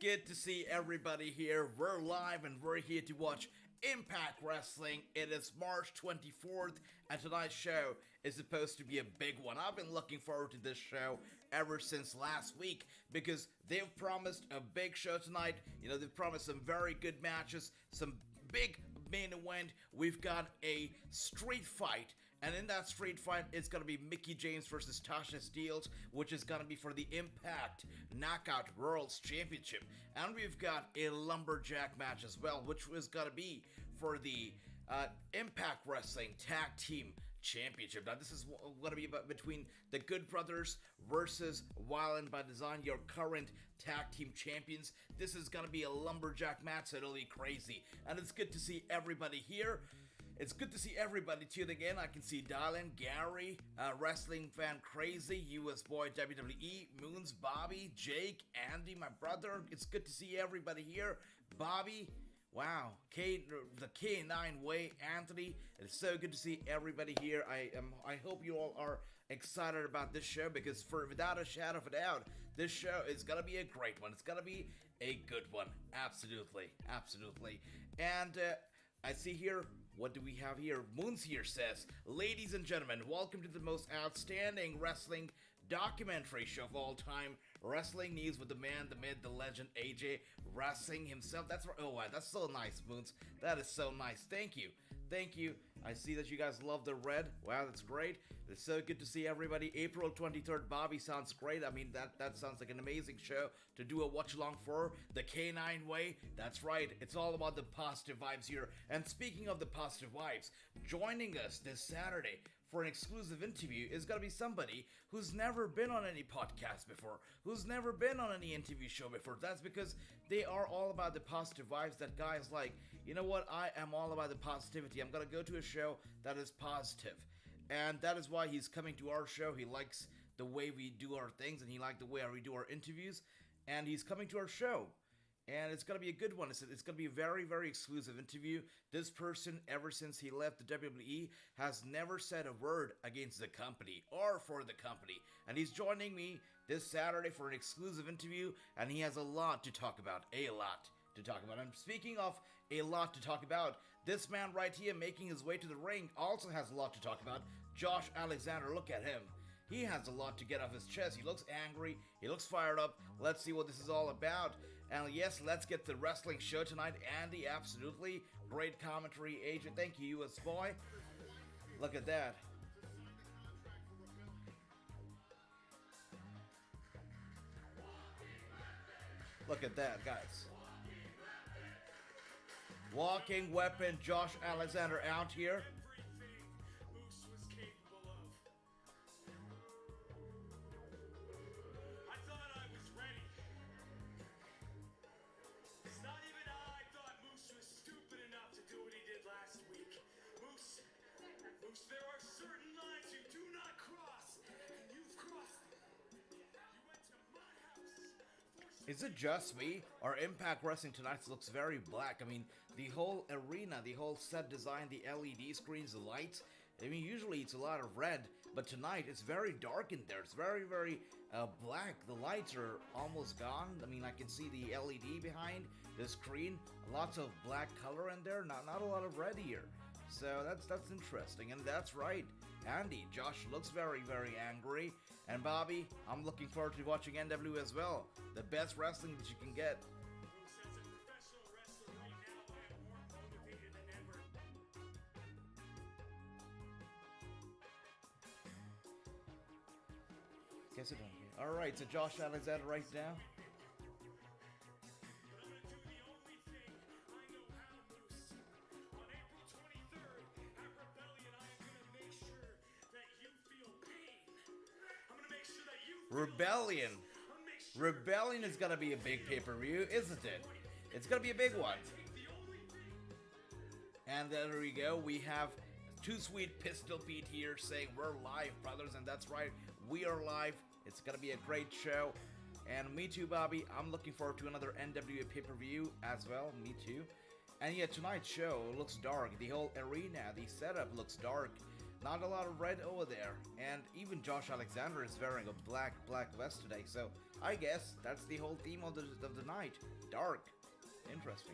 good to see everybody here. We're live and we're here to watch Impact Wrestling. It is March 24th and tonight's show is supposed to be a big one. I've been looking forward to this show ever since last week because they've promised a big show tonight. You know, they've promised some very good matches, some big main event. We've got a street fight, and in that street fight it's gonna be Mickie James versus Tasha Steelz, which is gonna be for the Impact Knockout World's Championship. And we've got a lumberjack match as well, which is gonna be for the Impact Wrestling Tag Team Championship. Now this is going to be between the Good Brothers versus Wild by Design, your current tag team champions. This is going to be a lumberjack match, so it'll be crazy. And it's good to see everybody here. It's good to see everybody tuning in. I can see Dylan, Gary, Wrestling Fan Crazy, US Boy WWE, Moons, Bobby, Jake, Andy, my brother. It's good to see everybody here. Bobby, wow, the K9 way, Anthony. It's so good to see everybody here. I hope you all are excited about this show because without a shadow of a doubt, this show is gonna be a great one. It's gonna be a good one. Absolutely, absolutely. And I see here, what do we have here? Moons here says, ladies and gentlemen, welcome to the most outstanding wrestling documentary show of all time, Wrestling News with the man, the myth, the legend, AJ Wrassing himself. That's right. Oh, wow, that's so nice, Moons. That is so nice. Thank you. Thank you. I see that you guys love the red. Wow, that's great. It's so good to see everybody. April 23rd, Bobby sounds great. I mean, that sounds like an amazing show to do a watch-along for. The K9 way. That's right. It's all about the positive vibes here. And speaking of the positive vibes, joining us this Saturday for an exclusive interview is going to be somebody who's never been on any podcast before, who's never been on any interview show before. That's because they are all about the positive vibes. That guy is like, you know what, I am all about the positivity. I'm going to go to a show that is positive. And that is why he's coming to our show. He likes the way we do our things, and he likes the way we do our interviews. And he's coming to our show. And it's going to be a good one. It's going to be a very, very exclusive interview. This person, ever since he left the WWE, has never said a word against the company or for the company. And he's joining me this Saturday for an exclusive interview, and he has a lot to talk about. A lot to talk about. And speaking of a lot to talk about, this man right here making his way to the ring also has a lot to talk about. Josh Alexander, look at him. He has a lot to get off his chest. He looks angry. He looks fired up. Let's see what this is all about. And yes, let's get the wrestling show tonight. Andy, absolutely. Great commentary, agent. Thank you, US Boy. Look at that. Look at that, guys. Walking weapon, Josh Alexander out here. There are certain lines you do not cross, and you've crossed them. You went to my house. Is it just me? Our Impact Wrestling tonight looks very black. I mean, the whole arena, the whole set design, the LED screens, the lights. I mean, usually it's a lot of red, but tonight it's very dark in there. It's very, very black. The lights are almost gone. I mean, I can see the LED behind the screen. Lots of black color in there. Not a lot of red here. So that's interesting, and that's right. Andy, Josh looks very, very angry. And Bobby, I'm looking forward to watching NW as well. The best wrestling that you can get. Guess it on here. Alright, so Josh Alexander right now. Rebellion. Rebellion is gonna be a big pay-per-view, isn't it? It's gonna be a big one. And there we go. We have Too Sweet Pistol Pete here saying we're live, brothers, and that's right. We are live. It's gonna be a great show. And me too, Bobby. I'm looking forward to another NWA pay-per-view as well. Me too. And yeah, tonight's show looks dark. The whole arena, the setup looks dark. Not a lot of red over there. And even Josh Alexander is wearing a black vest today. So I guess that's the whole theme of the night. Dark. Interesting.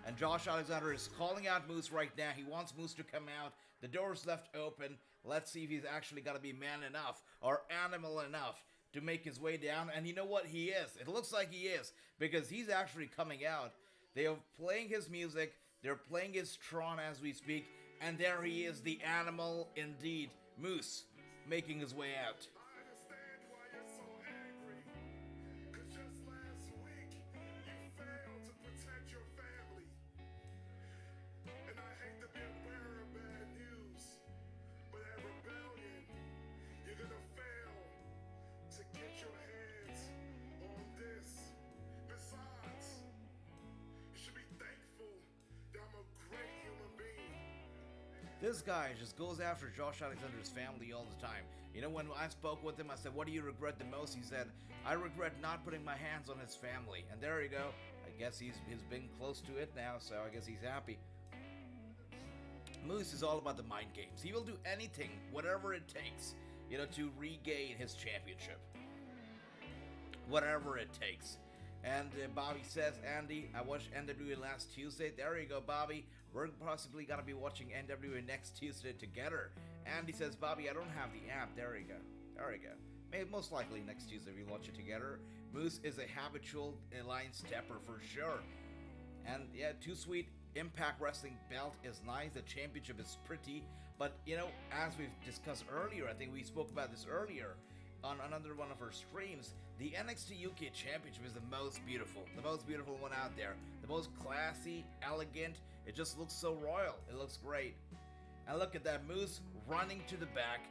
And Josh Alexander is calling out Moose right now. He wants Moose to come out. The door's left open. Let's see if he's actually going to be man enough or animal enough to make his way down. And you know what? He is. It looks like he is, because he's actually coming out. They are playing his music. They're playing his Tron as we speak. And there he is, the animal indeed. Moose making his way out. I understand why you're so angry. 'Cause just last week, you failed to protect your family. And I hate to be a bearer of bad news, but at Rebellion, you're gonna fail to get your hands on this. Besides, you should be thankful that I'm a great human being. This guy just goes after Josh Alexander's family all the time. You know, when I spoke with him, I said, what do you regret the most? He said, I regret not putting my hands on his family. And there you go. I guess he's been close to it now, so I guess he's happy. Moose is all about the mind games. He will do anything, whatever it takes, you know, to regain his championship. Whatever it takes. And Bobby says, Andy, I watched NWA last Tuesday. There you go, Bobby. We're possibly going to be watching NWA next Tuesday together. Andy says, Bobby, I don't have the app. There you go. There you go. Maybe most likely next Tuesday we'll watch it together. Moose is a habitual line stepper for sure. And yeah, Too Sweet Impact Wrestling belt is nice. The championship is pretty. But, you know, as we've discussed earlier, I think we spoke about this earlier on another one of our streams, the NXT UK Championship is the most beautiful one out there. The most classy, elegant. It just looks so royal. It looks great. And look at that, Moose running to the back,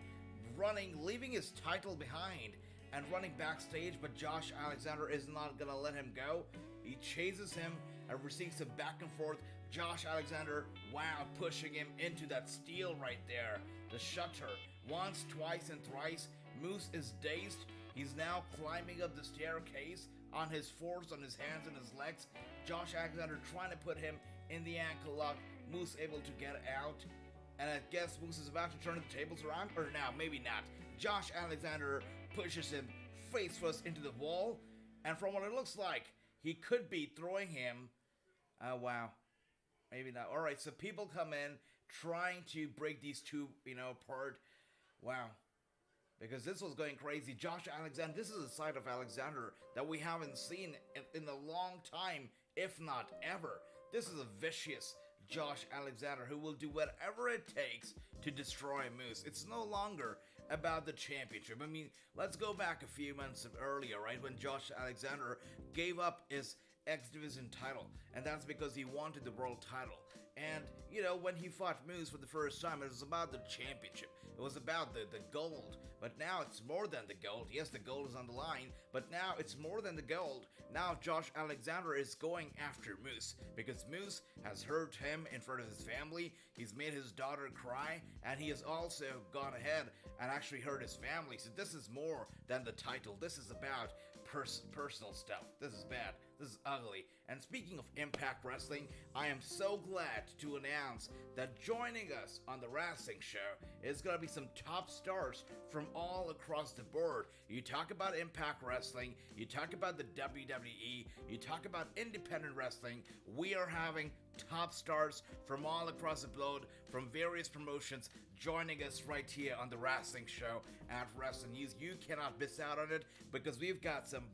leaving his title behind, and running backstage, but Josh Alexander is not gonna let him go. He chases him, and we're seeing some back and forth. Josh Alexander, wow, pushing him into that steel right there. The shutter, once, twice, and thrice. Moose is dazed. He's now climbing up the staircase on his fours, on his hands and his legs. Josh Alexander trying to put him in the ankle lock. Moose able to get out. And I guess Moose is about to turn the tables around. Or now, maybe not. Josh Alexander pushes him face first into the wall. And from what it looks like, he could be throwing him. Oh, wow. Maybe not. Alright, so people come in trying to break these two, apart. Wow. Because this was going crazy. Josh Alexander, this is a side of Alexander that we haven't seen in a long time, if not ever. This is a vicious Josh Alexander who will do whatever it takes to destroy Moose. It's no longer about the championship. I mean, let's go back a few months earlier, right, when Josh Alexander gave up his X Division title, and that's because he wanted the world title. And, when he fought Moose for the first time, it was about the championship. It was about the gold. But now it's more than the gold. Yes, the gold is on the line, but now it's more than the gold. Now Josh Alexander is going after Moose, because Moose has hurt him in front of his family. He's made his daughter cry, and he has also gone ahead and actually hurt his family. So this is more than the title. This is about personal stuff. This is bad. This is ugly. And speaking of Impact Wrestling, I am so glad to announce that joining us on the Wrassing show is going to be some top stars from all across the board. You talk about Impact Wrestling, you talk about the WWE, you talk about independent wrestling. We are having top stars from all across the globe, from various promotions, joining us right here on the Wrassing show at Wrasslinews. You cannot miss out on it, because we've got some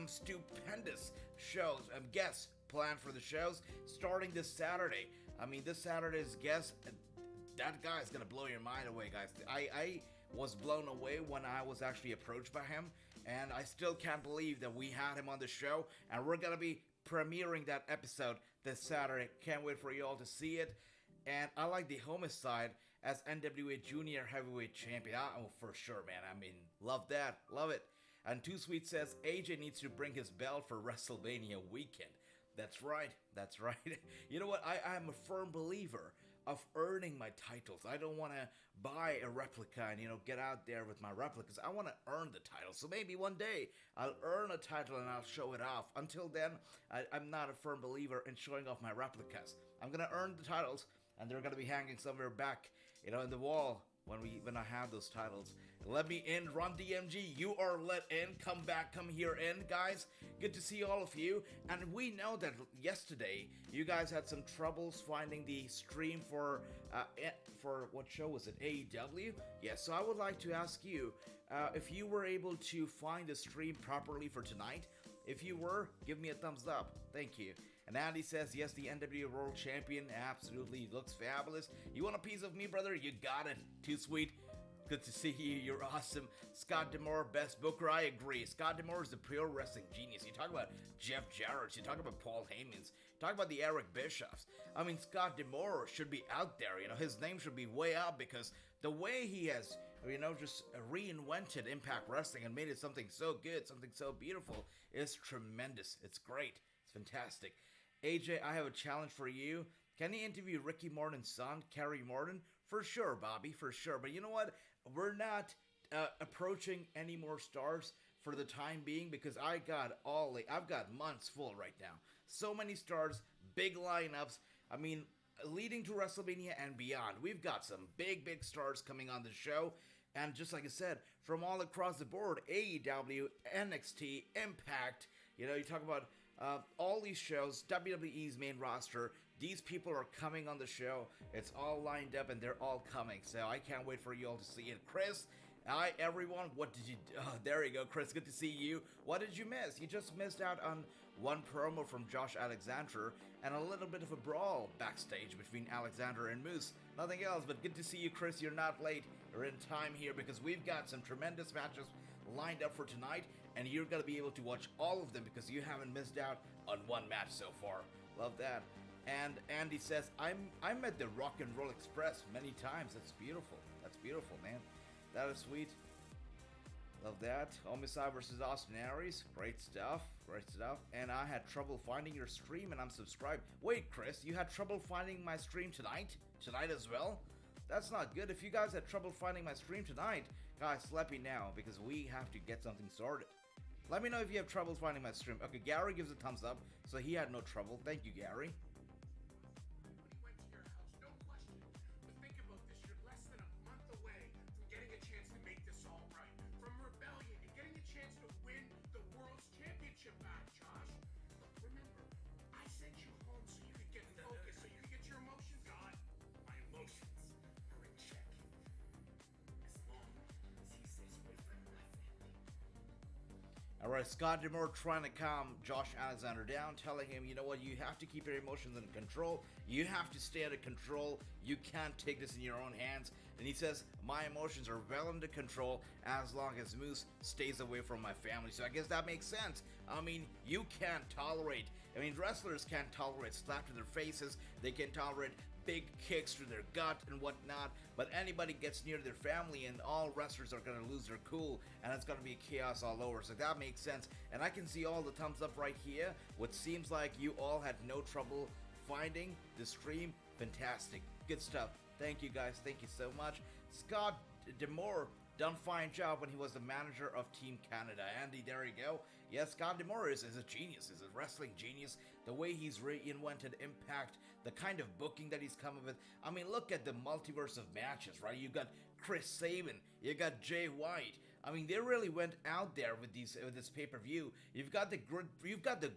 stupendous shows and guests planned for the shows starting this Saturday. I mean, this Saturday's guest, that guy's gonna blow your mind away, guys. I was blown away when I was actually approached by him, and I still can't believe that we had him on the show, and we're gonna be premiering that episode this Saturday. Can't wait for you all to see it. And I like the homicide as NWA Junior Heavyweight Champion. Oh, for sure, man. I mean, love that. Love it. And Too Sweet says AJ needs to bring his belt for WrestleMania weekend. That's right. That's right. You know what? I'm a firm believer of earning my titles. I don't want to buy a replica and, get out there with my replicas. I want to earn the title. So maybe one day I'll earn a title and I'll show it off. Until then, I'm not a firm believer in showing off my replicas. I'm going to earn the titles and they're going to be hanging somewhere back, in the wall when I have those titles. Let me in, Run DMG. You are let in. Come back, come here in, guys. Good to see all of you. And we know that yesterday you guys had some troubles finding the stream for what show was it? AEW? Yes. So I would like to ask you if you were able to find the stream properly for tonight. If you were, give me a thumbs up. Thank you. And Andy says, yes, the NWA World Champion absolutely looks fabulous. You want a piece of me, brother? You got it. Too sweet. Good to see you. You're awesome. Scott D'Amore, best booker. I agree. Scott D'Amore is the pure wrestling genius. You talk about Jeff Jarrett. You talk about Paul Heyman's. You talk about the Eric Bischoffs. I mean, Scott D'Amore should be out there. His name should be way up because the way he has, just reinvented Impact Wrestling and made it something so good, something so beautiful is tremendous. It's great. It's fantastic. AJ, I have a challenge for you. Can you interview Ricky Morton's son, Kerry Morton? For sure, Bobby, for sure. But you know what? We're not approaching any more stars for the time being because I've got months full right now. So many stars, big lineups. I mean, leading to WrestleMania and beyond. We've got some big stars coming on the show. And just like I said, from all across the board, AEW, NXT, Impact, you talk about all these shows, WWE's main roster. These people are coming on the show. It's all lined up and they're all coming. So I can't wait for you all to see it. Chris, hi everyone. What did you do? Oh, there you go, Chris. Good to see you. What did you miss? You just missed out on one promo from Josh Alexander and a little bit of a brawl backstage between Alexander and Moose. Nothing else, but good to see you, Chris. You're not late. You're in time here because we've got some tremendous matches lined up for tonight and you're going to be able to watch all of them because you haven't missed out on one match so far. Love that. And Andy says, I'm at the Rock and Roll Express many times. That's beautiful. That's beautiful, man. That is sweet. Love that. Homicide versus Austin Aries. Great stuff. Great stuff. And I had trouble finding your stream and I'm subscribed. Wait, Chris, you had trouble finding my stream tonight? Tonight as well? That's not good. If you guys had trouble finding my stream tonight, guys, let me know because we have to get something sorted. Let me know if you have trouble finding my stream. Okay, Gary gives a thumbs up, so he had no trouble. Thank you, Gary. Alright, Scott D'Amore trying to calm Josh Alexander down, telling him, you know what, you have to keep your emotions under control. You have to stay under control. You can't take this in your own hands. And he says, my emotions are well under control as long as Moose stays away from my family. So I guess that makes sense. I mean, you can't tolerate, wrestlers can't tolerate slap to their faces. They can tolerate big kicks to their gut and whatnot, but anybody gets near their family and all wrestlers are going to lose their cool and it's going to be chaos all over. So that makes sense, and I can see all the thumbs up right here. What seems like you all had no trouble finding the stream. Fantastic, good stuff. Thank you guys, thank you so much. Scott D'Amore done fine job when he was the manager of Team Canada. Andy, there you go. Yes, Scott D'Amore is a genius, is a wrestling genius. The way he's reinvented Impact, the kind of booking that he's come up with. I mean, look at the multiverse of matches, right? You got Chris Sabin, you got Jay White. I mean, they really went out there with this pay-per-view. You've got the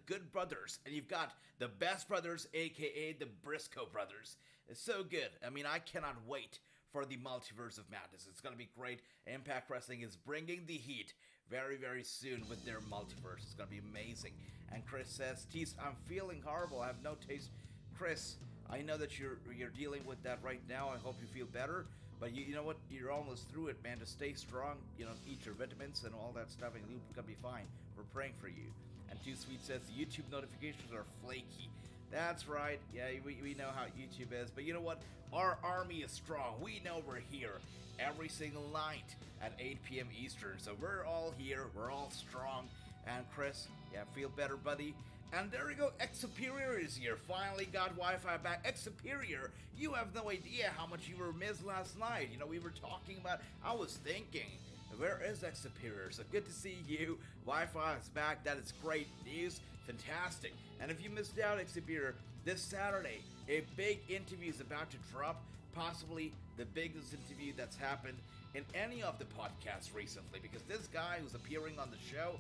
Good Brothers, and you've got the Best Brothers, aka the Briscoe Brothers. It's so good. I mean, I cannot wait for the multiverse of madness. It's gonna be great. Impact Wrestling is bringing the heat very, very soon with their multiverse. It's gonna be amazing. And Chris says, Tease, I'm feeling horrible. I have no taste. Chris, I know that you're dealing with that right now. I hope you feel better. But you know what? You're almost through it, man. Just stay strong. Eat your vitamins and all that stuff, and you're gonna be fine. We're praying for you. And Too Sweet says the YouTube notifications are flaky. That's right. Yeah, we know how YouTube is. But you know what? Our army is strong. We know we're here every single night at 8 p.m. Eastern. So we're all here. We're all strong. And Chris, yeah, feel better, buddy. And there you go, X Superior is here. Finally got Wi-Fi back. X Superior, you have no idea how much you were missed last night. You know, we were talking about, I was thinking, where is X Superior? So good to see you. Wi-Fi is back. That is great news. Fantastic. And if you missed out, X Superior, this Saturday, a big interview is about to drop. Possibly the biggest interview that's happened in any of the podcasts recently. Because this guy who's appearing on the show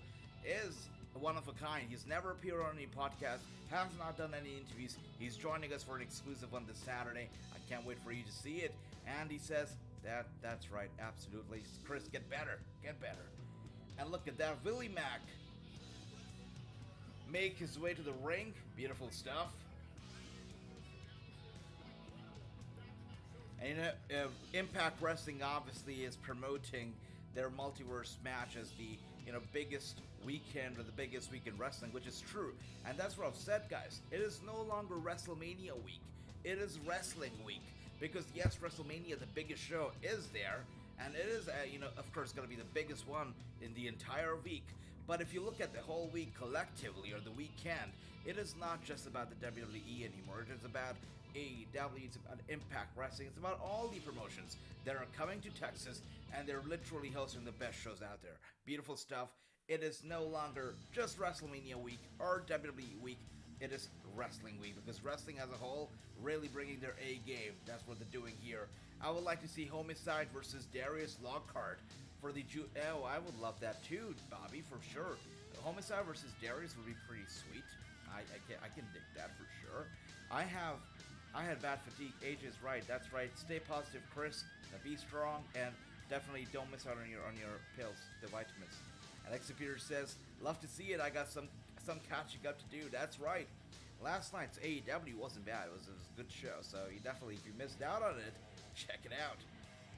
is one of a kind. He's never appeared on any podcast, has not done any interviews. He's joining us for an exclusive on this Saturday. I can't wait for you to see it. And he says, that's right, absolutely. Chris, get better. And look at that, Willie Mack make his way to the ring. Beautiful stuff. And Impact Wrestling obviously is promoting their multiverse match as the biggest weekend or the biggest week in wrestling, which is true. And that's what I've said, guys. It is no longer WrestleMania week. It is wrestling week. Because yes, WrestleMania, the biggest show, is there. And it is, of course, going to be the biggest one in the entire week. But if you look at the whole week collectively, or the weekend, it is not just about the WWE anymore. It is about AEW, it's about Impact Wrestling, it's about all the promotions that are coming to Texas, and they're literally hosting the best shows out there. Beautiful stuff. It is no longer just WrestleMania week or WWE week. It is wrestling week, because wrestling as a whole really bringing their A game. That's what they're doing here. I would like to see Homicide versus Darius Lockhart for the Oh, I would love that too, Bobby, for sure. Homicide versus Darius would be pretty sweet. I can dig that for sure. I had bad fatigue. AJ is right. That's right. Stay positive, Chris. Be strong, and definitely don't miss out on your pills, the vitamins. And X Superior says, love to see it. I got some catching up to do. That's right. Last night's AEW wasn't bad. It was a good show. So you definitely, if you missed out on it, check it out.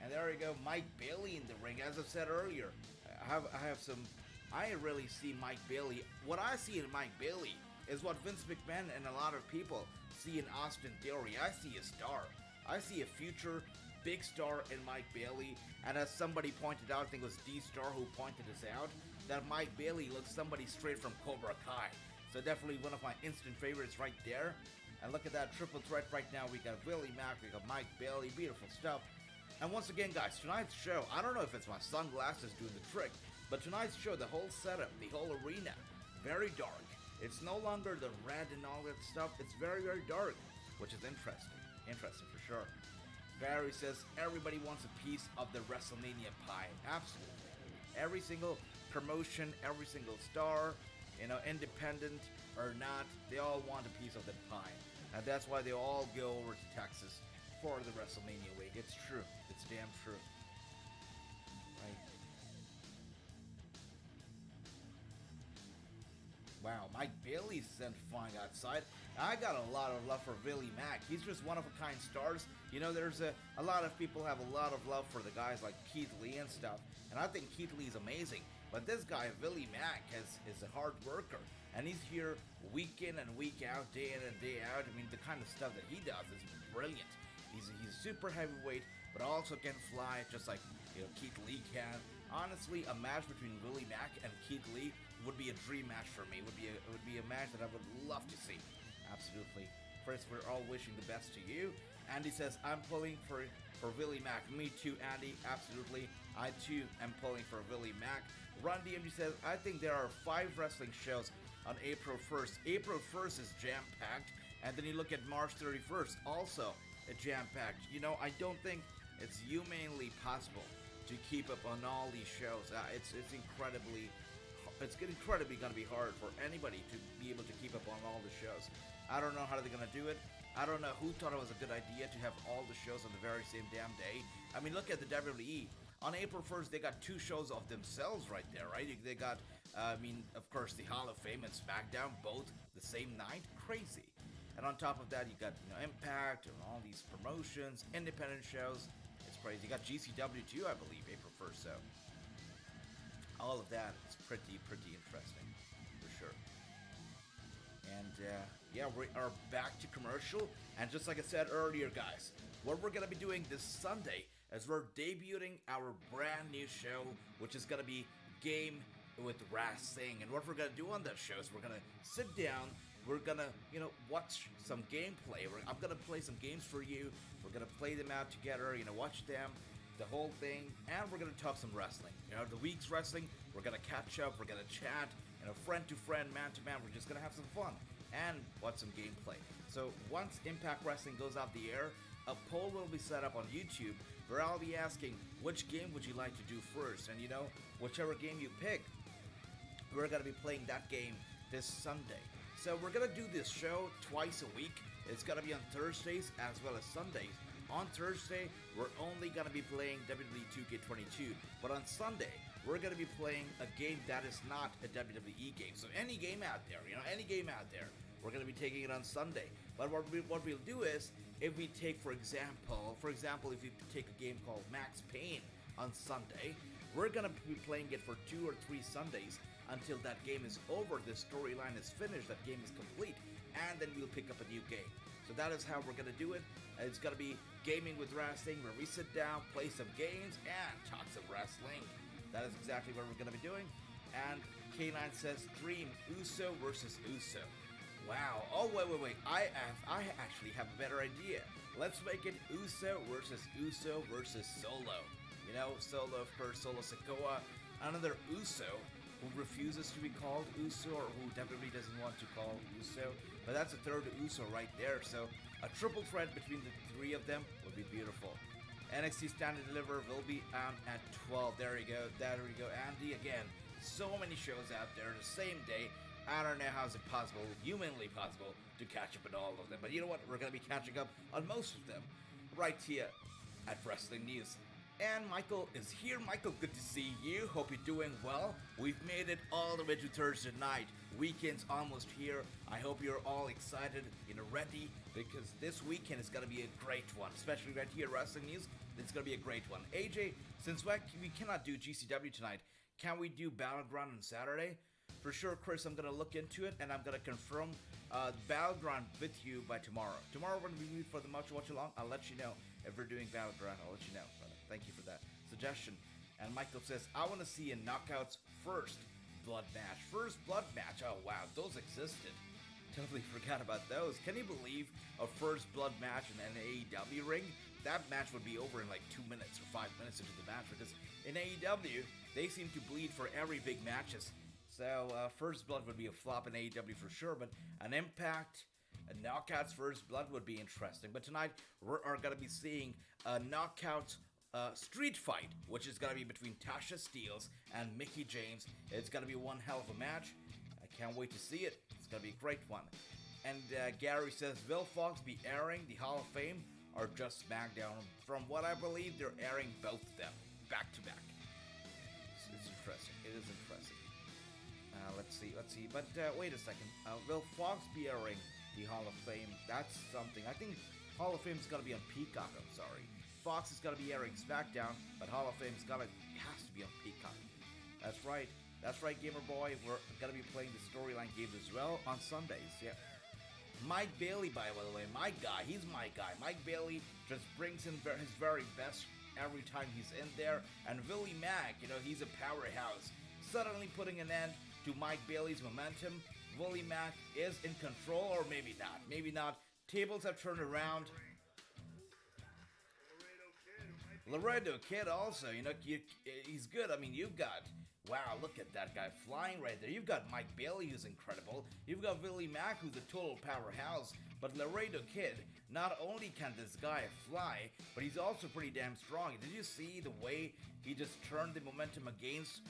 And there we go, Mike Bailey in the ring. As I've said earlier, I really see Mike Bailey. What I see in Mike Bailey is what Vince McMahon and a lot of people see in Austin Theory. I see a star. I see a future big star in Mike Bailey. And as somebody pointed out, I think it was D-Star who pointed this out, that Mike Bailey looks somebody straight from Cobra Kai. So definitely one of my instant favorites right there. And look at that triple threat right now. We got Willie Mack, we got Mike Bailey, beautiful stuff. And once again, guys, tonight's show, I don't know if it's my sunglasses doing the trick, but tonight's show, the whole setup, the whole arena, very dark. It's no longer the red and all that stuff. It's very, very dark, which is interesting. Interesting for sure. Barry says everybody wants a piece of the WrestleMania pie. Absolutely. Every single promotion, every single star, independent or not, they all want a piece of the pie. And that's why they all go over to Texas for the WrestleMania week. It's true. It's damn true. Right. Wow, Mike Bailey's flying outside. I got a lot of love for Willie Mack. He's just one of a kind stars. There's a lot of people have a lot of love for the guys like Keith Lee and stuff. And I think Keith Lee's amazing. But this guy, Willie Mack, is a hard worker. And he's here week in and week out, day in and day out. I mean, the kind of stuff that he does is brilliant. He's super heavyweight, but also can fly just like Keith Lee can. Honestly, a match between Willie Mack and Keith Lee would be a dream match for me. It would be a match that I would love to see. Absolutely. First, we're all wishing the best to you. Andy says, I'm pulling for Willie Mack. Me too, Andy. Absolutely. I too am pulling for Willie Mack. Ron DMG says, I think there are 5 wrestling shows on April 1st. April 1st is jam-packed. And then you look at March 31st, also jam-packed. I don't think it's humanly possible to keep up on all these shows. It's incredibly going to be hard for anybody to be able to keep up on all the shows. I don't know how they're going to do it. I don't know who thought it was a good idea to have all the shows on the very same damn day. I mean, look at the WWE. On April 1st, they got 2 shows of themselves right there, right? They got, of course, the Hall of Fame and SmackDown, both the same night. Crazy. And on top of that, you got Impact and all these promotions, independent shows. It's crazy. You got GCW too, I believe, April 1st. So all of that is pretty interesting for sure. And yeah, we are back to commercial. And just like I said earlier, guys, what we're gonna be doing this Sunday is we're debuting our brand new show, which is gonna be Game with Wrassing. And what we're gonna do on that show is we're gonna sit down, we're gonna, watch some gameplay. I'm gonna play some games for you. We're gonna play them out together, watch them, the whole thing, and we're gonna talk some wrestling. The week's wrestling, we're gonna catch up, we're gonna chat, friend to friend, man to man, we're just gonna have some fun and watch some gameplay. So once Impact Wrestling goes off the air, a poll will be set up on YouTube where I'll be asking which game would you like to do first, and whichever game you pick, we're gonna be playing that game this Sunday. So we're gonna do this show twice a week. It's gonna be on Thursdays as well as Sundays. On Thursday, we're only gonna be playing WWE 2K22, but on Sunday, we're gonna be playing a game that is not a WWE game. So any game out there, we're gonna be taking it on Sunday. But what we'll do is, if we take, for example, if we take a game called Max Payne on Sunday, we're gonna be playing it for 2 or 3 Sundays until that game is over, the storyline is finished, that game is complete, and then we'll pick up a new game. So that is how we're gonna do it. It's gonna be Gaming with Wrassing, where we sit down, play some games, and talk some wrestling. That is exactly what we're gonna be doing. And K9 says, Dream Uso versus Uso. Wow. Oh, wait. I actually have a better idea. Let's make it Uso versus Solo. Solo, of course, Solo Sikoa. Another Uso who refuses to be called Uso, or who WWE doesn't want to call Uso. But that's a third Uso right there. So a triple threat between the 3 of them would be beautiful. NXT Stand and Deliver will be on at 12. There we go. Andy, again, so many shows out there the same day. I don't know how is it possible, humanly possible, to catch up on all of them. But you know what? We're going to be catching up on most of them right here at Wrestling News. And Michael is here. Michael, good to see you. Hope you're doing well. We've made it all the way to Thursday night. Weekend's almost here. I hope you're all excited, ready, because this weekend is going to be a great one, especially right here at Wrestling News. It's going to be a great one. AJ, since we cannot do GCW tonight, can we do Battleground on Saturday? For sure, Chris, I'm going to look into it, and I'm going to confirm Battleground with you by tomorrow. Tomorrow we're going to be for the Watch Along. I'll let you know if we're doing Battleground. I'll let you know. Thank you for that suggestion. And Michael says, I want to see a Knockouts first blood match. First blood match. Oh, wow. Those existed. Totally forgot about those. Can you believe a first blood match in an AEW ring? That match would be over in like 2 minutes or 5 minutes into the match, because in AEW, they seem to bleed for every big matches. So, First Blood would be a flop in AEW for sure, but an Impact, a Knockouts First Blood would be interesting. But tonight, we are going to be seeing a Knockouts street fight, which is going to be between Tasha Steelz and Mickie James. It's going to be one hell of a match. I can't wait to see it. It's going to be a great one. And Gary says, will Fox be airing the Hall of Fame or just SmackDown? From what I believe, they're airing both of them back to back. It's interesting. It is interesting. Let's see. But wait a second. Will Fox be airing the Hall of Fame? That's something. I think Hall of Fame is gonna be on Peacock. I'm sorry. Fox is gonna be airing SmackDown, but Hall of Fame has to be on Peacock. That's right, Gamer Boy. We're gonna be playing the storyline games as well on Sundays. Yeah. Mike Bailey, by the way, my guy. He's my guy. Mike Bailey just brings in his very best every time he's in there. And Willie Mack, he's a powerhouse. Suddenly putting an end to Mike Bailey's momentum. Willie Mack is in control, or maybe not. Maybe not. Tables have turned around. Laredo Kid also, he's good. I mean, you've got, wow, look at that guy flying right there. You've got Mike Bailey, who's incredible. You've got Willie Mack, who's a total powerhouse. But Laredo Kid, not only can this guy fly, but he's also pretty damn strong. Did you see the way he just turned the momentum against,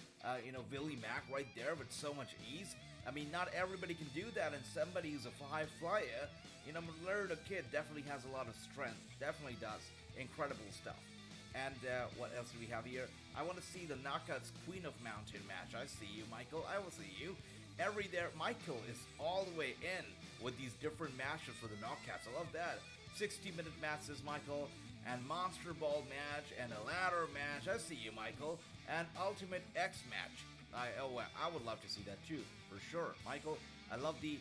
Willie Mack right there with so much ease? I mean, not everybody can do that, and somebody who's a high flyer, Laredo Kid definitely has a lot of strength. Definitely does. Incredible stuff. And what else do we have here? I want to see the Knockouts Queen of Mountain match. I see you, Michael. I will see you. Michael is all the way in with these different matches for the Knockouts. I love that. 60-minute matches, Michael. And Monster Ball match and a ladder match. I see you, Michael. And Ultimate X match. I would love to see that too, for sure. Michael, I love the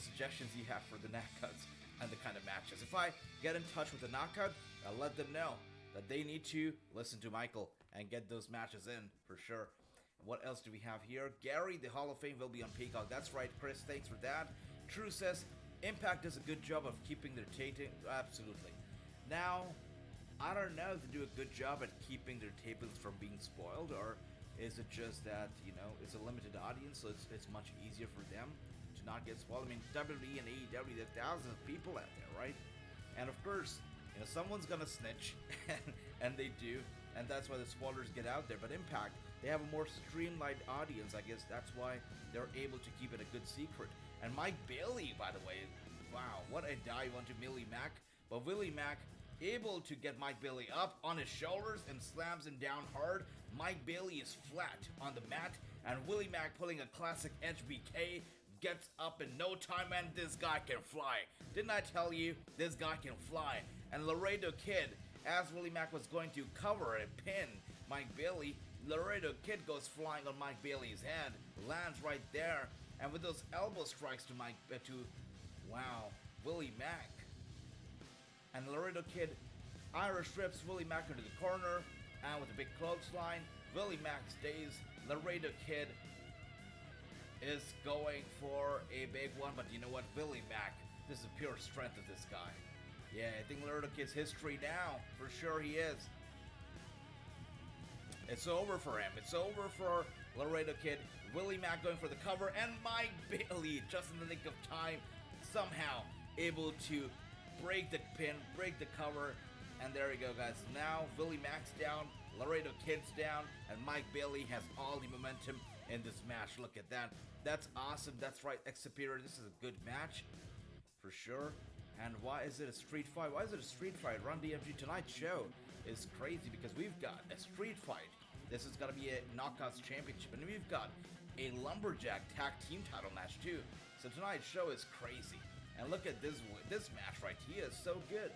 suggestions you have for the Knockouts and the kind of matches. If I get in touch with the Knockout, I'll let them know that they need to listen to Michael and get those matches in, for sure. What else do we have here? Gary, the Hall of Fame, will be on Peacock. That's right, Chris. Thanks for that. True says Impact does a good job of keeping their taping. Absolutely. Now, I don't know if they do a good job at keeping their tapings from being spoiled, or is it just that, it's a limited audience, so it's much easier for them to not get spoiled? I mean, WWE and AEW, there are thousands of people out there, right? And of course, someone's gonna snitch, and they do, and that's why the spoilers get out there. But Impact, they have a more streamlined audience. I guess that's why they're able to keep it a good secret. And Mike Bailey, by the way, wow, what a dive onto Willie Mack. But Willie Mack able to get Mike Bailey up on his shoulders and slams him down hard. Mike Bailey is flat on the mat, and Willie Mack pulling a classic HBK, gets up in no time, and this guy can fly. Didn't I tell you, this guy can fly? And Laredo Kid, as Willie Mack was going to cover and pin Mike Bailey, Laredo Kid goes flying on Mike Bailey's head, lands right there, and with those elbow strikes to Willie Mack. And Laredo Kid Irish rips Willie Mack into the corner, and with a big clothesline, Willie Mack stays. Laredo Kid is going for a big one, but you know what? Willie Mack, this is pure strength of this guy. Yeah, I think Laredo Kid's history now, for sure he is. It's over for him. It's over for Laredo Kid. Willie Mack going for the cover, and Mike Bailey, just in the nick of time, somehow able to break the pin, break the cover, and there you go, guys. Now Willie Mack's down, Laredo Kid's down, and Mike Bailey has all the momentum in this match. Look at that. That's awesome. That's right, X-Superior. This is a good match, for sure. And why is it a street fight? Why is it a street fight? Run DMG tonight's show is crazy because we've got a street fight. This is gonna be a Knockouts Championship, and we've got a Lumberjack Tag Team title match too. So tonight's show is crazy. And look at this match right here. Is so good.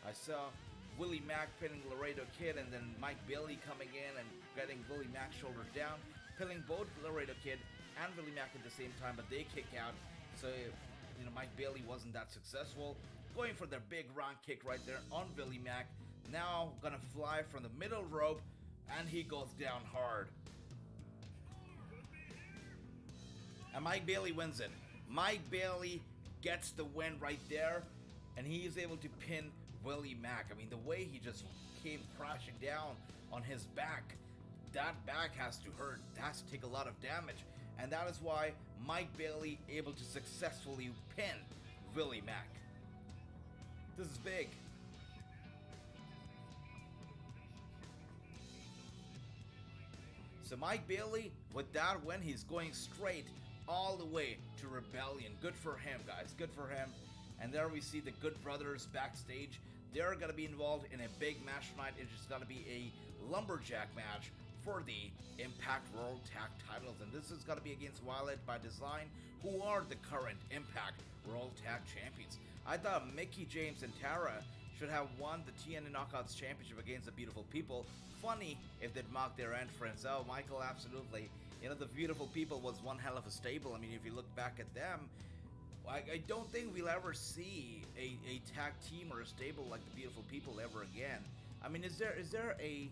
I saw Willie Mack pinning Laredo Kid, and then Mike Bailey coming in and getting Willie Mack's shoulders down, pinning both Laredo Kid and Willie Mack at the same time, but they kick out. So Mike Bailey wasn't that successful. Going for their big round kick right there on Willie Mack. Now gonna fly from the middle rope, and he goes down hard. And Mike Bailey wins it. Mike Bailey gets the win right there, and he is able to pin Willie Mack. I mean, the way he just came crashing down on his back, that back has to hurt. It has to take a lot of damage, and that is why Mike Bailey able to successfully pin Willie Mack. This is big. So Mike Bailey, with that win, he's going straight all the way to Rebellion. Good for him, guys. Good for him. And there we see the Good Brothers backstage. They're going to be involved in a big match tonight. It's just going to be a lumberjack match for the Impact World Tag Titles. And this is going to be against Violet by Design, who are the current Impact World Tag Champions. I thought Mickie James and Tara should have won the TNA Knockouts Championship against the Beautiful People. Funny if they'd mock their entrance. Oh, Michael, absolutely. The Beautiful People was one hell of a stable. I mean, if you look back at them, I don't think we'll ever see a tag team or a stable like the Beautiful People ever again. I mean, is there a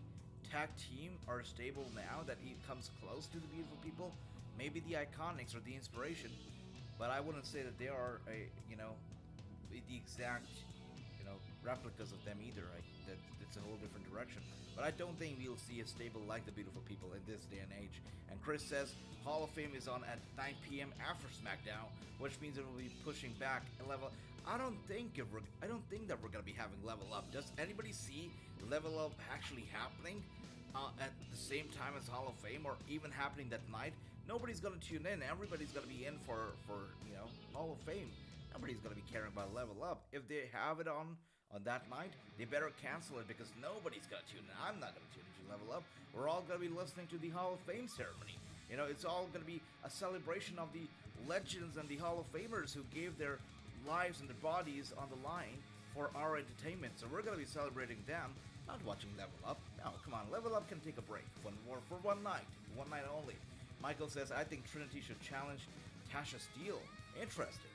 tag team or a stable now that comes close to the Beautiful People? Maybe the Iconics or the Inspiration, but I wouldn't say that they are the exact replicas of them either. It's a whole different direction. But I don't think we'll see a stable like the Beautiful People in this day and age. And Chris says Hall of Fame is on at 9 p.m. after SmackDown, which means it will be pushing back a level. I don't think that we're gonna be having Level Up. Does anybody see Level Up actually happening at the same time as Hall of Fame, or even happening that night? Nobody's gonna tune in. Everybody's gonna be in for Hall of Fame. Nobody's gonna be caring about Level Up. If they have it on that night, they better cancel it, because nobody's gonna tune in. I'm not gonna tune into Level Up. We're all gonna be listening to the Hall of Fame ceremony. It's all gonna be a celebration of the legends and the Hall of Famers who gave their lives and their bodies on the line for our entertainment. So we're gonna be celebrating them, not watching Level Up. No, come on, Level Up can take a break for one night only. Michael says, I think Trinity should challenge Tasha Steele. Interesting.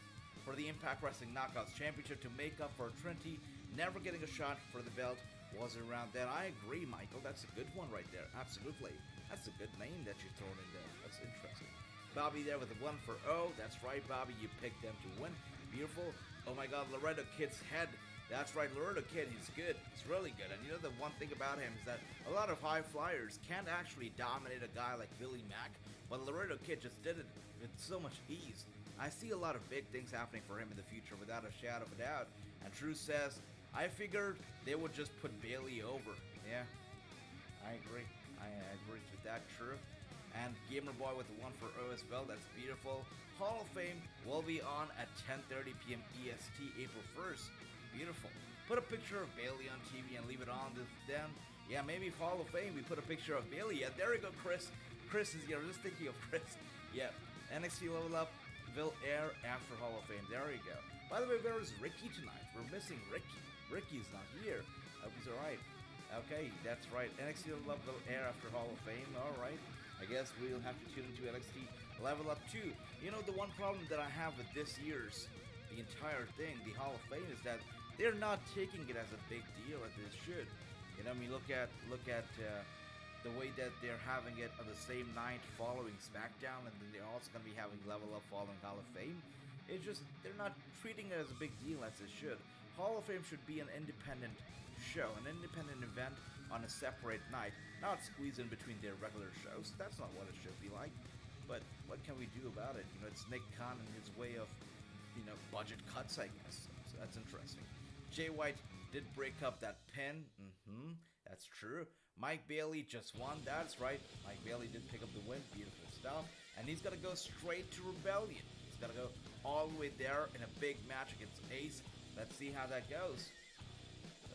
for the Impact Wrestling Knockouts Championship to make up for Trinity never getting a shot for the belt. Was it around that? I agree, Michael. That's a good one right there. Absolutely. That's a good name that you're throwing in there. That's interesting. Bobby there with the 1 for O. That's right, Bobby. You picked them to win. Beautiful. Oh my God, Laredo Kid's head. That's right, Laredo Kid, he's good. He's really good. And you know the one thing about him is that a lot of high flyers can't actually dominate a guy like Billy Mack, but Laredo Kid just did it with so much ease. I see a lot of big things happening for him in the future without a shadow of a doubt. And True says, I figured they would just put Bailey over. Yeah, I agree. I agree with that, True. And Gamer Boy with the 1 for O as well. That's beautiful. Hall of Fame will be on at 10:30 p.m. EST April 1st. Beautiful. Put a picture of Bailey on TV and leave it on then. Yeah, maybe Hall of Fame we put a picture of Bailey. Yeah, there we go, Chris. Chris is here. Just thinking of Chris. Yeah, NXT Level Up will air after Hall of Fame. There we go. By the way, where is Ricky tonight? We're missing Ricky. Ricky's not here. I hope he's alright. Okay, that's right. NXT Level Up will air after Hall of Fame. Alright. I guess we'll have to tune into NXT Level Up too. You know, the one problem that I have with this year's, the entire thing, the Hall of Fame, is that they're not taking it as a big deal as they should. You know, I mean, look at the way that they're having it on the same night following SmackDown, and then they're also going to be having Level Up following Hall of Fame. It's just, they're not treating it as a big deal as they should. Hall of Fame should be an independent show, an independent event on a separate night, not squeeze in between their regular shows. That's not what it should be like. But what can we do about it? You know, it's Nick Khan and his way of, you know, budget cuts, I guess. So that's interesting. Jay White did break up that pin. That's true. Mike Bailey just won. That's right. Mike Bailey did pick up the win. Beautiful stuff. And he's gonna go straight to Rebellion. He's gonna go all the way there in a big match against Ace. Let's see how that goes.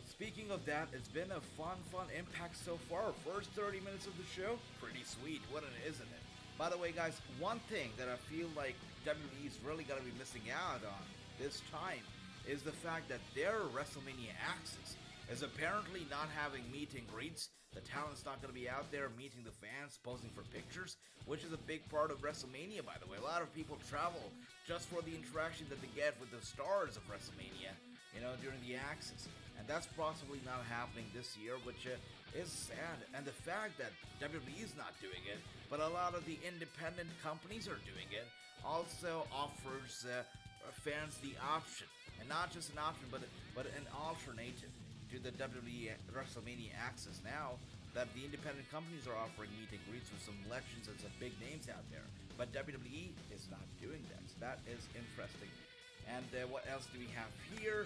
Speaking of that, it's been a fun Impact so far. First 30 minutes of the show, pretty sweet, wouldn't it, isn't it? By the way, guys, one thing that I feel like WWE's really gonna be missing out on this time is the fact that their WrestleMania Access is apparently not having meet and greets. The talent's not gonna be out there meeting the fans, posing for pictures, which is a big part of WrestleMania, by the way. A lot of people travel just for the interaction that they get with the stars of WrestleMania, you know, during the Access. And that's possibly not happening this year, which is sad. And the fact that WWE is not doing it, but a lot of the independent companies are doing it, also offers fans the option. And not just an option, but an alternative to the WWE WrestleMania Access now, that the independent companies are offering meet and greets with some legends and some big names out there. But WWE is not doing that. So that is interesting. And what else do we have here?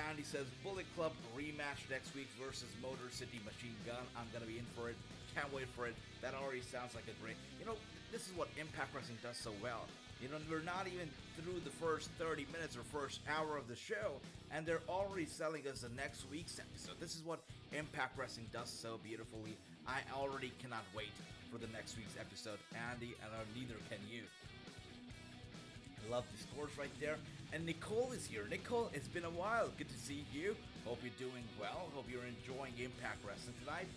Andy says, Bullet Club rematch next week versus Motor City Machine Gun. I'm going to be in for it. Can't wait for it. That already sounds like a great... You know, this is what Impact Wrestling does so well. You know, we're not even through the first 30 minutes or first hour of the show, and they're already selling us the next week's episode. This is what Impact Wrestling does so beautifully. I already cannot wait for the next week's episode, Andy, and neither can you. Love the scores right there. And Nicole is here. Nicole, it's been a while. Good to see you. Hope you're doing well. Hope you're enjoying Impact Wrestling tonight.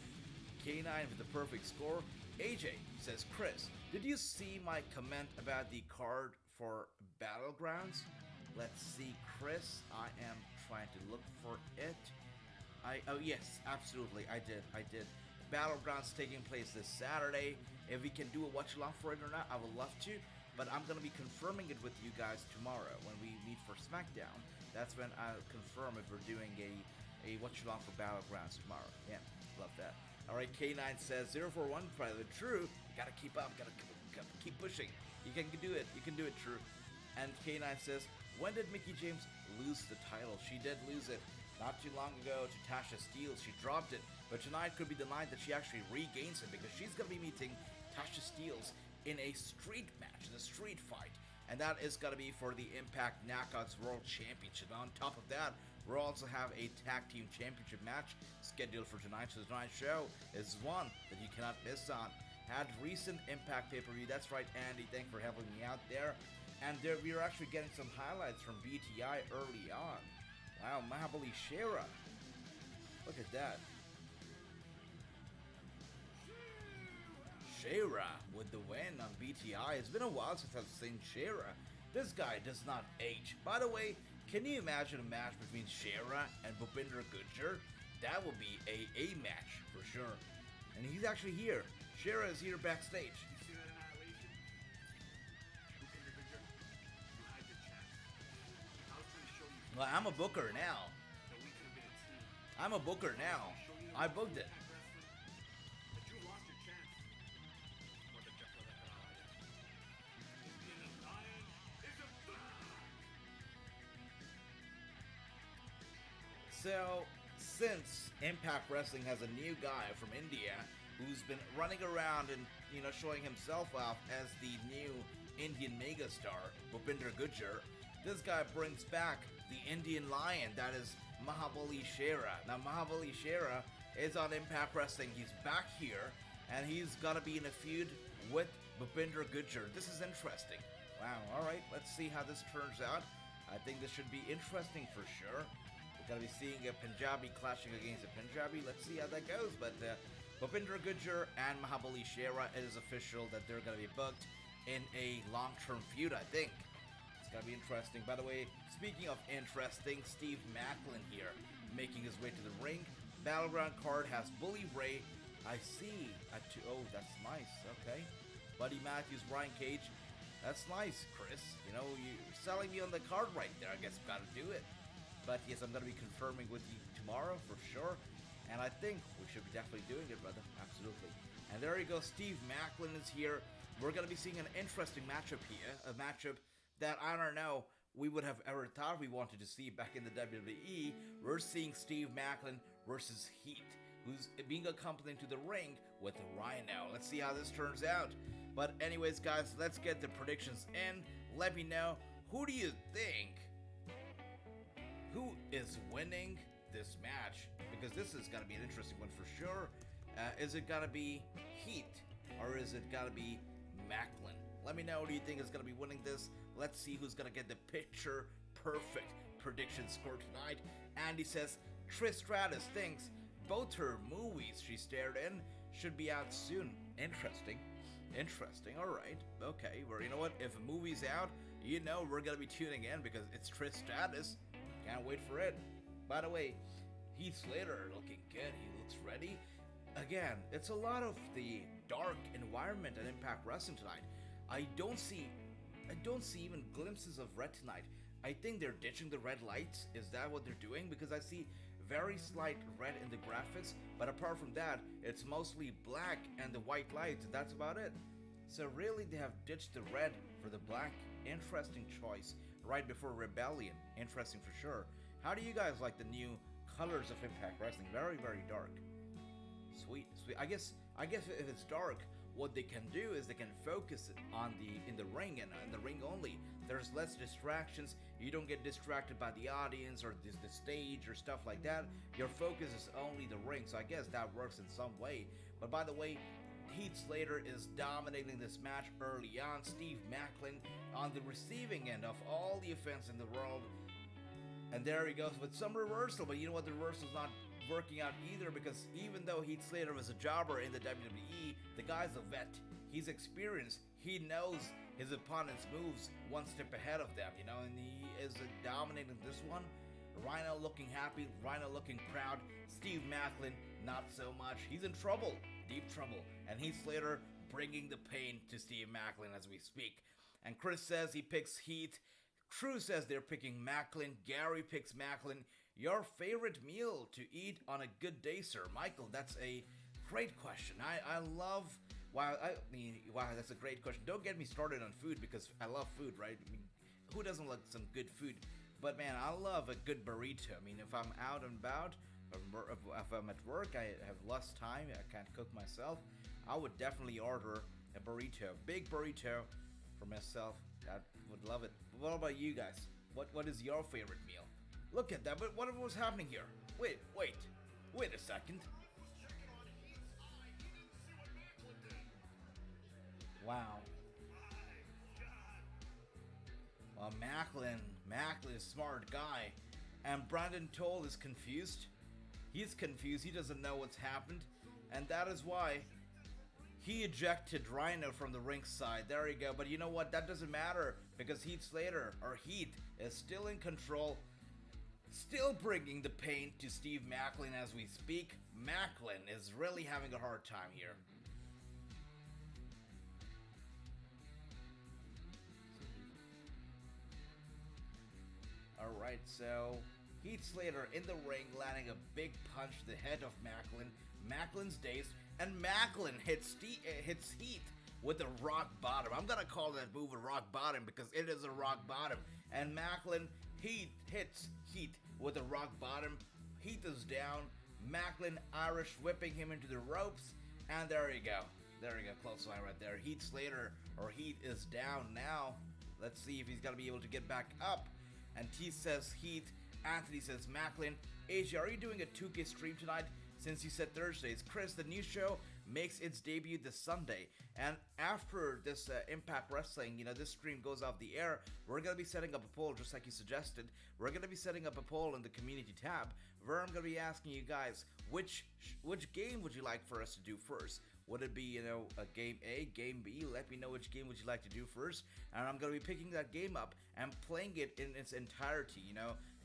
K9 with the perfect score. AJ says, Chris, did you see my comment about the card for Battlegrounds? Let's see, Chris. I am trying to look for it. Oh yes, absolutely. I did. Battlegrounds taking place this Saturday. If we can do a watch along for it or not, I would love to. But I'm going to be confirming it with you guys tomorrow when we meet for SmackDown. That's when I'll confirm if we're doing a watch-along for Battlegrounds tomorrow. Yeah, love that. All right, K9 says 041, probably true. You got to keep up, got to keep pushing. You can do it, True. And K9 says, when did Mickie James lose the title? She did lose it not too long ago to Tasha Steelz. She dropped it, but tonight could be the night that she actually regains it, because she's going to be meeting Tasha Steelz in a street match, in a street fight, and that is going to be for the Impact Knockouts World Championship. On top of that, we'll also have a tag team championship match scheduled for tonight. So tonight's show is one that you cannot miss on. Had recent Impact pay-per-view. That's right, Andy. Thanks for helping me out there. And we are actually getting some highlights from BTI early on. Wow, Mahabali Shera. Look at that. Shera with the win on BTI. It's been a while since I've seen Shera This guy does not age. By the way, can you imagine a match between Shera and Bhupinder Gujjar? That would be a match for sure. And he's actually here. Shera is here backstage. You see that annihilation? Bhupinder Gujjar, you had your chance. I was trying to show you Well, I'm a booker now. that we could have been a team. I'm a booker now. Show you I booked it. Impact Wrestling, that you lost your chance. What the jack of the hell are you? Indian Lion is a back! So, since Impact Wrestling has a new guy from India who's been running around and, showing himself off as the new Indian megastar, Bhupinder Gujjar, this guy brings back the Indian Lion, that is Mahabali Shera. Now, Mahabali Shera is on Impact Wrestling. He's back here, and he's gonna be in a feud with Bhupinder Gujjar. This is interesting. Wow, alright, let's see how this turns out. I think this should be interesting for sure. We're gonna be seeing a Punjabi clashing against a Punjabi. Let's see how that goes. But Bhupinder Gujjar and Mahabali Shera, it is official that they're gonna be booked in a long-term feud, I think. It's gonna be interesting. By the way, speaking of interesting, Steve Macklin here, making his way to the ring. Battleground card has Bully Ray. I see. Oh, that's nice. Okay. Buddy Matthews, Brian Cage. That's nice, Chris. You're selling me on the card right there. I guess I've got to do it. But yes, I'm going to be confirming with you tomorrow for sure. And I think we should be definitely doing it, brother. Absolutely. And there you go. Steve Macklin is here. We're going to be seeing an interesting matchup here. A matchup that, I don't know, we would have ever thought we wanted to see back in the WWE. We're seeing Steve Macklin versus Heat, who's being accompanied to the ring with Rhino. Let's see how this turns out. But anyways, guys, let's get the predictions in. Let me know, who do you think, who is winning this match? Because this is going to be an interesting one for sure. Is it going to be Heat, or is it going to be Macklin? Let me know, who do you think is going to be winning this? Let's see who's going to get the picture perfect prediction score tonight. Andy says Trish Stratus thinks both her movies she starred in should be out soon. Interesting. Alright. Okay. Well, you know what? If a movie's out, we're going to be tuning in because it's Trish Stratus. Can't wait for it. By the way, Heath Slater looking good. He looks ready. Again, it's a lot of the dark environment at Impact Wrestling tonight. I don't see even glimpses of red tonight. I think they're ditching the red lights. Is that what they're doing? Because I see very slight red in the graphics, but apart from that, it's mostly black and the white lights. That's about it. So really, they have ditched the red for the black. Interesting choice right before Rebellion. Interesting for sure. How do you guys like the new colors of Impact Wrestling? Very, very dark. Sweet. I guess if it's dark, what they can do is they can focus it on in the ring and in the ring only. There's less distractions. You don't get distracted by the audience or the stage or stuff like that. Your focus is only the ring. So I guess that works in some way. But by the way, Heath Slater is dominating this match early on. Steve Macklin on the receiving end of all the offense in the world. And there he goes with some reversal. But you know what? The reversal's not working out either, because even though Heath Slater was a jobber in the WWE, the guy's a vet. He's experienced. He knows his opponent's moves one step ahead of them, and he is dominating this one. Rhino looking happy, Rhino looking proud. Steve Macklin, not so much. He's in trouble, deep trouble. And Heath Slater bringing the pain to Steve Macklin as we speak. And Chris says he picks Heath. True says they're picking Macklin. Gary picks Macklin. Your favorite meal to eat on a good day, sir? Michael, that's a great question. I love... Wow, that's a great question. Don't get me started on food, because I love food, right? I mean, who doesn't like some good food? But man, I love a good burrito. I mean, if I'm out and about, if I'm at work, I have less time, I can't cook myself, I would definitely order a burrito. Big burrito for myself. I would love it. What about you guys? What is your favorite meal? Look at that, but what was happening here? Wait a second. Wow. Well, Macklin is a smart guy. And Brandon Toll is confused. He's confused. He doesn't know what's happened. And that is why he ejected Rhino from the ringside. There you go. But you know what? That doesn't matter because Heath Slater, or Heath, is still in control, still bringing the pain to Steve Maclin as we speak. Maclin is really having a hard time here. Alright, so Heath Slater in the ring landing a big punch to the head of Maclin. Maclin's dazed, and Maclin hits Heath with a rock bottom. I'm gonna call that move a rock bottom because it is a rock bottom. And Maclin, hits Heath with a rock bottom. Heath is down. Maclin Irish whipping him into the ropes, and there you go. There you go, close line right there. Heath Slater, or Heath, is down now. Let's see if he's gonna be able to get back up. And T says Heath. Anthony says Maclin. AJ, are you doing a 2K stream tonight? Since you said Thursdays. Chris, the new show makes its debut this Sunday. And after this Impact Wrestling, this stream goes off the air, we're going to be setting up a poll, just like you suggested. We're going to be setting up a poll in the community tab, where I'm going to be asking you guys, which game would you like for us to do first? Would it be, a game A, game B? Let me know which game would you like to do first. And I'm going to be picking that game up and playing it in its entirety,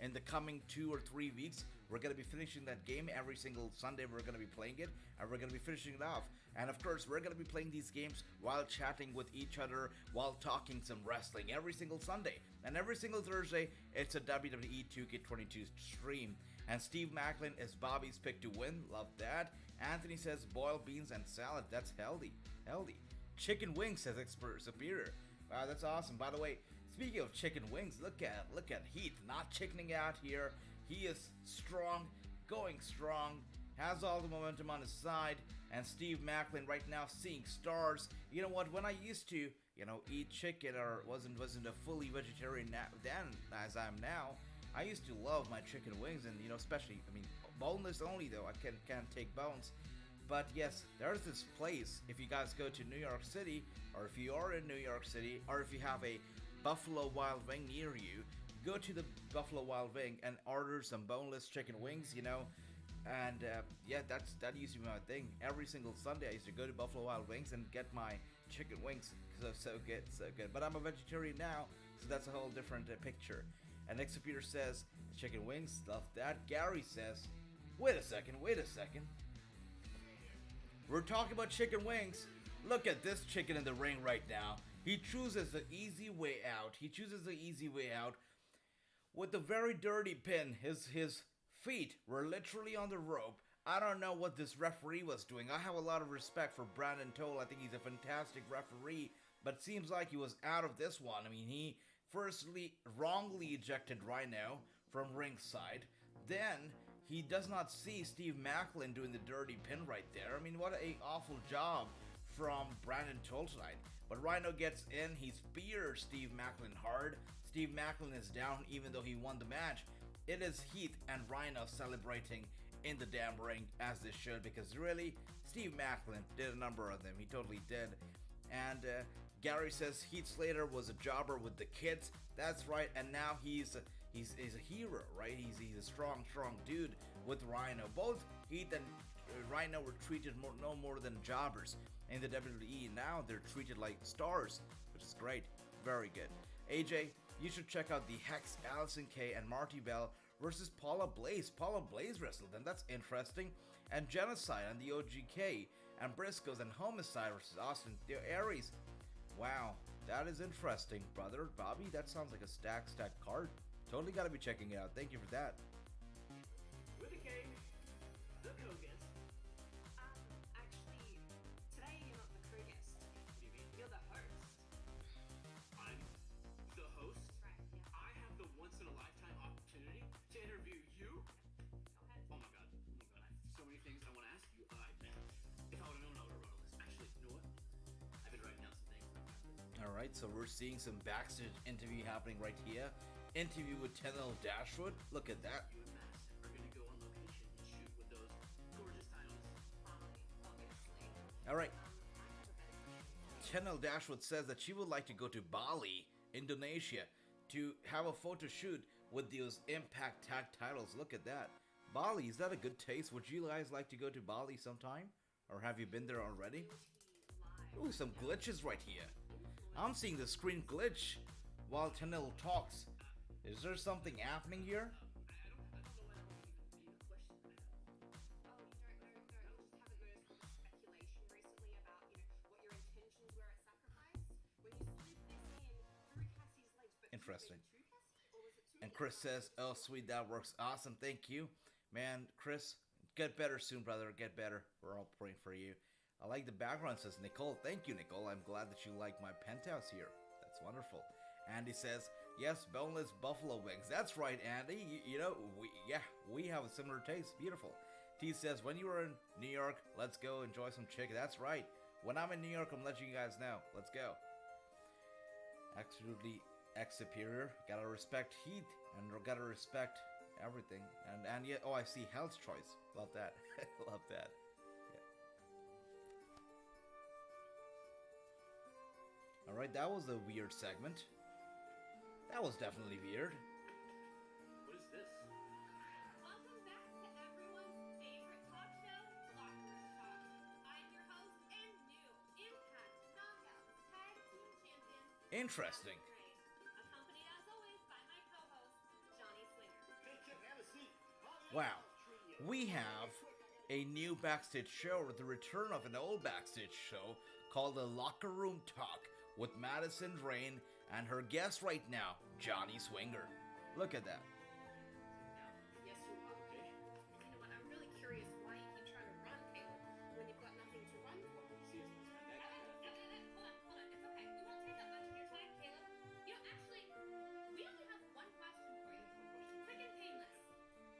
in the coming 2 or 3 weeks. We're going to be finishing that game every single Sunday. We're going to be playing it, and we're going to be finishing it off. And of course, we're going to be playing these games while chatting with each other, while talking some wrestling every single Sunday. And every single Thursday, it's a WWE 2K22 stream. And Steve Maclin is Bobby's pick to win. Love that. Anthony says boiled beans and salad. That's healthy. Healthy. Chicken wings, says Expert Superior. Wow, that's awesome. By the way, speaking of chicken wings, look at Heath not chickening out here. He is strong, going strong, has all the momentum on his side, and Steve Maclin right now seeing stars. You know what? When I used to, eat chicken or wasn't a fully vegetarian then as I am now, I used to love my chicken wings, and especially, boneless only though. I can't take bones. But yes, there's this place. If you guys go to New York City, or if you are in New York City, or if you have a Buffalo Wild Wing near you, go to the Buffalo Wild Wing and order some boneless chicken wings, and yeah, that used to be my thing. Every single Sunday I used to go to Buffalo Wild Wings and get my chicken wings, because they're so good. But I'm a vegetarian now, so that's a whole different picture. And Nick Superior says, chicken wings, love that. Gary says, wait a second. We're talking about chicken wings. Look at this chicken in the ring right now. He chooses the easy way out. With a very dirty pin. His feet were literally on the rope. I don't know what this referee was doing. I have a lot of respect for Brandon Toll. I think he's a fantastic referee. But it seems like he was out of this one. He firstly wrongly ejected Rhino from ringside. Then he does not see Steve Maclin doing the dirty pin right there. What an awful job from Brandon Toll tonight. But Rhino gets in. He spears Steve Maclin hard. Steve Maclin is down even though he won the match. It is Heath and Rhino celebrating in the damn ring, as they should, because really, Steve Maclin did a number on them. He totally did. And Gary says Heath Slater was a jobber with the kids. That's right. And now he's a hero, right? He's a strong dude with Rhino. Both Heath and Rhino were treated no more than jobbers in the WWE. Now they're treated like stars, which is great. Very good. AJ, you should check out the Hex, Allison Kay, and Marty Bell versus Paula Blaze. Paula Blaze wrestled them. That's interesting. And Genocide and the OGK, and Briscoes and Homicide versus Austin Aries. Wow, that is interesting, brother. Bobby, that sounds like a stacked card. Totally got to be checking it out. Thank you for that. With a K, the co-guest. Actually, today you're not the crew guest. What do you mean? You're the host. I'm the host. Right, yeah. I have the once-in-a-lifetime opportunity to interview you. Go ahead. Oh my god. I have so many things I want to ask you. If I would have known, I would have wrote a list. Actually, you know what? I've been writing down some things. Alright, so we're seeing some backstage interview happening right here. Interview with Tenel Dashwood. Look at that. You and Matt are going to go on location and shoot with those gorgeous titles. Obviously. Alright, I have a better question. Tenel Dashwood says that she would like to go to Bali, Indonesia, to have a photo shoot with those Impact Tag titles. Look at that. Bali, is that a good taste? Would you guys like to go to Bali sometime? Or have you been there already? Ooh, some glitches right here. I'm seeing the screen glitch. while Tanil talks. Is there something happening here? I don't know why that would even be a question. Oh, no, you just haven't noticed all the speculation recently about, what your intentions were at Sacrifice? When you slid this in through Cassie's legs, but Interesting. was it to Cassie, or was it to And the Chris other? says, "Oh, sweet, that works. Awesome, thank you, man, Chris. Get better soon, brother. Get better. We're all praying for you." I like the background, says Nicole. Thank you, Nicole. I'm glad that you like my penthouse here. That's wonderful. Andy says, "Yes, boneless buffalo wings." That's right, Andy. We have a similar taste. Beautiful. T says, "When you were in New York, let's go enjoy some chicken." That's right. When I'm in New York, I'm letting you guys know. Let's go. Absolutely superior. Gotta respect heat and gotta respect everything. And yet, oh, I see health choice. Love that. Love that. All right, that was a weird segment. That was definitely weird. What is this? Welcome back to everyone's favorite talk show, Locker Room Talk. I'm your host and new Impact Knockouts Tag Team Champions, Interesting. Wrassing, accompanied as always by my co-host, Johnny Swinger. Hey, kid, have a seat. Wow. We have a new backstage show, or the return of an old backstage show called the Locker Room Talk with Madison Drain and her guest right now, Johnny Swinger. Look at that. Yes, you are. Okay. You know what? I'm really curious why you keep trying to run, Caleb, when you've got nothing to run for. See, it's my dad. Hold on. It's okay. We won't take up much of your time, Caleb. Actually, we only have one question for you. Quick and painless.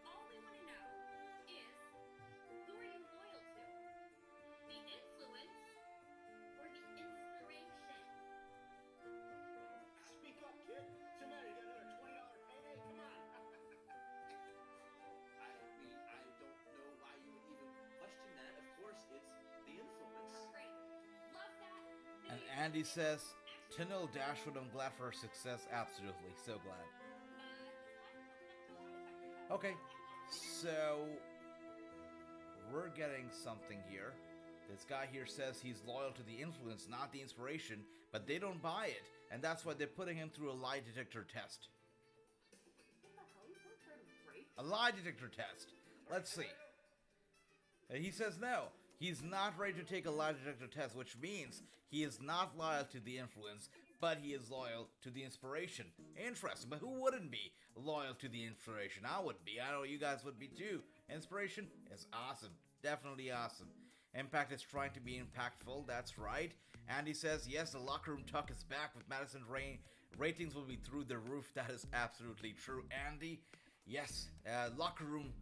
All we want to know is, who are you loyal to? The influence or the inspiration? Speak up, kid. What's the matter? You got another $20 payday? Come on. I mean, I don't know why you would even question that. Of course, it's the influence. Great. Love that. And Andy says, "Tanil Dashwood, I'm glad for her success." Absolutely, so glad. Okay, so we're getting something here. This guy here says he's loyal to the influence, not the inspiration, but they don't buy it, and that's why they're putting him through a lie detector test. What the hell? You weren't trying to break? A lie detector test. Let's see. He says no. He's not ready to take a lie detector test, which means he is not loyal to the influence, but he is loyal to the inspiration. Interesting, but who wouldn't be loyal to the inspiration? I would be. I know you guys would be too. Inspiration is awesome. Definitely awesome. Impact is trying to be impactful, that's right. Andy says, yes, the Locker Room Talk is back with Madison Rain. Ratings will be through the roof. That is absolutely true, Andy. Yes, Locker Room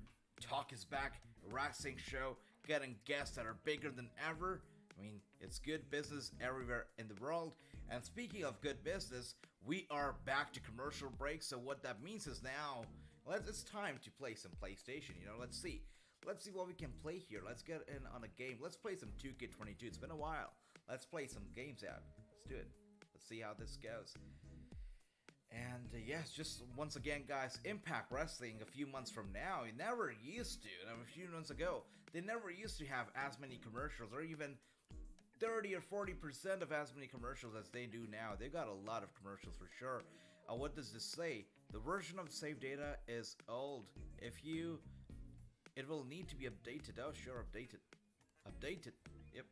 Talk is back. Wrassing show, getting guests that are bigger than ever. I mean, it's good business everywhere in the world. And speaking of good business, we are back to commercial break. So what that means is now, it's time to play some PlayStation. Let's see. Let's see what we can play here. Let's get in on a game. Let's play some 2K22. It's been a while. Let's play some games out. Let's do it. Let's see how this goes. And yes, just once again, guys, Impact Wrestling a few months from now, it never used to. A few months ago, they never used to have as many commercials, or even 30 or 40% of as many commercials as they do now. They've got a lot of commercials for sure. What does this say? The version of save data is old. It will need to be updated. Oh, sure, updated. Yep.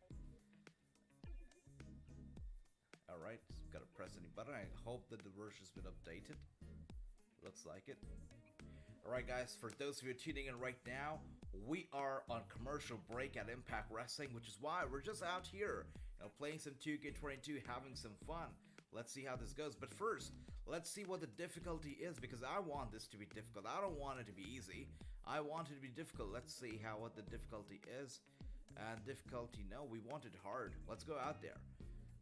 Alright, gotta press any button. I hope that the version's been updated. Looks like it. Alright, guys, for those of you tuning in right now, we are on commercial break at Impact Wrestling, which is why we're just out here, playing some 2K22, having some fun. Let's see how this goes. But first, let's see what the difficulty is, because I want this to be difficult. I don't want it to be easy. I want it to be difficult. Let's see what the difficulty is. And difficulty, no, we want it hard. Let's go out there.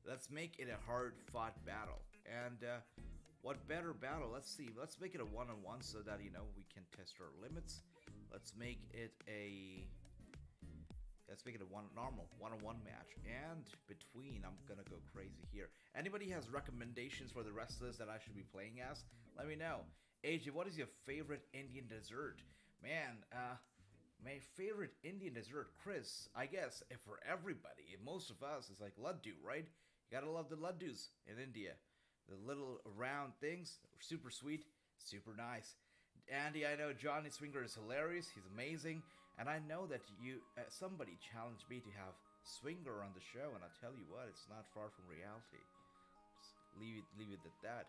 Let's make it a hard-fought battle. And what better battle? Let's see. Let's make it a one-on-one so that, we can test our limits. Let's make it a normal one-on-one match. And between, I'm gonna go crazy here. Anybody has recommendations for the wrestlers that I should be playing as? Let me know. AJ, what is your favorite Indian dessert? Man, my favorite Indian dessert, Chris, I guess, for everybody, most of us, is like laddu, right? You gotta love the laddus in India. the little round things. Super sweet, super nice. Andy, I know Johnny Swinger is hilarious. He's amazing. And I know that somebody challenged me to have Swinger on the show, and I tell you what, it's not far from reality. Just leave it at that.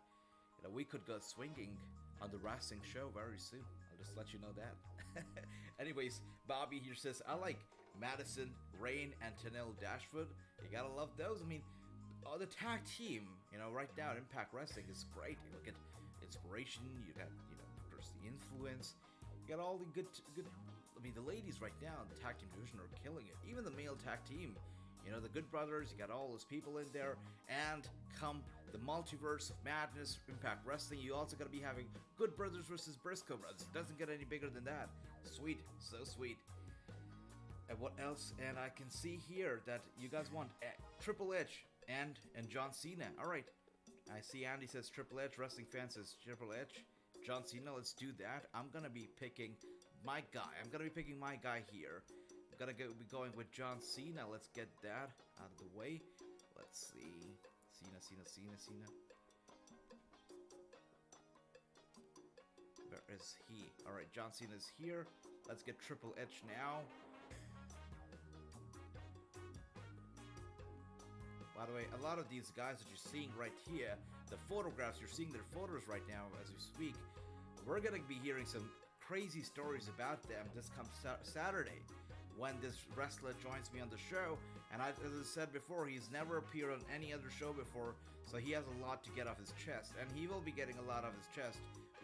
We could go swinging on the Wrassing show very soon. I'll just let you know that. Anyways, Bobby here says, I like Madison, Rain, and Tanel Dashwood. You gotta love those. I mean, the tag team, right now at Impact Wrestling is great. You look at Inspiration, you got, there's the Influence, you got all the good. I mean, the ladies right now in the tag team division are killing it. Even the male tag team, the Good Brothers, you got all those people in there. And come the Multiverse of Madness, Impact Wrestling, you also gotta be having Good Brothers versus Briscoe Brothers. It doesn't get any bigger than that. Sweet, so sweet. And what else? And I can see here that you guys want Triple H and John Cena. All right. I see Andy says Triple H. Wrestling fan says Triple H. John Cena, let's do that. I'm going to be picking my guy. I'm going to be picking my guy here. I'm going to be going with John Cena. Let's get that out of the way. Let's see. Cena. Where is he? All right, John Cena's here. Let's get Triple H now. By the way, a lot of these guys that you're seeing right here, the photographs, you're seeing their photos right now as we speak. We're going to be hearing some crazy stories about them this comes Saturday when this wrestler joins me on the show. And as I said before, he's never appeared on any other show before, so he has a lot to get off his chest. And he will be getting a lot off his chest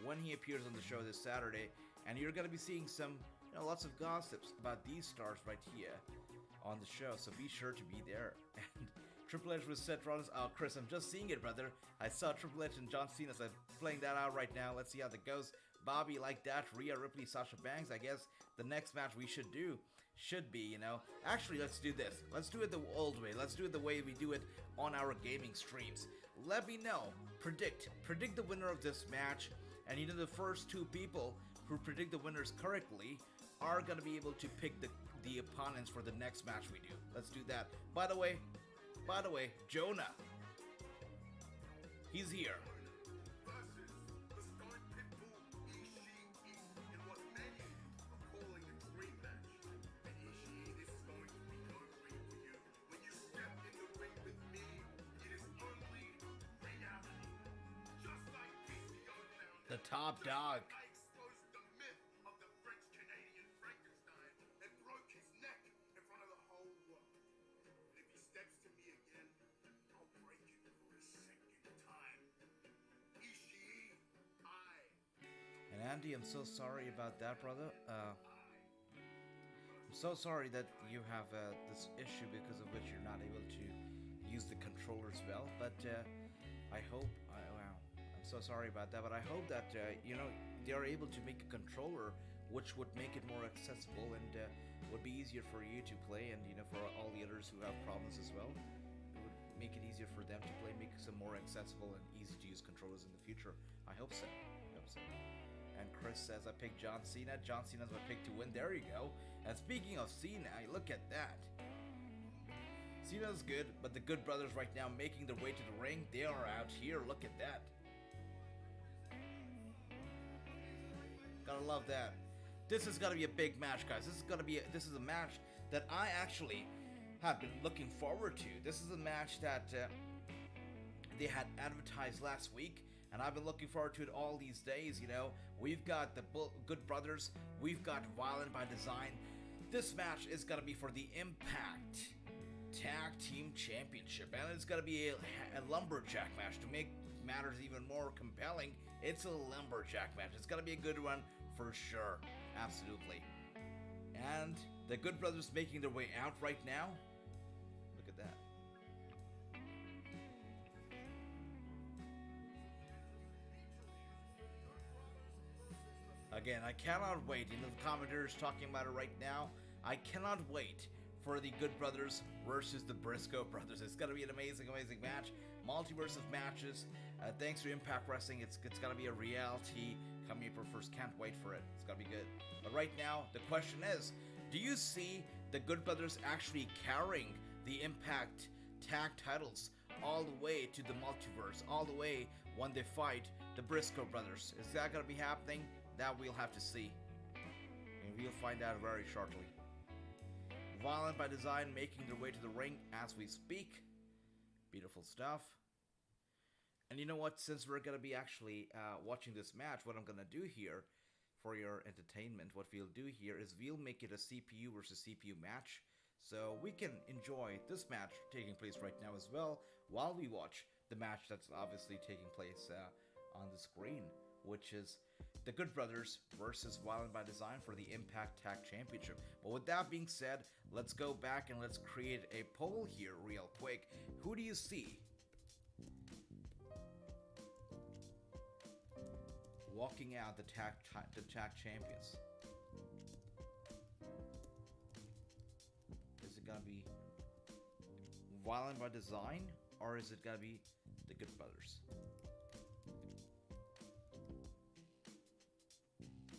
when he appears on the show this Saturday. And you're going to be seeing some, lots of gossips about these stars right here on the show, so be sure to be there. And Triple H with Seth Rollins. Oh, Chris, I'm just seeing it, brother. I saw Triple H and John Cena, so I'm playing that out right now. Let's see how that goes. Bobby like that. Rhea Ripley, Sasha Banks. I guess the next match we should do should be, Actually, let's do this. Let's do it the old way. Let's do it the way we do it on our gaming streams. Let me know. Predict the winner of this match. And the first two people who predict the winners correctly are going to be able to pick the opponents for the next match we do. Let's do that. By the way, Jonah, he's here. Versus the Stone Pitbull Ishii in what many are calling a dream match. And Ishii, this is going to be no dream for you. When you step in the ring with me, it is only reality. Just like PCO found The top dog. I exposed the myth of the French-Canadian Frankenstein and broke his neck in front of the whole world. And if he steps to me again, I'll break it for a second time. Ishii, And Andy, I'm so sorry about that, brother. I'm so sorry that you have this issue because of which you're not able to use the controllers well. But I hope, wow, I'm so sorry about that. But I hope that they are able to make a controller which would make it more accessible and would be easier for you to play, and for all the others who have problems as well. It would make it easier for them to play, make some more accessible and easy to use controllers in the future. I hope so. And Chris says I picked John Cena. John Cena's my pick to win. There you go. And speaking of Cena, look at that. Cena's good, but the Good Brothers right now making their way to the ring. They are out here. Look at that. Gotta love that. This is gonna be a big match, guys. This is a match that I actually have been looking forward to. This is a match that they had advertised last week, and I've been looking forward to it all these days. We've got the Good Brothers, we've got Violent by Design. This match is gonna be for the Impact Tag Team Championship, and it's gonna be a lumberjack match to make matters even more compelling. It's a lumberjack match. It's gonna be a good one for sure. Absolutely. And the Good Brothers making their way out right now. Look at that. Again, I cannot wait. The commentators talking about it right now. I cannot wait for the Good Brothers versus the Briscoe Brothers. It's gonna be an amazing match. Multiverse of matches. Thanks to Impact Wrestling, it's gonna be a reality coming April 1st. Can't wait for it. It's gonna be good. But right now, the question is, do you see the Good Brothers actually carrying the Impact tag titles all the way to the multiverse, all the way when they fight the Briscoe brothers. Is that gonna be happening? That we'll have to see. And we'll find out very shortly. Violent by Design making their way to the ring as we speak. Beautiful stuff. And you know what? Since we're gonna be actually watching this match, what I'm gonna do here for your entertainment, what we'll do here is we'll make it a CPU versus CPU match. So we can enjoy this match taking place right now as well while we watch the match that's obviously taking place on the screen, which is the Good Brothers versus Violent by Design for the Impact Tag Championship. But with that being said, let's go back and let's create a poll here real quick. Who do you see walking out the tag champions? Is it gonna be Violent by Design, or is it gonna be the Good Brothers?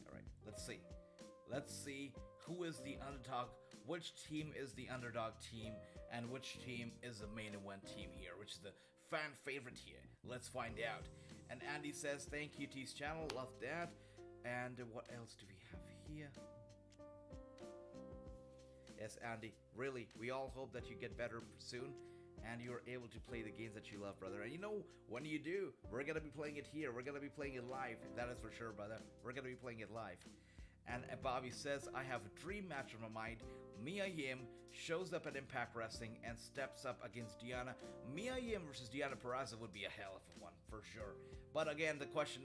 Alright, let's see. Let's see who is the underdog, which team is the underdog team, and which team is the main event team here, which is the fan favorite here. Let's find out. And Andy says, thank you, T's channel, love that. And what else do we have here? Yes, Andy, really, we all hope that you get better soon and you're able to play the games that you love, brother. And you know, when you do, we're gonna be playing it here. We're gonna be playing it live. That is for sure, brother. We're gonna be playing it live. And Bobby says, I have a dream match on my mind. Mia Yim shows up at Impact Wrestling and steps up against Diana. Mia Yim versus Diana Peraza would be a hell of a one, for sure. But again, the question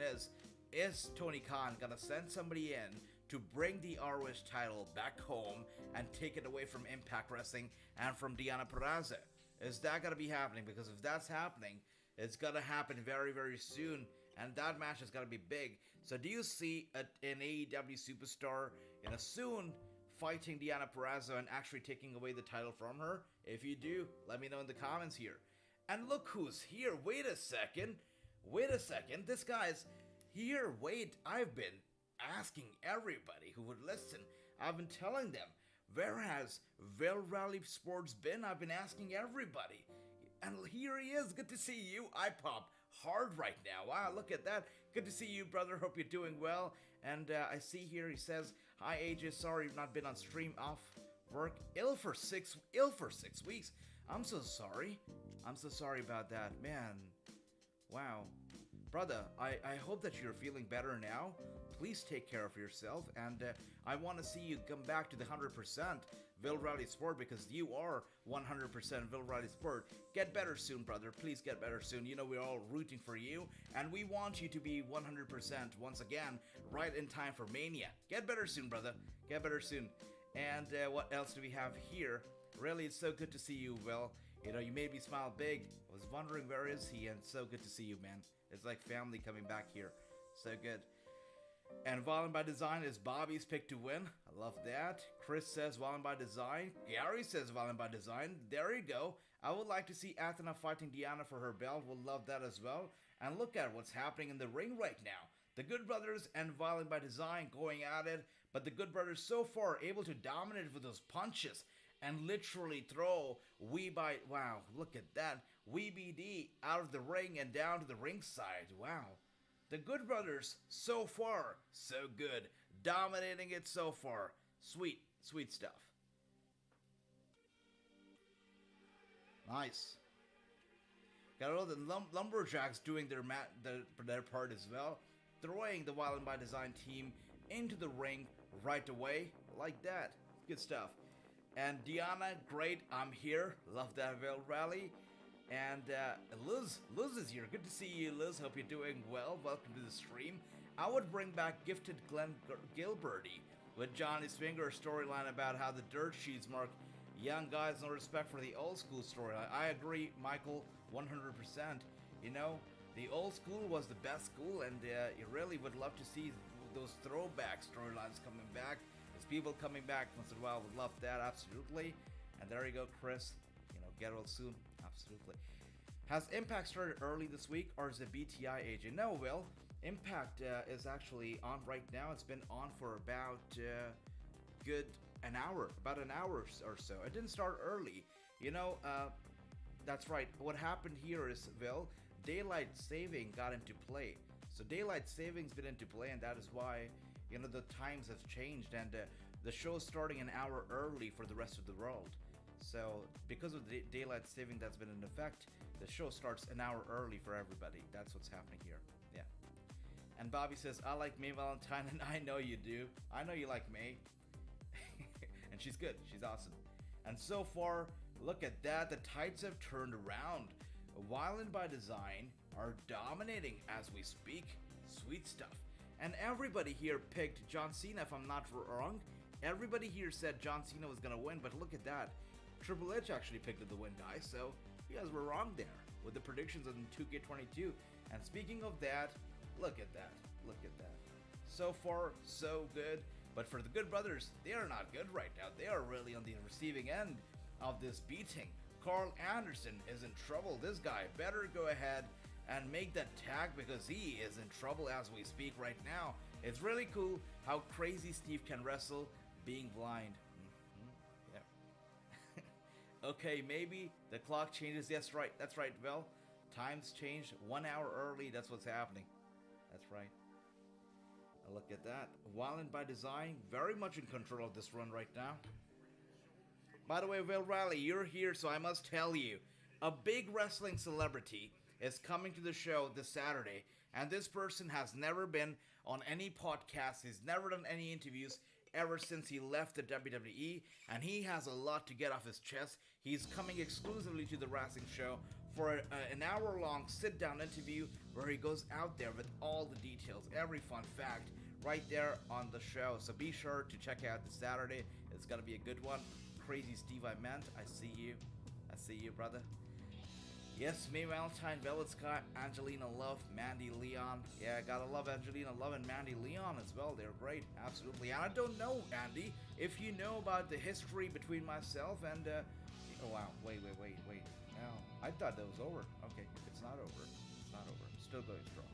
is Tony Khan gonna send somebody in to bring the ROH title back home and take it away from Impact Wrestling and from Diana Peraza? Is that gonna be happening? Because if that's happening, it's gonna happen very, very soon. And that match is gonna be big. So do you see an AEW superstar in a soon fighting Diana Peraza and actually taking away the title from her? If you do, let me know in the comments here. And look who's here. Wait a second. This guy's here. Wait, I've been asking everybody who would listen. I've been telling them, where has Will Rally Sports been? I've been asking everybody. And here he is. Good to see you. I pop hard right now. Wow, look at that. Good to see you, brother. Hope you're doing well. And I see here he says, hi AJ, sorry you've not been on stream, off work, ill for 6 weeks. I'm so sorry about that, man. Wow, brother, I hope that you're feeling better now. Please take care of yourself, and I want to see you come back to the 100% Will Riley Sport, because you are 100% Will Riley Sport. Get better soon, brother. Please get better soon. You know, we're all rooting for you, and we want you to be 100% once again, right in time for Mania. Get better soon, brother. Get better soon. And what else do we have here? Really, it's so good to see you, Will. You know, you made me smile big. I was wondering where is he, and so good to see you, man. It's like family coming back here. So good. And Violent by Design is Bobby's pick to win. I love that. Chris says Violent by Design. Gary says Violent by Design. There you go. I would like to see Athena fighting Diana for her belt. We'll love that as well. And look at what's happening in the ring right now. The Good Brothers and Violent by Design going at it. But the Good Brothers so far able to dominate with those punches and literally throw wow, look at that. WBD out of the ring and down to the ringside. Wow. The Good Brothers, so far, so good. Dominating it so far. Sweet, sweet stuff. Nice. Got all the Lumberjacks doing their part as well. Throwing the Violent by Design team into the ring right away. Like that. Good stuff. And Diana, great. I'm here. Love that Veil Rally. And Liz is here. Good to see you, Liz. Hope you're doing well. Welcome to the stream. I would bring back Gifted Glenn Gilberty with Johnny's Finger storyline about how the dirt sheets mark young guys, no respect for the old school storyline. I agree, Michael, 100%. You know, the old school was the best school, and you really would love to see those throwback storylines coming back. There's people coming back once in a while. Would love that, absolutely. And there you go, Chris. You know, get well soon. Absolutely. Has Impact started early this week, or is it BTI, AJ? No, Will. Impact is actually on right now. It's been on for about about an hour or so. It didn't start early. You know, That's right. What happened here is, well, daylight saving got into play. So daylight saving's been into play, and that is why, the times have changed, and the show's starting an hour early for the rest of the world. So because of the daylight saving that's been in effect, the show starts an hour early for everybody. That's what's happening here. Yeah. And Bobby says, I like May Valentine, and I know you do. I know you like May. And she's good. She's awesome. And so far, look at that. The tides have turned around. Violent by Design are dominating as we speak. Sweet stuff. And everybody here picked John Cena, if I'm not wrong. Everybody here said John Cena was going to win, but look at that. Triple H actually picked the win, guys. So you guys were wrong there with the predictions on 2K22. And speaking of that, look at that. Look at that. So far, so good. But for the Good Brothers, they are not good right now. They are really on the receiving end of this beating. Carl Anderson is in trouble. This guy better go ahead and make that tag because he is in trouble as we speak right now. It's really cool how crazy Steve can wrestle being blind. Yeah. Okay, maybe the clock changes. Yes, right. That's right. Well, times changed 1 hour early. That's what's happening. That's right. Look at that. Violent by Design, very much in control of this run right now. By the way, Will Riley, you're here, so I must tell you, a big wrestling celebrity is coming to the show this Saturday, and this person has never been on any podcast, he's never done any interviews ever since he left the WWE, and he has a lot to get off his chest. He's coming exclusively to the Wrassing show for an hour-long sit-down interview where he goes out there with all the details, every fun fact, right there on the show. So be sure to check out this Saturday. It's gonna be a good one. Crazy Steve, I meant. I see you. I see you, brother. Yes, May Valentine, Velvet Sky, Angelina Love, Mandy Leon. Yeah, gotta love Angelina Love and Mandy Leon as well. They're great, absolutely. And I don't know, Andy, if you know about the history between myself and, oh wow, wait. No, I thought that was over. Okay, it's not over. It's not over. Still going strong.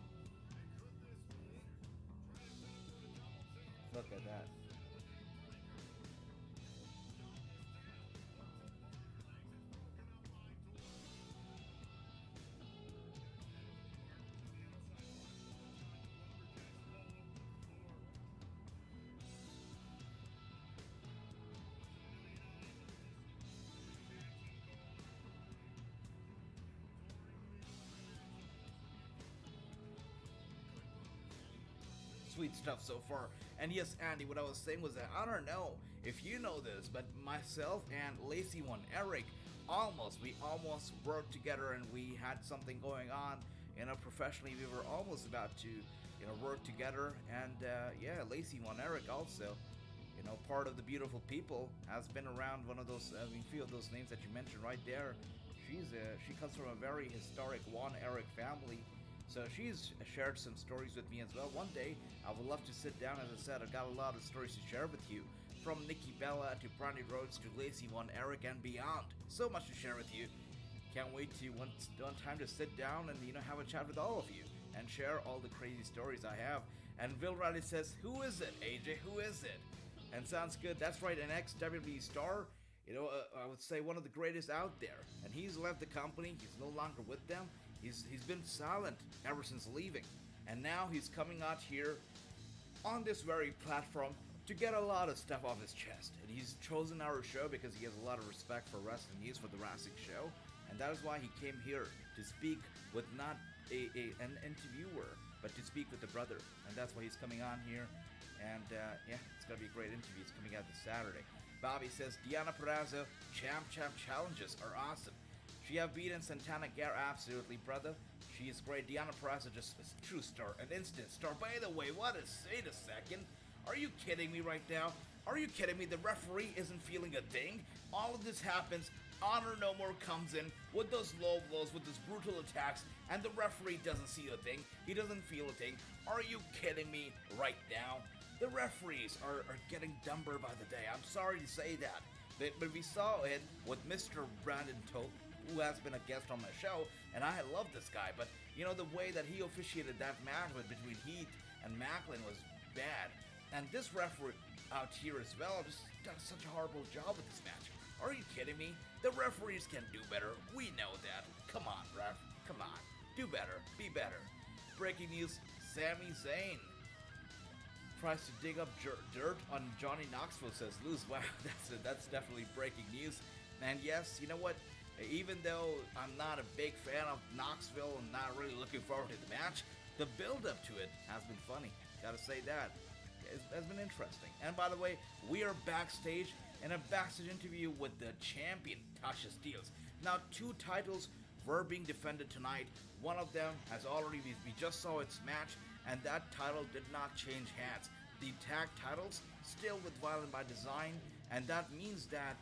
Look at that. Sweet stuff so far. And yes, Andy, what I was saying was that I don't know if you know this, but myself and Lacey One Eric we almost worked together, and we had something going on, professionally. We were almost about to, work together. And yeah, Lacey One Eric also, part of the Beautiful People, has been around one of those, few of those names that you mentioned right there. She comes from a very historic One Eric family. So she's shared some stories with me as well. One day, I would love to sit down. As I said, I've got a lot of stories to share with you. From Nikki Bella to Brandy Rhodes to Lacey One Eric and beyond. So much to share with you. Can't wait to one time to sit down and, have a chat with all of you and share all the crazy stories I have. And Will Riley says, who is it, AJ? Who is it? And sounds good. That's right, an ex-WWE star. I would say one of the greatest out there. And he's left the company. He's no longer with them. He's been silent ever since leaving, and now he's coming out here on this very platform to get a lot of stuff off his chest. And he's chosen our show because he has a lot of respect for wrestling news for the Wrassing show, and that is why he came here to speak with not an interviewer, but to speak with the brother. And that's why he's coming on here. And yeah, it's gonna be a great interview. It's coming out this Saturday. Bobby says Deonna Purrazzo champ challenges are awesome. She have beaten Santana Garrett, absolutely, brother. She is great. Deonna Purrazzo just a true star, an instant star. By the way, wait a second. Are you kidding me right now? Are you kidding me? The referee isn't feeling a thing. All of this happens. Honor No More comes in with those low blows, with those brutal attacks, and the referee doesn't see a thing. He doesn't feel a thing. Are you kidding me right now? The referees are getting dumber by the day. I'm sorry to say that. But we saw it with Mr. Brandon Toth, who has been a guest on my show, and I love this guy, but the way that he officiated that match between Heath and Macklin was bad. And this referee out here as well just done such a horrible job with this match. Are you kidding me? The referees can do better. We know that. Come on, ref. Come on. Do better. Be better. Breaking news, Sami Zayn tries to dig up dirt on Johnny Knoxville, says Luz. Wow, that's definitely breaking news. And yes, you know what? Even though I'm not a big fan of Knoxville and not really looking forward to the match, the build-up to it has been funny. Gotta say that. It has been interesting. And by the way, we are backstage in a backstage interview with the champion, Tasha Steelz. Now, 2 titles were being defended tonight. One of them has already, we just saw its match, and that title did not change hands. The tag titles still with Violent by Design, and that means that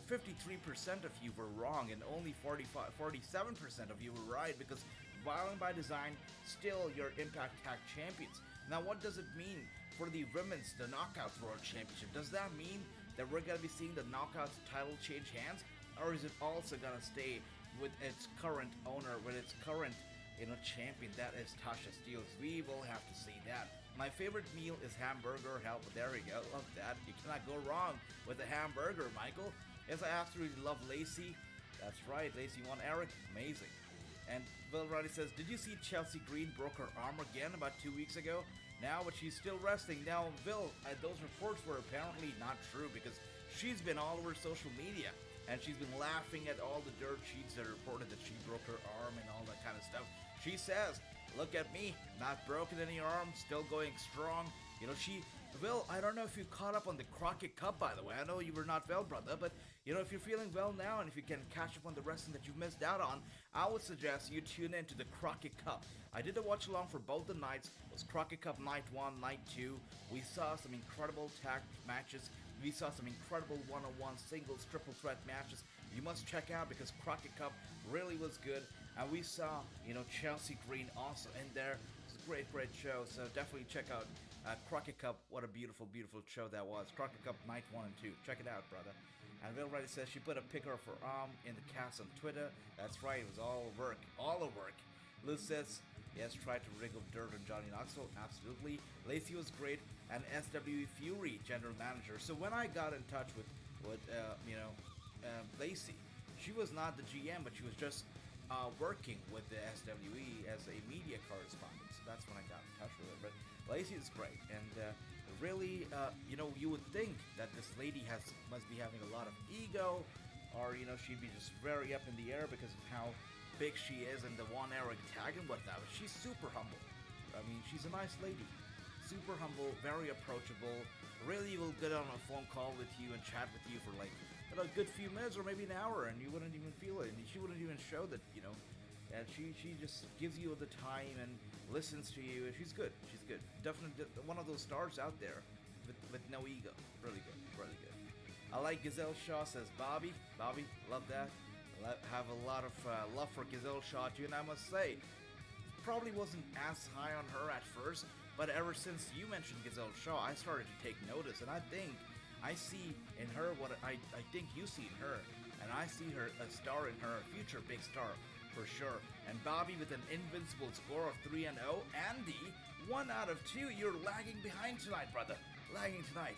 53% of you were wrong and only 47% of you were right, because Violent by Design still your Impact Tag Champions. Now, what does it mean for the women's, the Knockouts World Championship? Does that mean that we're going to be seeing the Knockouts title change hands, or is it also going to stay with its current owner, with its current champion, that is Tasha Steelz? We will have to see that. My favorite meal is hamburger. Hell, there we go. Love that. You cannot go wrong with a hamburger, Michael. Yes, I absolutely love Lacey. That's right, Lacey won Eric. Amazing. And Bill Roddy says, did you see Chelsea Green broke her arm again about 2 weeks ago? Now, but she's still wrestling. Now, Bill, those reports were apparently not true, because she's been all over social media. And she's been laughing at all the dirt sheets that reported that she broke her arm and all that kind of stuff. She says, look at me, not broken any arm, still going strong. Will, I don't know if you caught up on the Crockett Cup, by the way. I know you were not well, brother, but, if you're feeling well now and if you can catch up on the wrestling that you've missed out on, I would suggest you tune in to the Crockett Cup. I did a watch along for both the nights. It was Crockett Cup Night 1, Night 2. We saw some incredible tag matches. We saw some incredible one-on-one singles, triple threat matches. You must check out, because Crockett Cup really was good. And we saw, Chelsea Green also in there. It's a great, great show. So definitely check out Crockett Cup. What a beautiful, beautiful show that was. Crockett Cup Night 1 and 2. Check it out, brother. And Will Reddy says she put a picture of her arm in the cast on Twitter. That's right, it was all work. All a work. Liz says, yes, tried to wriggle dirt on Johnny Knoxville. Absolutely. Lacey was great. And SWE Fury, general manager. So when I got in touch with Lacey, she was not the GM, but she was just working with the SWE as a media correspondent. So that's when I got in touch with her. But Lacey is great, and really, you would think that this lady must be having a lot of ego, or she'd be just very up in the air because of how big she is and the One Eric tag and whatnot. But she's super humble. I mean, she's a nice lady, super humble, very approachable. Really will get on a phone call with you and chat with you for like a good few minutes or maybe an hour, and you wouldn't even feel it. And she wouldn't even show that, and she just gives you the time and listens to you. She's good. She's good. Definitely one of those stars out there with no ego. Really good. Really good. I like Gazelle Shaw, says Bobby. Bobby, love that. Have a lot of love for Gazelle Shaw too, and I must say, probably wasn't as high on her at first, but ever since you mentioned Gazelle Shaw, I started to take notice, and I think I see in her what I think you see in her, and I see her a star in her, a future big star for sure. And Bobby with an invincible score of 3-0. Andy, 1 out of 2. You're lagging behind tonight, brother. Lagging tonight.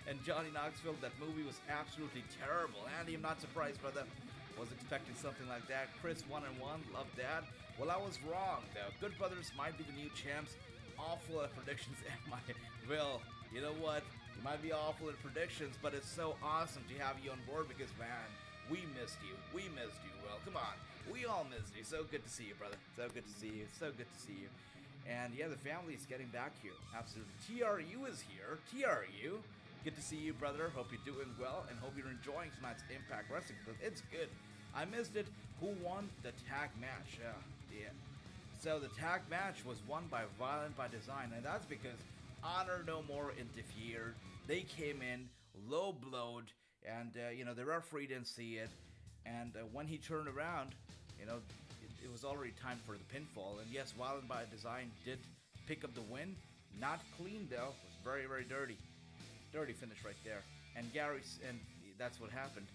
And Johnny Knoxville, that movie was absolutely terrible. Andy, I'm not surprised, brother. Was expecting something like that. Chris, 1-1. Love that. Well, I was wrong, though. Good Brothers might be the new champs. Awful at predictions. Will, you know what? You might be awful at predictions, but it's so awesome to have you on board, because, man, we missed you. We missed you, Will. Come on. We all missed you. So good to see you, brother. So good to see you. So good to see you. And yeah, the family is getting back here. Absolutely. TRU is here. TRU. Good to see you, brother. Hope you're doing well, and hope you're enjoying tonight's Impact Wrestling, because it's good. I missed it. Who won the tag match? Yeah. So the tag match was won by Violent by Design, and that's because Honor No More interfered. They came in low-blowed, and the referee didn't see it. And when he turned around, it was already time for the pinfall. And yes, Violent by Design did pick up the win. Not clean though. It was very, very dirty. Dirty finish right there. And that's what happened.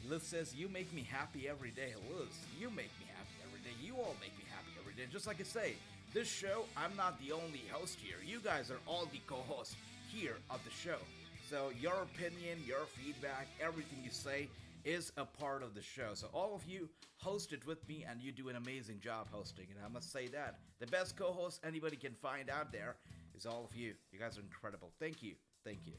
Liz says, you make me happy every day. Liz, you make me happy every day. You all make me happy every day. Just like I say, this show, I'm not the only host here. You guys are all the co-hosts here of the show. So your opinion, your feedback, everything you say is a part of the show. So all of you host it with me, and you do an amazing job hosting. And I must say that the best co-host anybody can find out there is all of you. You guys are incredible. Thank you. Thank you.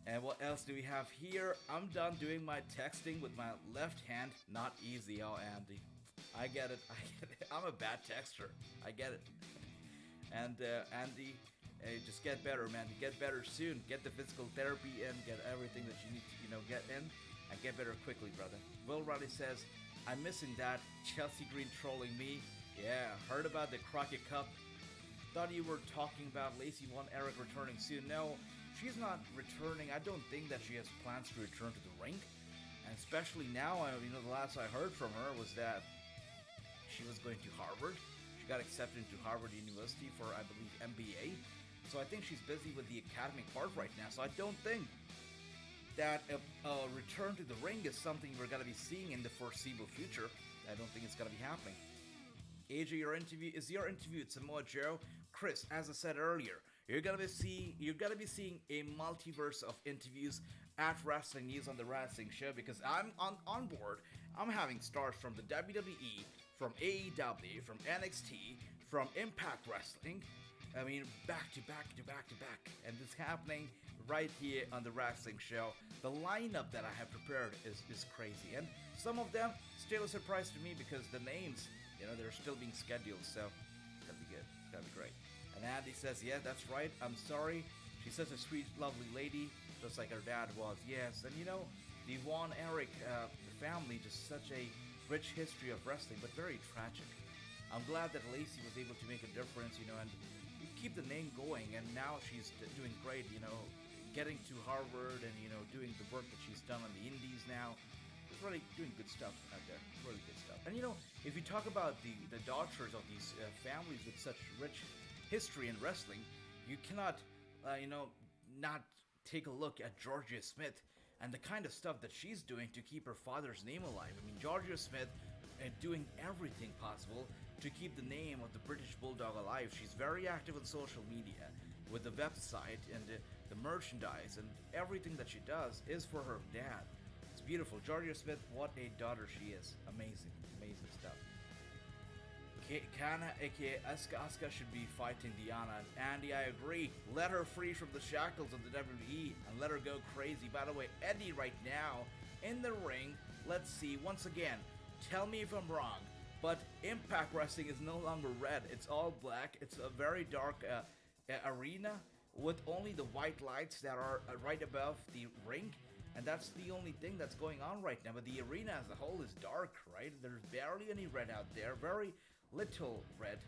And what else do we have here? I'm done doing my texting with my left hand. Not easy, oh Andy. I get it. I'm a bad texter. I get it. And Andy, just get better, man. Get better soon. Get the physical therapy in. Get everything that you need to, get in. And get better quickly, brother. Will Roddy says, I'm missing that. Chelsea Green trolling me. Yeah, heard about the Crockett Cup. Thought you were talking about Lacey Von Erich returning soon. No, she's not returning. I don't think that she has plans to return to the ring. And especially now, the last I heard from her was that she was going to Harvard. She got accepted into Harvard University for, I believe, MBA. So I think she's busy with the academic part right now. So I don't think that a return to the ring is something we're going to be seeing in the foreseeable future. I don't think it's going to be happening. AJ, your interview with Samoa Joe. Chris, as I said earlier, you're gonna be seeing a multiverse of interviews at Wrestling News on the Wrassing Show, because I'm on board. I'm having stars from the WWE, from AEW, from NXT, from Impact Wrestling. I mean, back to back, and it's happening right here on the Wrestling Show. The lineup that I have prepared is crazy, and some of them still a surprise to me because the names, they're still being scheduled, so it's gonna be good. It's gonna be great. And Andy says, yeah, that's right. I'm sorry. She's such a sweet, lovely lady, just like her dad was. Yes, and the Von Erich, the family, just such a rich history of wrestling, but very tragic. I'm glad that Lacey was able to make a difference, and keep the name going, and now she's doing great, getting to Harvard and, doing the work that she's done on the indies now. She's really doing good stuff out there, really good stuff. And if you talk about the daughters of these families with such rich history in wrestling, you cannot, not take a look at Georgia Smith and the kind of stuff that she's doing to keep her father's name alive. I mean, Georgia Smith doing everything possible to keep the name of the British Bulldog alive. She's very active on social media with the website and the merchandise, and everything that she does is for her dad. It's beautiful. Georgia Smith, what a daughter she is. Amazing, amazing stuff. Kana, aka Asuka should be fighting Diana. And Andy, I agree. Let her free from the shackles of the WWE and let her go crazy. By the way, Eddie right now in the ring. Let's see, once again, tell me if I'm wrong, but Impact Wrestling is no longer red. It's all black. It's a very dark arena with only the white lights that are right above the ring. And that's the only thing that's going on right now. But the arena as a whole is dark, right? There's barely any red out there. Very little red.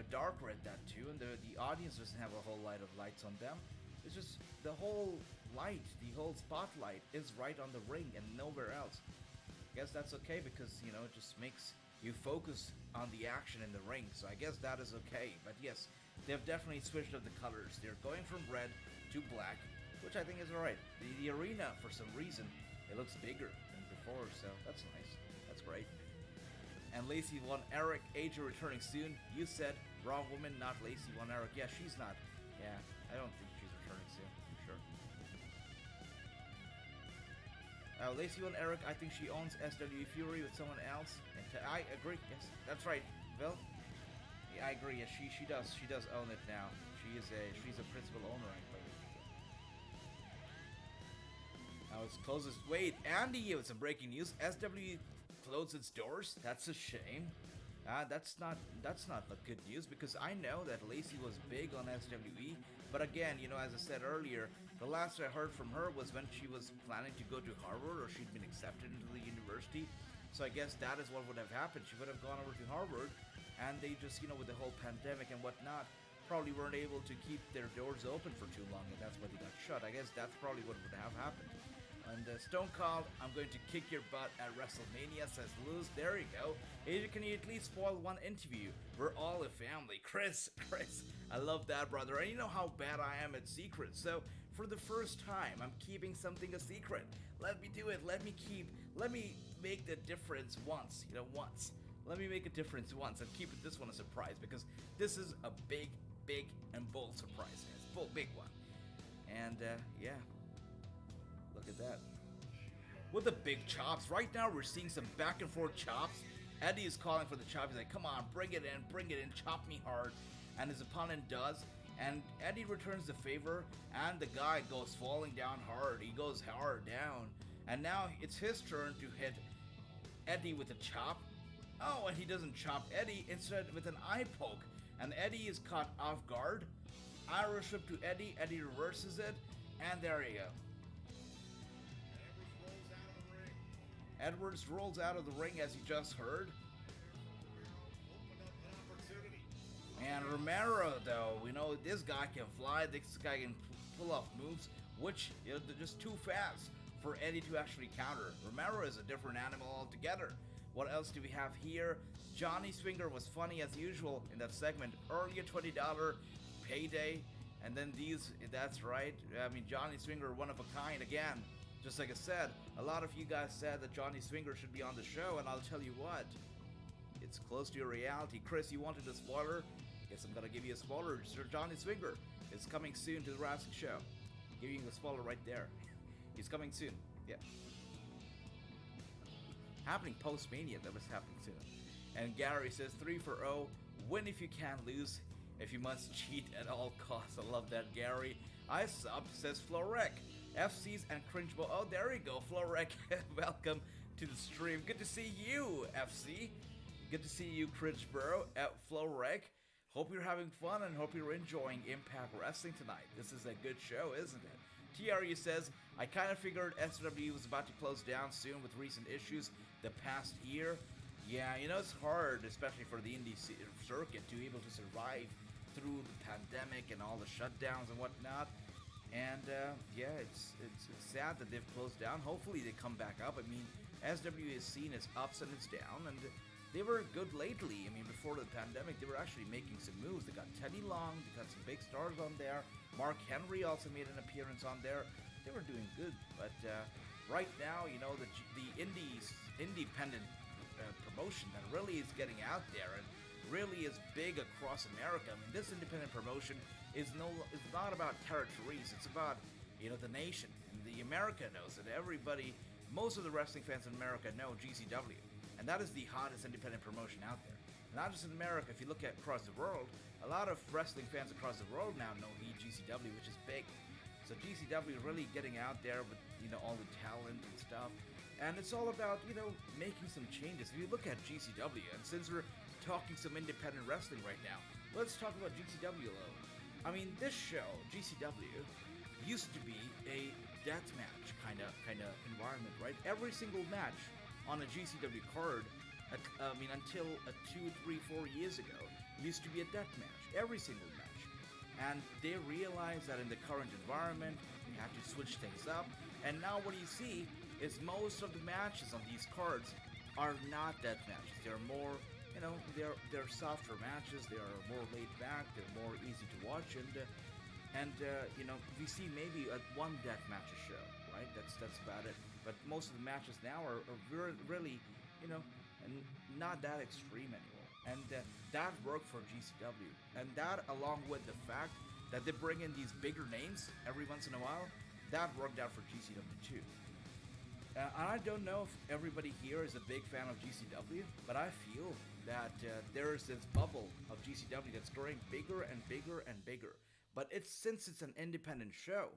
Dark red, that too. And the audience doesn't have a whole lot of lights on them. It's just the whole light, the whole spotlight is right on the ring and nowhere else. I guess that's okay because, it just makes you focus on the action in the ring. So I guess that is okay. But yes, they've definitely switched up the colors. They're going from red to black, which I think is alright. The arena, for some reason, it looks bigger than before, so that's nice. That's great. And Lacey Von Erich, AJ returning soon. You said Raw woman, not Lacey Von Erich. Yeah, she's not. Yeah, I don't think she's returning soon, for sure. Lacey Von Erich, I think she owns SWE Fury with someone else. And I agree. Yes, that's right. Bill. Yeah, I agree. Yes, she does. She does own it now. She's a principal owner, I believe. Now it's closes. Wait, Andy with some breaking news. SWE closed its doors. That's a shame. That's not the good news, because I know that Lacey was big on SWE, but again, as I said earlier, the last I heard from her was when she was planning to go to Harvard, or she'd been accepted into the university. So I guess that is what would have happened. She would have gone over to Harvard, and they just, with the whole pandemic and whatnot, probably weren't able to keep their doors open for too long, and that's why they got shut. I guess that's probably what would have happened. And Stone Cold, I'm going to kick your butt at WrestleMania, says Luz. There you go. AJ, can you at least spoil one interview? We're all a family. Chris, I love that, brother. And you know how bad I am at secrets. So, for the first time, I'm keeping something a secret. Let me do it. Let me make the difference once. Once. Let me make a difference once and keep this one a surprise, because this is a big and bold surprise. It's a big one. And yeah, look at that. With the big chops. Right now we're seeing some back and forth chops. Eddie is calling for the chop. He's like, come on, bring it in, chop me hard. And his opponent does. And Eddie returns the favor, and the guy goes falling down hard. He goes hard down. And now it's his turn to hit Eddie with a chop. Oh, and he doesn't chop Eddie, instead with an eye poke. And Eddie is caught off guard. Irish whip to Eddie. Eddie reverses it. And there you go. Edwards rolls out of the ring, as you just heard. And Romero, though, we know this guy can fly. This guy can pull off moves, which, you know, they're just too fast for Eddie to actually counter. Romero is a different animal altogether. What else do we have here? Johnny Swinger was funny as usual in that segment. Earlier $20 payday. And then these, that's right. I mean, Johnny Swinger, one of a kind again. Just like I said, a lot of you guys said that Johnny Swinger should be on the show, and I'll tell you what, it's close to your reality. Chris, you wanted a spoiler? Guess I'm gonna give you a spoiler. Sir Johnny Swinger is coming soon to the Wrassing show. Giving you the spoiler right there. He's coming soon. Yeah. Happening post-Mania, that was happening soon. And Gary says 3-0, win if you can, lose if you must, cheat at all costs. I love that, Gary. I sub, says Florek. FCs and Cringeball. Oh, there you go, Florek. Welcome to the stream. Good to see you, FC. Good to see you, Cringeborough, at Florek. Hope you're having fun and hope you're enjoying Impact Wrestling tonight. This is a good show, isn't it? TRU says, I kind of figured SW was about to close down soon with recent issues the past year. Yeah, you know, it's hard, especially for the indie circuit, to be able to survive through the pandemic and all the shutdowns and whatnot. And yeah, it's sad that they've closed down. Hopefully they come back up. I mean, SW is seen as ups and it's down, and they were good lately. I mean, before the pandemic, they were actually making some moves. They got Teddy Long, they got some big stars on there. Mark Henry also made an appearance on there. They were doing good, but right now, you know, the independent promotion that really is getting out there and really is big across America. I mean, this independent promotion is not about territories. It's about, you know, the nation. And the America knows it. Everybody, most of the wrestling fans in America know GCW, and that is the hottest independent promotion out there. Not just in America. If you look at across the world, a lot of wrestling fans across the world now know GCW, which is big. So GCW is really getting out there with, you know, all the talent and stuff. And it's all about, you know, making some changes. If you look at GCW, and since we're talking some independent wrestling right now, let's talk about GCW a little. I mean, this show, GCW, used to be a deathmatch kind of environment, right? Every single match on a GCW card, I mean, until 2, 3, 4 years ago, used to be a deathmatch. Every single match. And they realized that in the current environment, we have to switch things up. And now what you see is most of the matches on these cards are not deathmatches. They're more, you know, they're softer matches. They are more laid back. They're more easy to watch, and you know, we see maybe one deathmatch a show, right? That's about it. But most of the matches now are really, you know, not that extreme anymore. And that worked for GCW, and that, along with the fact that they bring in these bigger names every once in a while, that worked out for GCW too. I don't know if everybody here is a big fan of GCW, but I feel that there is this bubble of GCW that's growing bigger and bigger and bigger. But since it's an independent show,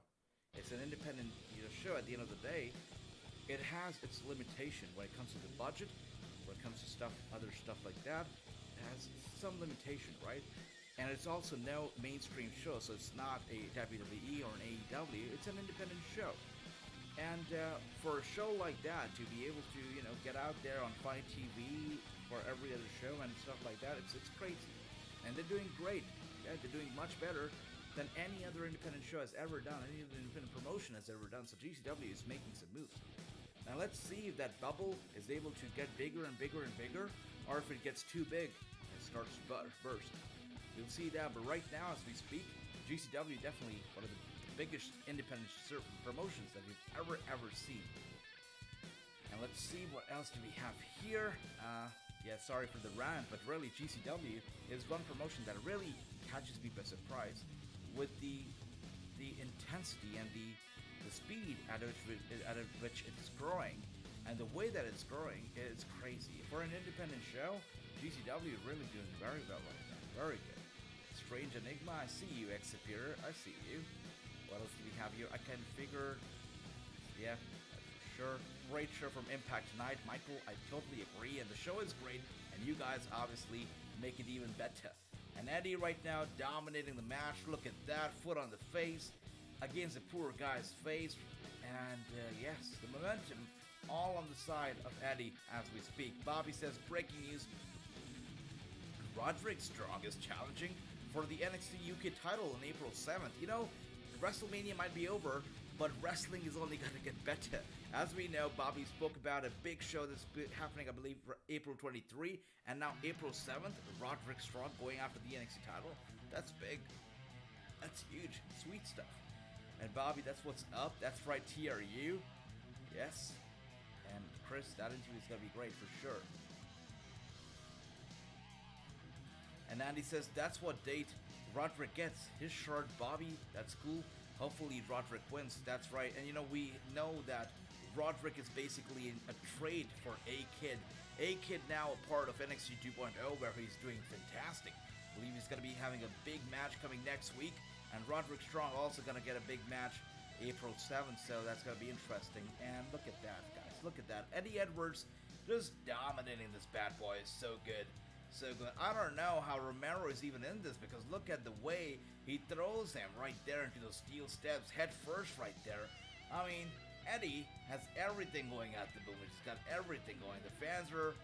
it's an independent, you know, show at the end of the day, it has its limitation when it comes to the budget, when it comes to other stuff like that. It has some limitation, right? And it's also no mainstream show, so it's not a WWE or an AEW, it's an independent show. And for a show like that, to be able to, you know, get out there on Fight TV for every other show and stuff like that, it's crazy. And they're doing great. Yeah, they're doing much better than any other independent show has ever done, any other independent promotion has ever done. So GCW is making some moves. Now let's see if that bubble is able to get bigger and bigger and bigger, or if it gets too big and starts to burst. We'll see that, but right now as we speak, GCW definitely one of the biggest independent promotions that we've ever seen. And let's see what else do we have here. Yeah, sorry for the rant, but really GCW is one promotion that really catches me by surprise with the intensity and the speed at which it's growing, and the way that it's growing is crazy. For an independent show, GCW is really doing very well right now. Very good. Strange Enigma, I see you. Executor, I see you. What else do we have here? I can figure. Yeah, that's for sure. Great show from Impact tonight, Michael. I totally agree, and the show is great, and you guys obviously make it even better. And Eddie right now dominating the match. Look at that, foot on the face against the poor guy's face, and yes, the momentum all on the side of Eddie as we speak. Bobby says, breaking news: Roderick Strong is challenging for the NXT UK title on April 7th. You know, WrestleMania might be over, but wrestling is only going to get better. As we know, Bobby spoke about a big show that's happening, I believe, for April 23, and now April 7th, Roderick Strong going after the NXT title. That's big. That's huge. Sweet stuff. And Bobby, that's what's up. That's right, TRU. Yes. And Chris, that interview is going to be great for sure. And Andy says, that's what date Roderick gets. His shirt, Bobby. That's cool. Hopefully Roderick wins. That's right. And you know, we know that Roderick is basically a trade for A-Kid. A-Kid now a part of NXT 2.0, where he's doing fantastic. I believe he's going to be having a big match coming next week. And Roderick Strong also going to get a big match April 7th, so that's going to be interesting. And look at that, guys. Look at that. Eddie Edwards just dominating this bad boy. Is so good. So good. I don't know how Romero is even in this, because look at the way he throws him right there into those steel steps, head first right there. I mean, Eddie has everything going at the boom. He's got everything going. The fans are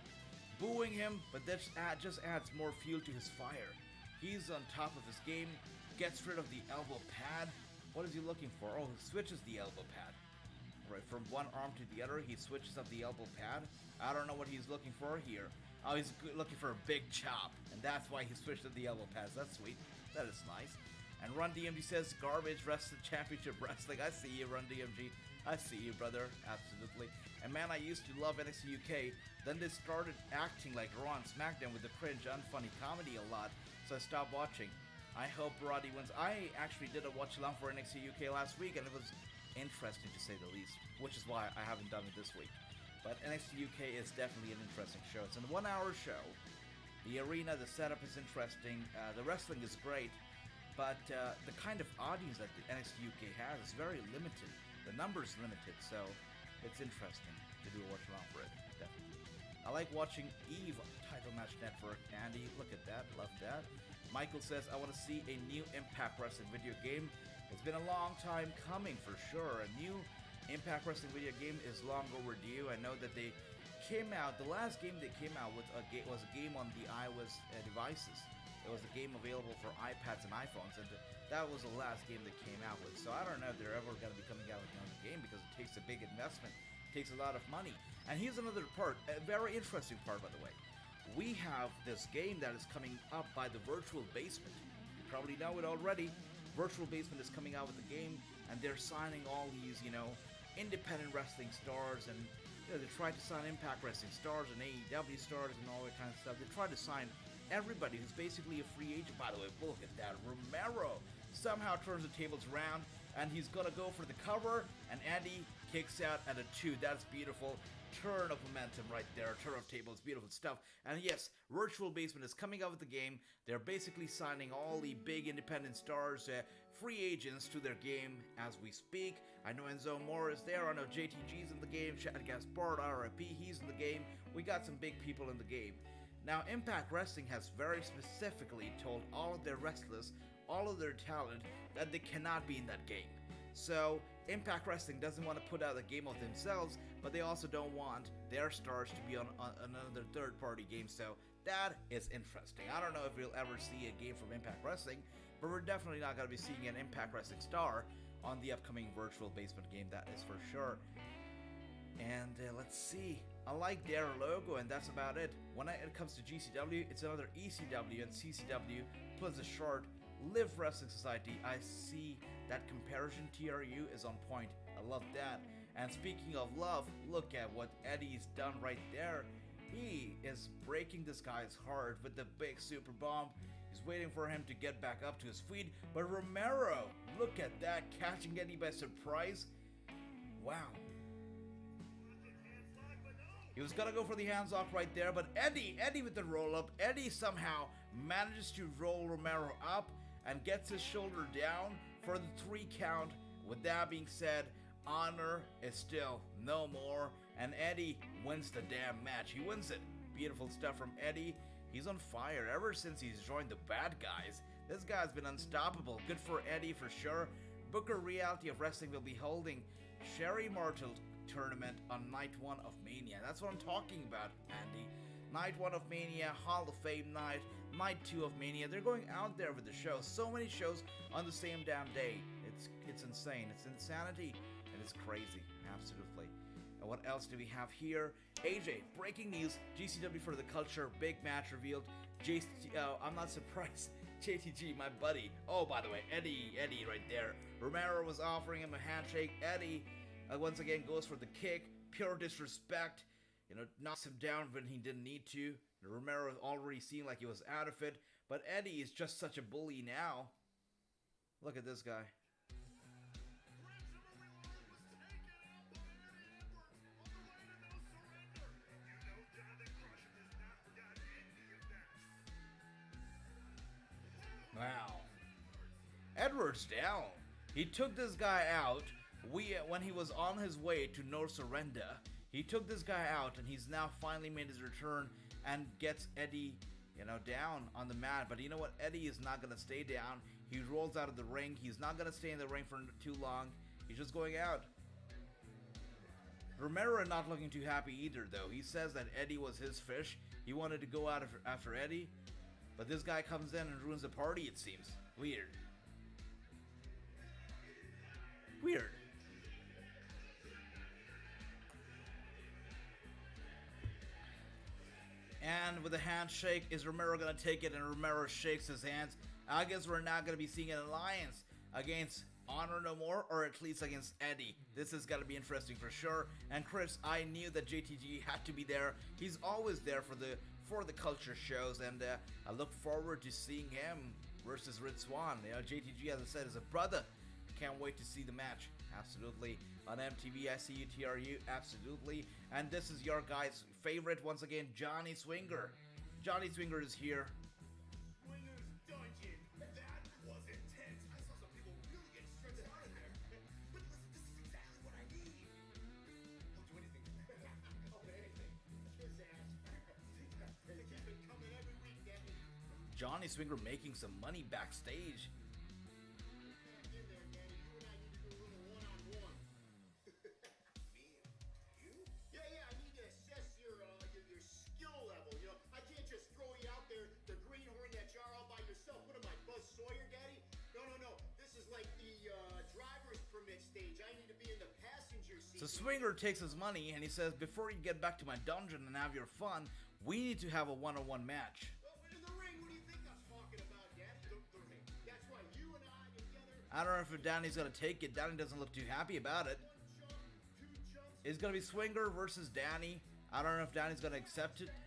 booing him, but that just adds more fuel to his fire. He's on top of his game, gets rid of the elbow pad. What is he looking for? Oh, he switches the elbow pad. Right, from one arm to the other, he switches up the elbow pad. I don't know what he's looking for here. Oh, he's looking for a big chop, and that's why he switched to the elbow pads. That's sweet. That is nice. And Run DMG says, garbage wrestling championship wrestling. I see you, Run DMG. I see you, brother. Absolutely. And man, I used to love NXT UK. Then they started acting like Raw and SmackDown with the cringe, unfunny comedy a lot, so I stopped watching. I hope Roddy wins. I actually did a watch along for NXT UK last week, and it was interesting to say the least, which is why I haven't done it this week. But NXT UK is definitely an interesting show. It's a 1-hour show. The arena, the setup is interesting. The wrestling is great, but the kind of audience that the NXT UK has is very limited. The number's limited, so it's interesting to do a watch along for it. Definitely. I like watching Eve on Title Match Network. Andy, look at that. Love that. Michael says, I want to see a new Impact Wrestling video game. It's been a long time coming for sure. A new Impact Wrestling video game is long overdue. I know that they came out, the last game they came out with was a game on the iOS devices. It was a game available for iPads and iPhones, and that was the last game they came out with. So I don't know if they're ever going to be coming out with another game, because it takes a big investment, it takes a lot of money. And here's another part, a very interesting part, by the way. We have this game that is coming up by the Virtual Basement. You probably know it already. Virtual Basement is coming out with the game, and they're signing all these, you know, independent wrestling stars, and you know, they try to sign Impact Wrestling stars and AEW stars and all that kind of stuff. They try to sign everybody who's basically a free agent. By the way, look at that. Romero somehow turns the tables around, and he's gonna go for the cover, and Andy kicks out at a 2. That's beautiful. Turn of momentum right there. Turn of tables. Beautiful stuff. And yes, Virtual Basement is coming out with the game. They're basically signing all the big independent stars, free agents to their game as we speak. I know Enzo Moore is there. I know JTG's in the game. Chad Gaspard, RIP, he's in the game. We got some big people in the game. Now, Impact Wrestling has very specifically told all of their wrestlers, all of their talent, that they cannot be in that game. So, Impact Wrestling doesn't want to put out a game of themselves, but they also don't want their stars to be on another third-party game, so that is interesting. I don't know if we'll ever see a game from Impact Wrestling, but we're definitely not going to be seeing an Impact Wrestling star on the upcoming Virtual Basement game, that is for sure. And let's see. I like their logo, and that's about it. When it comes to GCW, it's another ECW and CCW, plus a short Live Wrestling Society. I see that comparison. TRU is on point. I love that. And speaking of love, look at what Eddie's done right there. He is breaking this guy's heart with the big super bomb. He's waiting for him to get back up to his feet, but Romero Look at that, catching Eddie by surprise. Wow. He was gonna go for the hands off right there, but Eddie with the roll up. Eddie somehow manages to roll Romero up and gets his shoulder down for the 3 count. With that being said, honor is still no more, and Eddie wins the damn match. He wins it. Beautiful stuff from Eddie. He's on fire ever since he's joined the bad guys. This guy's been unstoppable. Good for Eddie for sure. Booker Reality of Wrestling will be holding Sherry Martel tournament on night 1 of Mania. That's what I'm talking about, Andy. Night 1 of Mania, Hall of Fame night, night 2 of Mania. They're going out there with the show. So many shows on the same damn day. It's insane. It's insanity. And it's crazy. Absolutely. And what else do we have here? AJ, breaking news. GCW for the culture. Big match revealed. I'm not surprised. JTG, my buddy. Oh, by the way, Eddie right there. Romero was offering him a handshake. Eddie once again goes for the kick. Pure disrespect. Knocks him down when he didn't need to. Romero already seemed like he was out of it. But Eddie is just such a bully now. Look at this guy. Wow. Edwards down. He took this guy out. When he was on his way to No Surrender, he took this guy out, and he's now finally made his return and gets Eddie, down on the mat. But you know what? Eddie is not gonna stay down. He rolls out of the ring. He's not gonna stay in the ring for too long. He's just going out. Romero not looking too happy either, though. He says that Eddie was his fish. He wanted to go out after Eddie. But this guy comes in and ruins the party, it seems. Weird. Weird. And with a handshake, is Romero going to take it? And Romero shakes his hands. I guess we're not going to be seeing an alliance against Honor no more, or at least against Eddie. This is going to be interesting for sure. And Chris, I knew that JTG had to be there. He's always there for the culture shows, and I look forward to seeing him versus Red Swan. JTG, as I said, is a brother. Can't wait to see the match. Absolutely. On MTV, ICUTRU, absolutely. And this is your guy's favorite, once again, Johnny Swinger. Johnny Swinger is here. Swinger's Dungeon. That was intense. I saw some people really get stressed out in there. But listen, this is exactly what I need. I'll do anything. I'll do anything. His ass. They keep it coming every week, Daddy. Johnny Swinger making some money backstage. In there, Daddy. You and I need to do a little one-on-one. Me? You? Yeah. I need to assess your skill level. I can't just throw you out there, the greenhorn that you're all by yourself. What am I, Buzz Sawyer, Daddy? No. This is like the driver's permit stage. I need to be in the passenger seat. So Swinger takes his money and he says, before you get back to my dungeon and have your fun, we need to have a one-on-one match. Well, in the ring, what do you think I'm talking about, Daddy? The ring. That's right, you and I together. I don't know if Danny's gonna take it. Danny doesn't look too happy about it. One jump, two jumps. It's gonna be Swinger versus Danny. I don't know if Danny's gonna accept it. And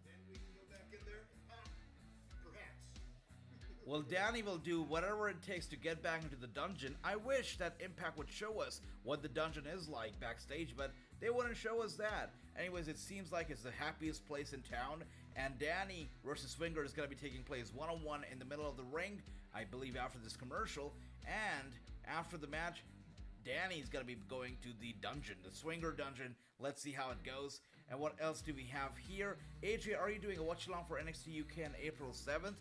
then we can go back in there? Perhaps. Well, Danny will do whatever it takes to get back into the dungeon. I wish that Impact would show us what the dungeon is like backstage, but they wouldn't show us that. Anyways, it seems like it's the happiest place in town, and Danny versus Swinger is going to be taking place one-on-one in the middle of the ring, I believe, after this commercial. And after the match, Danny's going to be going to the dungeon, the Swinger dungeon. Let's see how it goes. And what else do we have here? AJ, are you doing a watch-along for NXT UK on April 7th?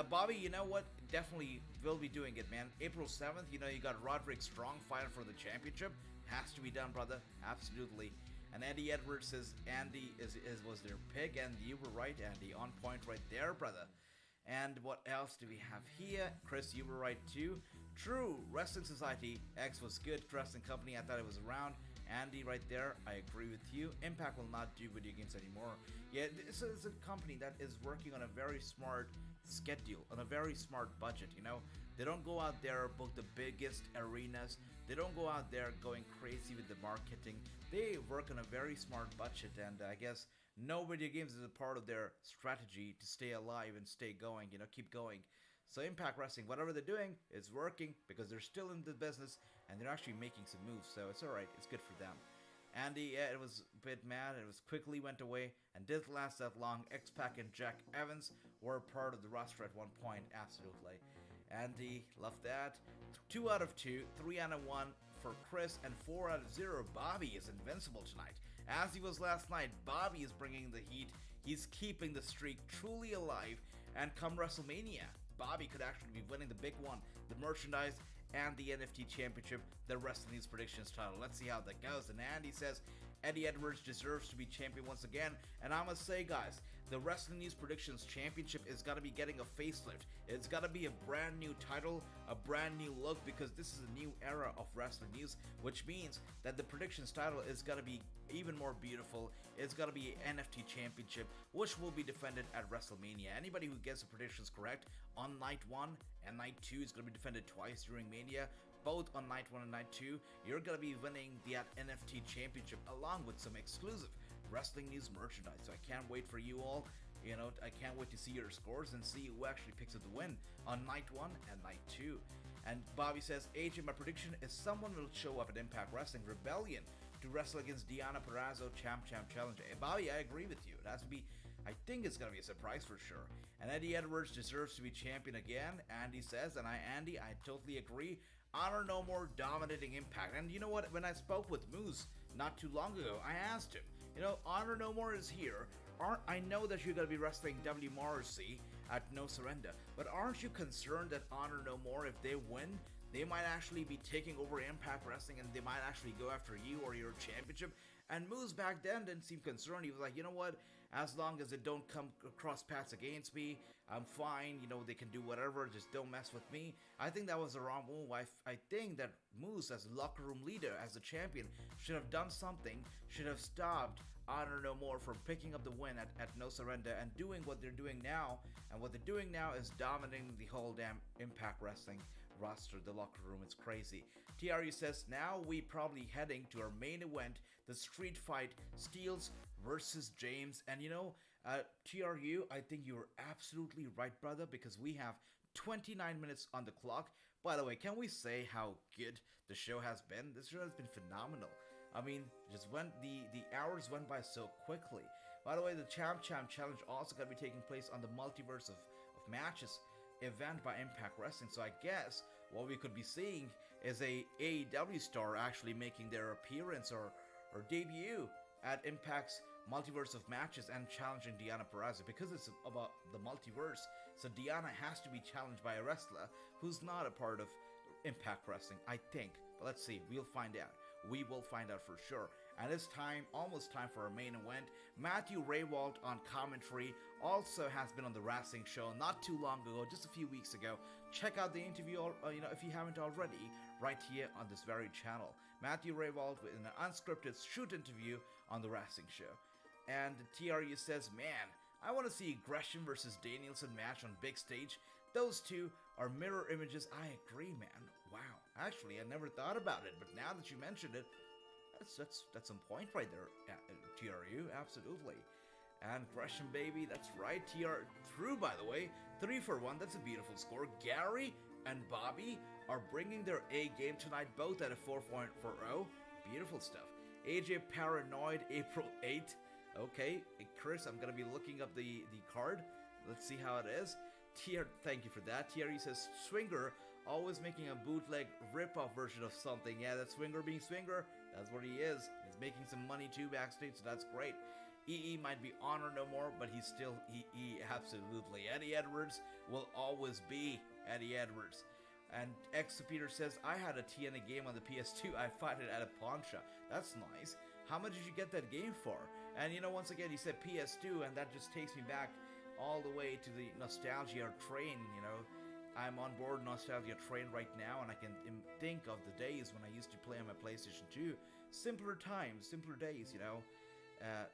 Bobby, you know what? Definitely will be doing it, man. April 7th, you got Roderick Strong fighting for the championship. Has to be done, brother. Absolutely. And Eddie Edwards says Andy was their pick, and you were right, Andy. On point right there, brother. And what else do we have here? Chris, you were right too. True, Wrestling Society X was good. Wrestling Company, I thought it was around. Andy right there, I agree with you. Impact will not do video games anymore. Yeah, it's a company that is working on a very smart schedule, on a very smart budget, They don't go out there book the biggest arenas. They don't go out there going crazy with the marketing. They work on a very smart budget, and I guess no video games is a part of their strategy to stay alive and stay going, keep going. So Impact Wrestling, whatever they're doing, is working because they're still in the business and they're actually making some moves. So it's alright. It's good for them. Andy, it was a bit mad. It was quickly went away and didn't last that long. X-Pac and Jack Evans were part of the roster at one point. Absolutely. Andy, love that. 2 out of 2, 3 out of 1 for Chris, and 4 out of 0. Bobby is invincible tonight. As he was last night, Bobby is bringing the heat. He's keeping the streak truly alive. And come WrestleMania, Bobby could actually be winning the big one, the merchandise and the NFT Championship, the Wrestling News Predictions title. Let's see how that goes. And Andy says Eddie Edwards deserves to be champion once again. And I must say, guys, the Wrestling News Predictions Championship is going to be getting a facelift. It's going to be a brand new title, a brand new look, because this is a new era of wrestling news, which means that the Predictions title is going to be even more beautiful. It's going to be an NFT Championship, which will be defended at WrestleMania. Anybody who gets the predictions correct on night 1 and night 2 is going to be defended twice during Mania. Both on night 1 and night 2, you're going to be winning the NFT Championship along with some exclusive Wrestling News merchandise. So I can't wait for you all. You know, I can't wait to see your scores and see who actually picks up the win on night 1 and night 2. And Bobby says, AJ, my prediction is someone will show up at Impact Wrestling Rebellion to wrestle against Deonna Purrazzo Champ Challenge. Hey, Bobby, I agree with you. It has to be, I think it's going to be a surprise for sure. And Eddie Edwards deserves to be champion again, Andy says. And Andy, I totally agree. Honor No More dominating Impact. And you know what? When I spoke with Moose not too long ago, I asked him, you know, Honor No More is here. I know that you're going to be wrestling W. Morrissey at No Surrender, but aren't you concerned that Honor No More, if they win, they might actually be taking over Impact Wrestling and they might actually go after you or your championship? And Moose back then didn't seem concerned. He was like, you know what? As long as it don't come across paths against me, I'm fine. You know, they can do whatever. Just don't mess with me. I think that was the wrong move. I think that Moose, as locker room leader, as the champion, should have done something. Should have stopped Honor No More from picking up the win at No Surrender and doing what they're doing now. And what they're doing now is dominating the whole damn Impact Wrestling roster, the locker room. It's crazy. TRU says, now we probably heading to our main event, the street fight, Steels versus James. And you know, TRU, I think you're absolutely right, brother, because we have 29 minutes on the clock. By the way, can we say how good the show has been? This show has been phenomenal. I mean, just when the hours went by so quickly. By the way, the Champ Challenge also going to be taking place on the Multiverse of Matches event by Impact Wrestling. So I guess what we could be seeing is a AEW star actually making their appearance or debut at Impact's Multiverse of Matches and challenging Deonna Purrazzo, because it's about the multiverse. So Deonna has to be challenged by a wrestler who's not a part of Impact Wrestling, I think. But let's see. We'll find out. We will find out for sure. And it's time, almost time for our main event. Matthew Raywald on commentary also has been on the Wrassing show not too long ago, just a few weeks ago. Check out the interview, if you haven't already, right here on this very channel. Matthew Raywald with an unscripted shoot interview on the Wrassing show. And TRU says, man, I want to see Gresham versus Danielson match on big stage. Those two are mirror images. I agree, man. Wow. Actually, I never thought about it, but now that you mentioned it, that's some point right there, TRU, absolutely. And Gresham, baby, that's right. Drew, by the way, 3 for 1. That's a beautiful score. Gary and Bobby are bringing their A game tonight, both at a 4.40. Beautiful stuff. AJ Paranoid, April 8th. Okay, Chris, I'm gonna be looking up the card. Let's see how it is. Thank you for that. TRE says Swinger always making a bootleg rip-off version of something. Yeah, that Swinger being Swinger, that's what he is. He's making some money too backstage, so that's great. EE might be Honor No More, but he's still EE, absolutely. Eddie Edwards will always be Eddie Edwards. And X Peter says, I had a TNA game on the PS2. I found it at a pawn shop. That's nice. How much did you get that game for? And you know, once again, he said PS2, and that just takes me back all the way to the nostalgia train, you know. I'm on board nostalgia train right now, and I can think of the days when I used to play on my PlayStation 2. Simpler times, simpler days, you know.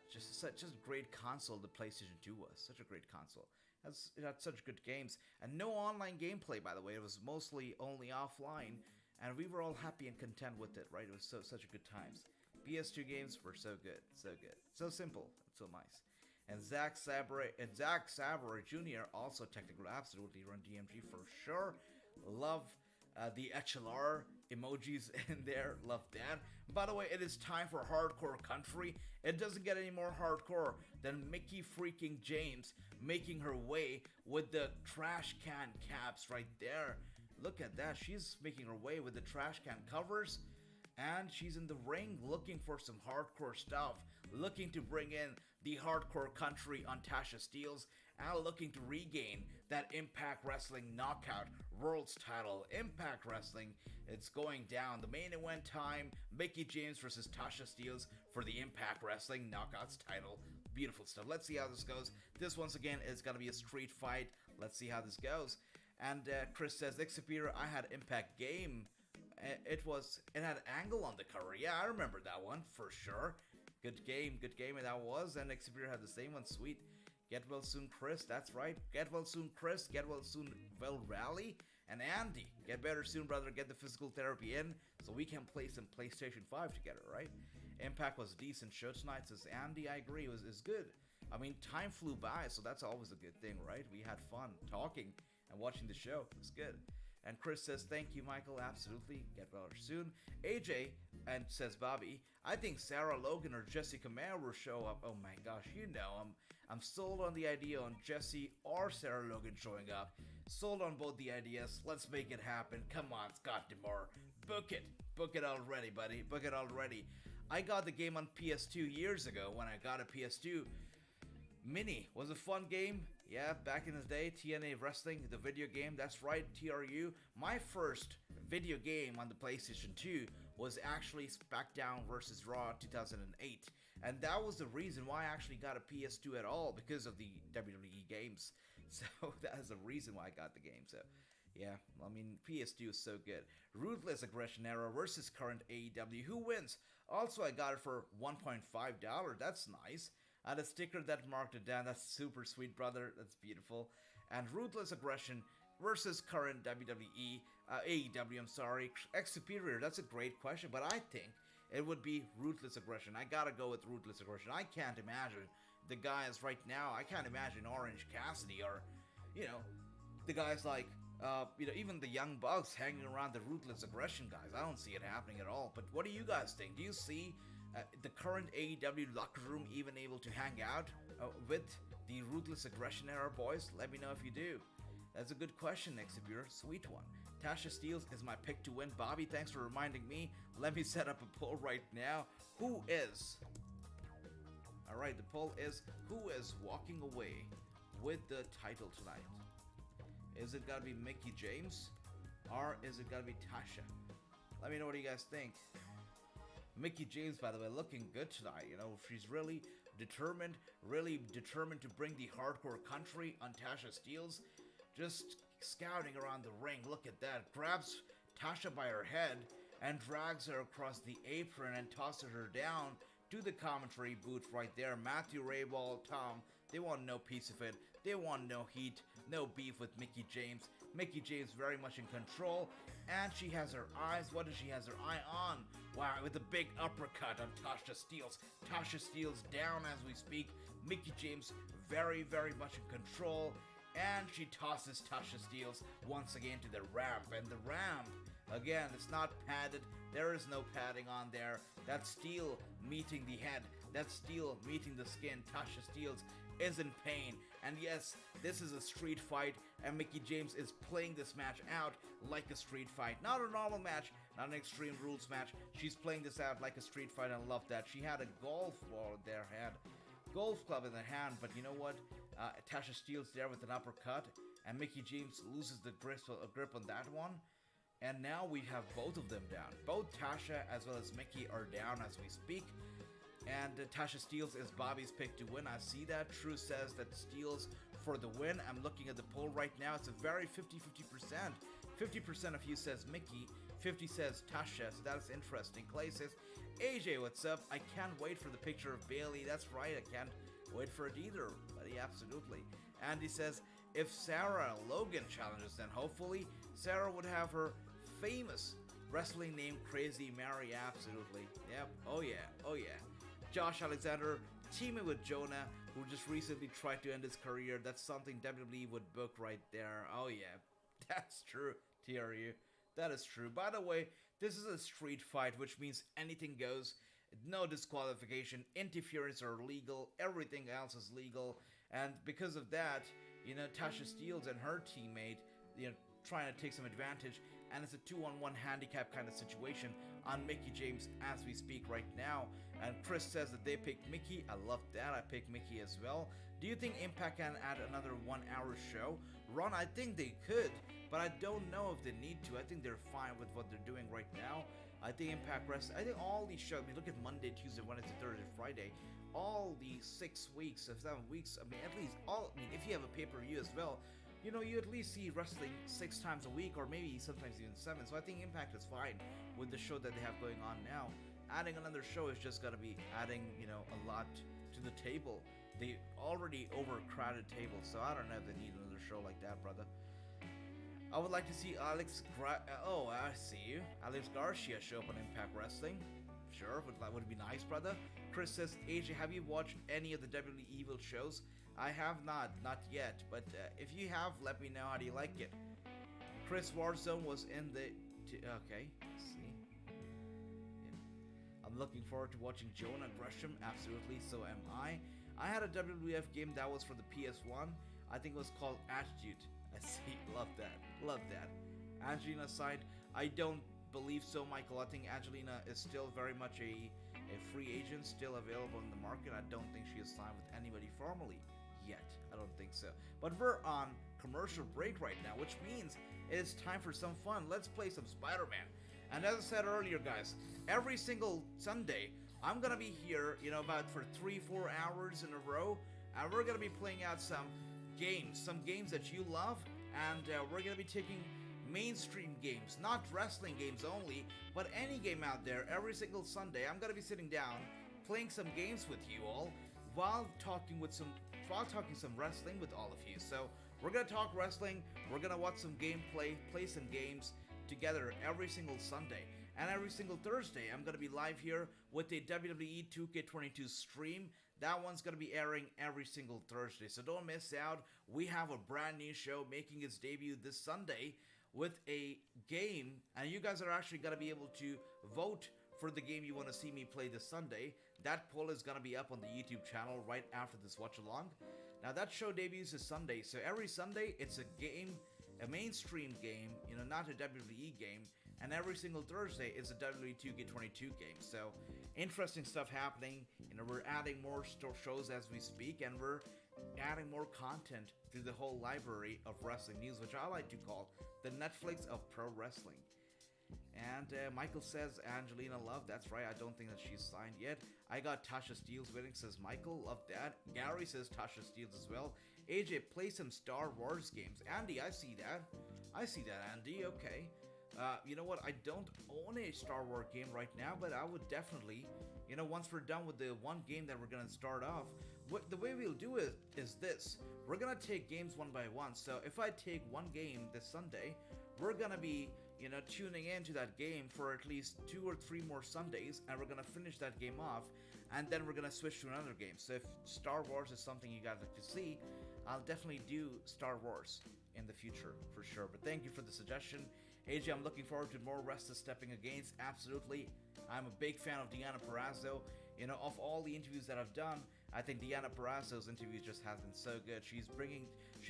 Just a great console the PlayStation 2 was. Such a great console. It had such good games. And no online gameplay, by the way. It was mostly only offline. And we were all happy and content with it, right? It was such a good times. PS2 games were so good, so good. So simple, so nice. And Zack Sabre Jr. also technical, absolutely run DMG for sure. Love the HLR emojis in there, love that. By the way, it is time for Hardcore Country. It doesn't get any more hardcore than Mickie freaking James making her way with the trash can caps right there. Look at that, she's making her way with the trash can covers. And she's in the ring looking for some hardcore stuff, looking to bring in the Hardcore Country on Tasha Steelz, and looking to regain that Impact Wrestling Knockout World's title. Impact Wrestling, it's going down. The main event time, Mickie James versus Tasha Steelz for the Impact Wrestling Knockouts title. Beautiful stuff. Let's see how this goes. This once again is going to be a street fight. Let's see how this goes. And Chris says, Nick Superior, I had Impact game. It had Angle on the cover. Yeah, I remember that one for sure. Good game that was. And Nick Superior had the same one. Sweet. Get well soon, Chris. That's right. Get well soon, Chris. Get well soon, Well Rally. And Andy, get better soon, brother. Get the physical therapy in so we can play some PlayStation 5 together, right? Impact was a decent show tonight, says Andy. I agree. It was good. I mean, time flew by, so that's always a good thing, right? We had fun talking and watching the show. It was good. And Chris says, thank you, Michael. Absolutely. Get better soon. AJ and says, Bobby, I think Sarah Logan or Jessica Mayer will show up. Oh my gosh, you know, I'm sold on the idea on Jessie or Sarah Logan showing up. Sold on both the ideas. Let's make it happen. Come on, Scott Demore. Book it. Book it already, buddy. Book it already. I got the game on PS2 years ago when I got a PS2. Mini was a fun game. Yeah, back in the day, TNA Wrestling, the video game. That's right, TRU. My first video game on the PlayStation 2 was actually SmackDown vs. Raw 2008. And that was the reason why I actually got a PS2 at all, because of the WWE games. So that is the reason why I got the game. So yeah, I mean, PS2 is so good. Ruthless Aggression Era versus current AEW. Who wins? Also, I got it for $1.5. That's nice. I had a sticker that marked it down. That's super sweet, brother. That's beautiful. And Ruthless Aggression versus current WWE, AEW, I'm sorry. X Superior, that's a great question, but I think it would be Ruthless Aggression. I gotta go with Ruthless Aggression. I can't imagine the guys right now. I can't imagine Orange Cassidy or, you know, the guys like, even the Young Bucks hanging around the Ruthless Aggression guys. I don't see it happening at all. But what do you guys think? Do you see the current AEW locker room even able to hang out with the Ruthless Aggression era boys? Let me know if you do. That's a good question, Nick Superior. Sweet one. Tasha Steelz is my pick to win. Bobby, thanks for reminding me. Let me set up a poll right now. Who is? Alright, the poll is, who is walking away with the title tonight? Is it gotta be Mickie James? Or is it gotta be Tasha? Let me know what you guys think. Mickie James, by the way, looking good tonight. You know, she's really determined to bring the Hardcore Country on Tasha Steelz. Just scouting around the ring. Look at that. Grabs Tasha by her head and drags her across the apron and tosses her down to the commentary booth right there. Matthew Rayball, Tom, they want no piece of it. They want no heat, no beef with Mickie James. Mickie James very much in control, and she has her eyes. What does she has her eye on? Wow, with a big uppercut on Tasha Steelz. Tasha Steelz down as we speak. Mickie James very much in control, and she tosses Tasha Steelz once again to the ramp. And the ramp, again, it's not padded. There is no padding on there. That's steel meeting the head. That's steel meeting the skin. Tasha Steelz is in pain. And yes, this is a street fight, and Mickie James is playing this match out like a street fight. Not a normal match, not an Extreme Rules match. She's playing this out like a street fight, and I love that. She had a golf ball in their hand, golf club in their hand, but you know what? Tasha Steelz there with an uppercut, and Mickie James loses the grip on that one. And now we have both of them down. Both Tasha as well as Mickie are down as we speak. And Tasha Steelz is Bobby's pick to win. I see that. True says that Steelz for the win. I'm looking at the poll right now. It's a very 50-50%. 50% of you says Mickie. 50 says Tasha. So that's interesting. Clay says, AJ, what's up? I can't wait for the picture of Bailey. That's right. I can't wait for it either, buddy. Absolutely. Andy says, if Sarah Logan challenges, then hopefully Sarah would have her famous wrestling name Crazy Mary. Absolutely. Yep. Oh yeah. Oh yeah. Josh Alexander teaming with Jonah, who just recently tried to end his career. That's something WWE would book right there. Oh yeah, that's true, TRU. That is true. By the way, this is a street fight, which means anything goes. No disqualification, interference are legal, everything else is legal. And because of that, Tasha Steelz and her teammate, trying to take some advantage, and it's a 2-on-1 handicap kind of situation on Mickie James as we speak right now. And Chris says that they picked Mickie. I love that. I picked Mickie as well. Do you think Impact can add another 1-hour show? Ron, I think they could, but I don't know if they need to. I think they're fine with what they're doing right now. I think Impact Wrestling, I think all these shows, I mean, look at Monday, Tuesday, Wednesday, Thursday, Friday, all these 6 weeks, 7 weeks, I mean, at least if you have a pay-per-view as well, you at least see wrestling 6 times a week, or maybe sometimes even 7. So I think Impact is fine with the show that they have going on now. Adding another show is just gonna be adding, a lot to the table. They already overcrowded table, so I don't know if they need another show like that, brother. I would like to see I see you. Alex Garcia show up on Impact Wrestling. Sure, would it be nice, brother? Chris says, AJ, have you watched any of the WWE Evil shows? I have not yet, but if you have, let me know how do you like it. Chris Warzone was in the... okay, let's see. Yeah. I'm looking forward to watching Jonah Gresham, absolutely, so am I. I had a WWF game that was for the PS1. I think it was called Attitude. I see, love that. Angelina side, I don't believe so, Michael. I think Angelina is still very much a free agent, still available in the market. I don't think she has signed with anybody formally yet. I don't think so. But we're on commercial break right now, which means it's time for some fun. Let's play some Spider-Man. And as I said earlier, guys, every single Sunday, I'm gonna be here, about for 3-4 hours in a row, and we're gonna be playing out some games that you love, and we're gonna be taking mainstream games, not wrestling games only, but any game out there. Every single Sunday, I'm gonna be sitting down, playing some games with you all, while talking some wrestling with all of you. So we're gonna talk wrestling, we're gonna watch some gameplay, play some games together every single Sunday. And every single Thursday, I'm gonna be live here with a WWE 2K22 stream. That one's gonna be airing every single Thursday, so don't miss out. We have a brand new show making its debut this Sunday with a game, and you guys are actually gonna be able to vote for the game you want to see me play this Sunday. That poll is gonna be up on the YouTube channel right after this watch along. Now that show debuts this Sunday, so every Sunday it's a game, a mainstream game, not a WWE game. And every single Thursday is a WWE 2K22 game. So, interesting stuff happening. We're adding more shows as we speak, and we're adding more content through the whole library of wrestling news, which I like to call the Netflix of pro wrestling. And Michael says Angelina Love. That's right. I don't think that she's signed yet. I got Tasha Steelz winning, says Michael. Love that. Gary says Tasha Steelz as well. AJ, play some Star Wars games. Andy, I see that. Andy. Okay. You know what? I don't own a Star Wars game right now, but I would definitely, once we're done with the one game that we're gonna start off, the way we'll do it is this. We're gonna take games one by one. So if I take one game this Sunday, we're gonna be, tuning into that game for at least 2 or 3 more Sundays, and we're gonna finish that game off, and then we're gonna switch to another game. So if Star Wars is something you guys like to see, I'll definitely do Star Wars in the future for sure. But thank you for the suggestion. AJ, I'm looking forward to more wrestlers stepping against. Absolutely. I'm a big fan of Deonna Purrazzo. Of all the interviews that I've done, I think Deonna Purrazzo's interview just has been so good. She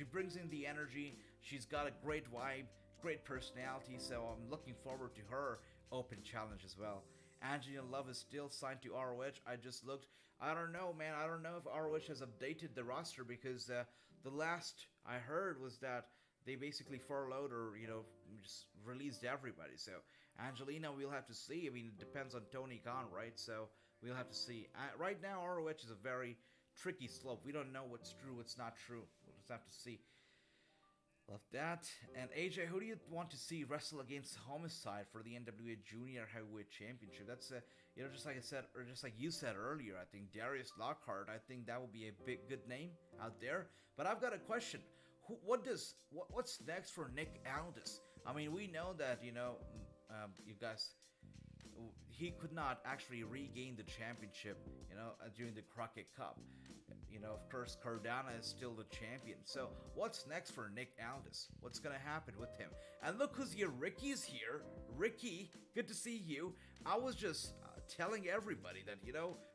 brings in the energy. She's got a great vibe, great personality. So I'm looking forward to her open challenge as well. Angelina Love is still signed to ROH. I just looked. I don't know, man. I don't know if ROH has updated the roster, because the last I heard was that they basically furloughed or, just released everybody. So, Angelina, we'll have to see. I mean, it depends on Tony Khan, right? So, we'll have to see. Right now, ROH is a very tricky slope. We don't know what's true, what's not true. We'll just have to see. Love that. And AJ, who do you want to see wrestle against Homicide for the NWA Junior Heavyweight Championship? That's, just like I said, or just like you said earlier, I think Darius Lockhart, I think that would be a good name out there. But I've got a question. What's next for Nick Aldis? I mean, we know that, you guys, he could not actually regain the championship, during the Crockett Cup. Of course, Cardona is still the champion. So what's next for Nick Aldis? What's gonna happen with him? And look who's here. Ricky's here. Ricky, good to see you. I was just telling everybody that,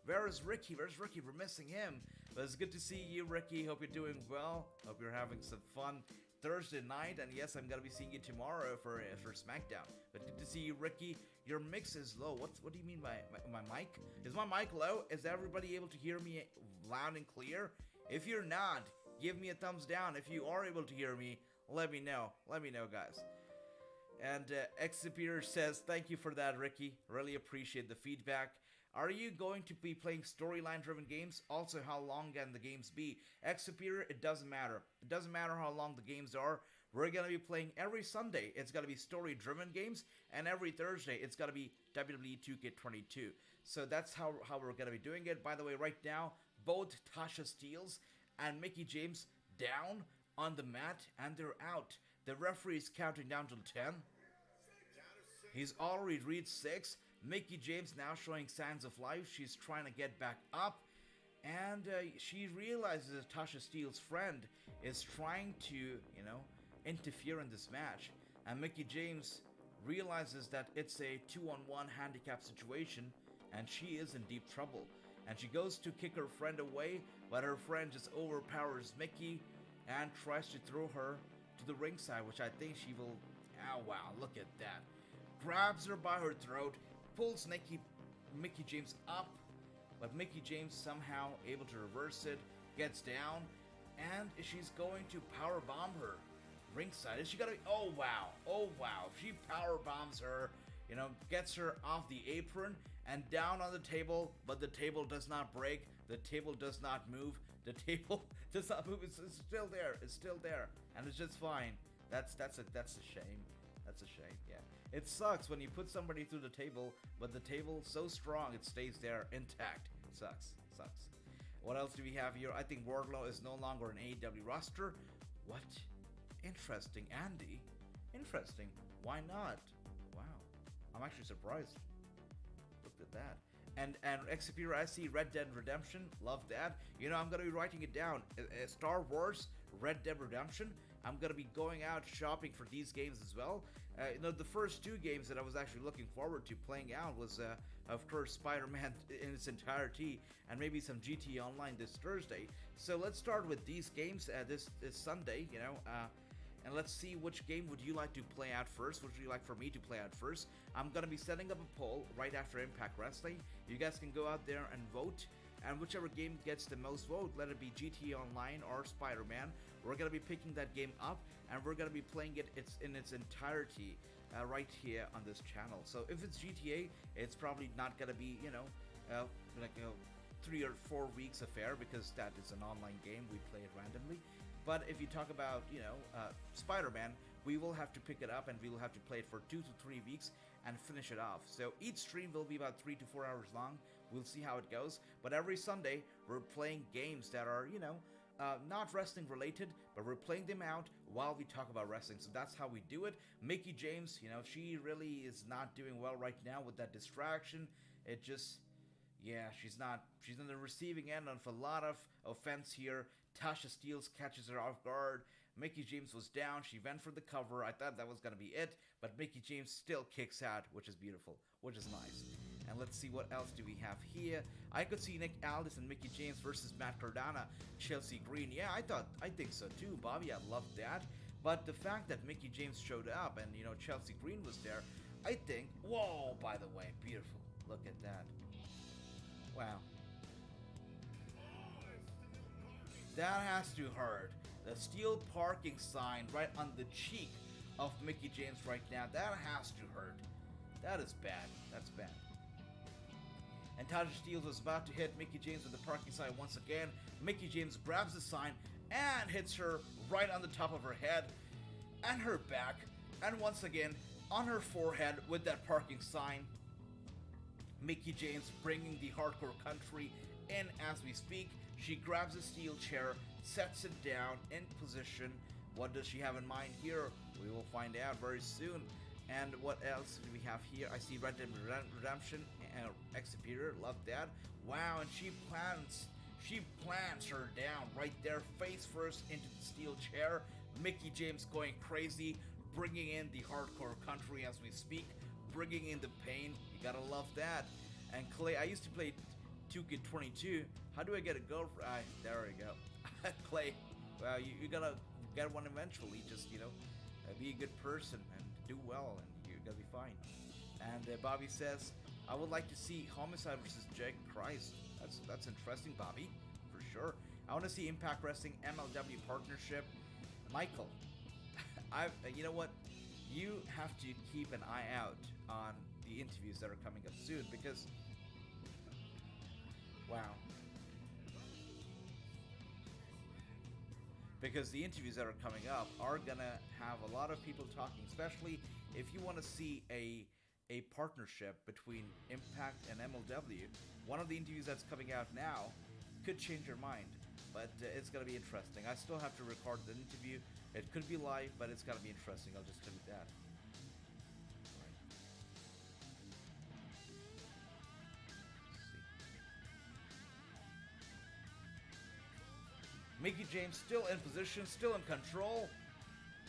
where is Ricky? Where's Ricky? We're missing him. But it's good to see you, Ricky. Hope you're doing well. Hope you're having some fun Thursday night. And yes, I'm gonna be seeing you tomorrow for SmackDown. But good to see you, Ricky. Your mix is low. What do you mean by my mic? Is my mic low? Is everybody able to hear me loud and clear? If you're not, give me a thumbs down. If you are able to hear me, let me know. Let me know, guys. And Exepeter says, thank you for that, Ricky. Really appreciate the feedback. Are you going to be playing storyline-driven games? Also, how long can the games be? Exepeter, it doesn't matter. It doesn't matter how long the games are. We're going to be playing every Sunday. It's going to be story-driven games. And every Thursday, it's going to be WWE 2K22. So that's how we're going to be doing it. By the way, right now, both Tasha Steelz and Mickie James down on the mat, and they're out. The referee is counting down till 10. He's already reached 6. Mickie James now showing signs of life. She's trying to get back up. And she realizes that Tasha Steelz's friend is trying to, interfere in this match. And Mickie James realizes that it's a 2-on-1 handicap situation. And she is in deep trouble. And she goes to kick her friend away. But her friend just overpowers Mickie and tries to throw her to the ringside, which I think she will. Oh wow, look at that. Grabs her by her throat, pulls Mickie James up, but Mickie James somehow able to reverse it, gets down, and she's going to power bomb her ringside. Is she gonna? Oh wow. She power bombs her, gets her off the apron and down on the table, but the table does not break. The table does not move. The table does not move. It's still there. It's still there, and it's just fine. That's a shame. That's a shame. Yeah, it sucks when you put somebody through the table, but the table's so strong it stays there intact. Sucks. What else do we have here? I think Wardlow is no longer an AEW roster. What? Interesting, Andy. Interesting. Why not? Wow, I'm actually surprised. Look at that. And Exepeter, I see Red Dead Redemption. Love that. I'm gonna be writing it down. Star Wars Red Dead Redemption. I'm gonna be going out shopping for these games as well. The first 2 games that I was actually looking forward to playing out was, of course, Spider-Man in its entirety, and maybe some GT Online this Thursday. So let's start with these games this Sunday. And let's see which game would you like to play out first. What would you like for me to play out first? I'm going to be setting up a poll right after Impact Wrestling. You guys can go out there and vote. And whichever game gets the most vote, let it be GT Online or Spider-Man, we're going to be picking that game up. And we're going to be playing it in its entirety right here on this channel. So if it's GTA, it's probably not going to be, like a 3 or 4 weeks affair, because that is an online game. We play it randomly. But if you talk about, Spider-Man, we will have to pick it up and we will have to play it for 2 to 3 weeks and finish it off. So each stream will be about 3 to 4 hours long. We'll see how it goes. But every Sunday, we're playing games that are, not wrestling related, but we're playing them out while we talk about wrestling. So that's how we do it. Mickie James, she really is not doing well right now with that distraction. It just, she's on the receiving end of a lot of offense here. Tasha Steelz catches her off guard. Mickie James was down. She went for the cover. I thought that was going to be it. But Mickie James still kicks out, which is beautiful, which is nice. And let's see what else do we have here. I could see Nick Aldis and Mickie James versus Matt Cardona, Chelsea Green. Yeah, I think so too, Bobby. I love that. But the fact that Mickie James showed up and, Chelsea Green was there, I think, whoa, by the way, beautiful. Look at that. Wow. That has to hurt. The steel parking sign right on the cheek of Mickie James right now. That has to hurt. That is bad. That's bad. And Tasha Steelz was about to hit Mickie James with the parking sign once again. Mickie James grabs the sign and hits her right on the top of her head and her back. And once again, on her forehead with that parking sign. Mickie James bringing the hardcore country in as we speak. She grabs a steel chair, sets it down in position. What does she have in mind here? We will find out very soon. And what else do we have here? I see Red Dead Redemption Executor. Love that. Wow, and she plants her down right there, face first into the steel chair. Mickie James going crazy, bringing in the hardcore country as we speak, bringing in the pain. You gotta love that. And Clay, I used to play 2K22. How do I get a girlfriend? There we go. Clay, well, you gotta get one eventually. Just, be a good person and do well, and you're gonna be fine. And Bobby says, I would like to see Homicide versus Jake Christ. That's interesting, Bobby, for sure. I want to see Impact Wrestling MLW partnership. Michael, you know what? You have to keep an eye out on the interviews that are coming up soon, because, wow. Because the interviews that are coming up are gonna have a lot of people talking, especially if you want to see a partnership between Impact and MLW. One of the interviews that's coming out now could change your mind, but it's gonna be interesting. I still have to record the interview. It could be live, but it's gonna be interesting. I'll just tell you that. Mickie James still in position, still in control.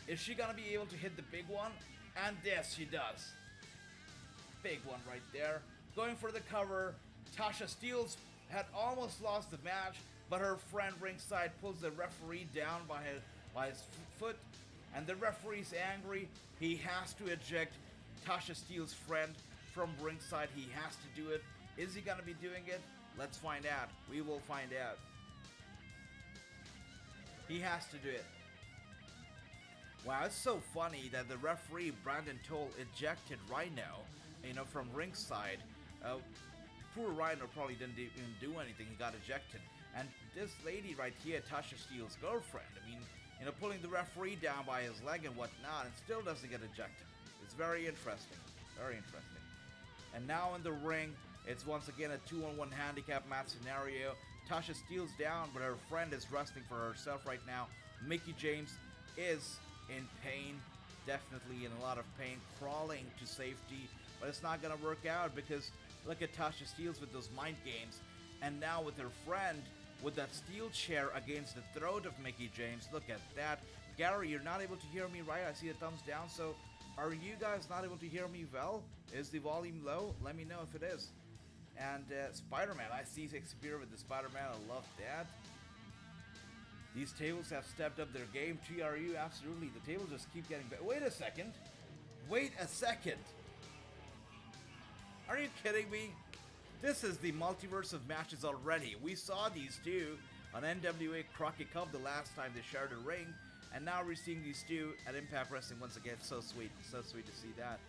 Is she gonna be able to hit the big one? And yes, she does. Big one right there. Going for the cover. Tasha Steelz had almost lost the match, but her friend ringside pulls the referee down by his foot, and the referee's angry. He has to eject Tasha Steelz' friend from ringside. He has to do it. Is he gonna be doing it? Let's find out. We will find out. He has to do it. Wow, it's so funny that the referee, Brandon Toll, ejected Rhino, from ringside. Poor Rhino probably didn't even do anything. He got ejected. And this lady right here, Tasha Steelz' girlfriend, pulling the referee down by his leg and whatnot, and still doesn't get ejected. It's very interesting. Very interesting. And now in the ring, it's once again a 2-on-1 handicap match scenario. Tasha Steelz down, but her friend is wrestling for herself right now. Mickie James is in pain, definitely in a lot of pain, crawling to safety, but it's not gonna work out because look at Tasha Steelz with those mind games, and now with her friend with that steel chair against the throat of Mickie James. Look at that. Gary, you're not able to hear me, right? I see the thumbs down, so are you guys not able to hear me well? Is the volume low? Let me know if it is. And Spider-Man, I see Xavier with the Spider-Man, I love that. These tables have stepped up their game. TRU, absolutely. The tables just keep getting better. Wait a second. Wait a second. Are you kidding me? This is the multiverse of matches already. We saw these two on NWA Crockett Cup the last time they shared a ring, and now we're seeing these two at Impact Wrestling once again. So sweet to see that.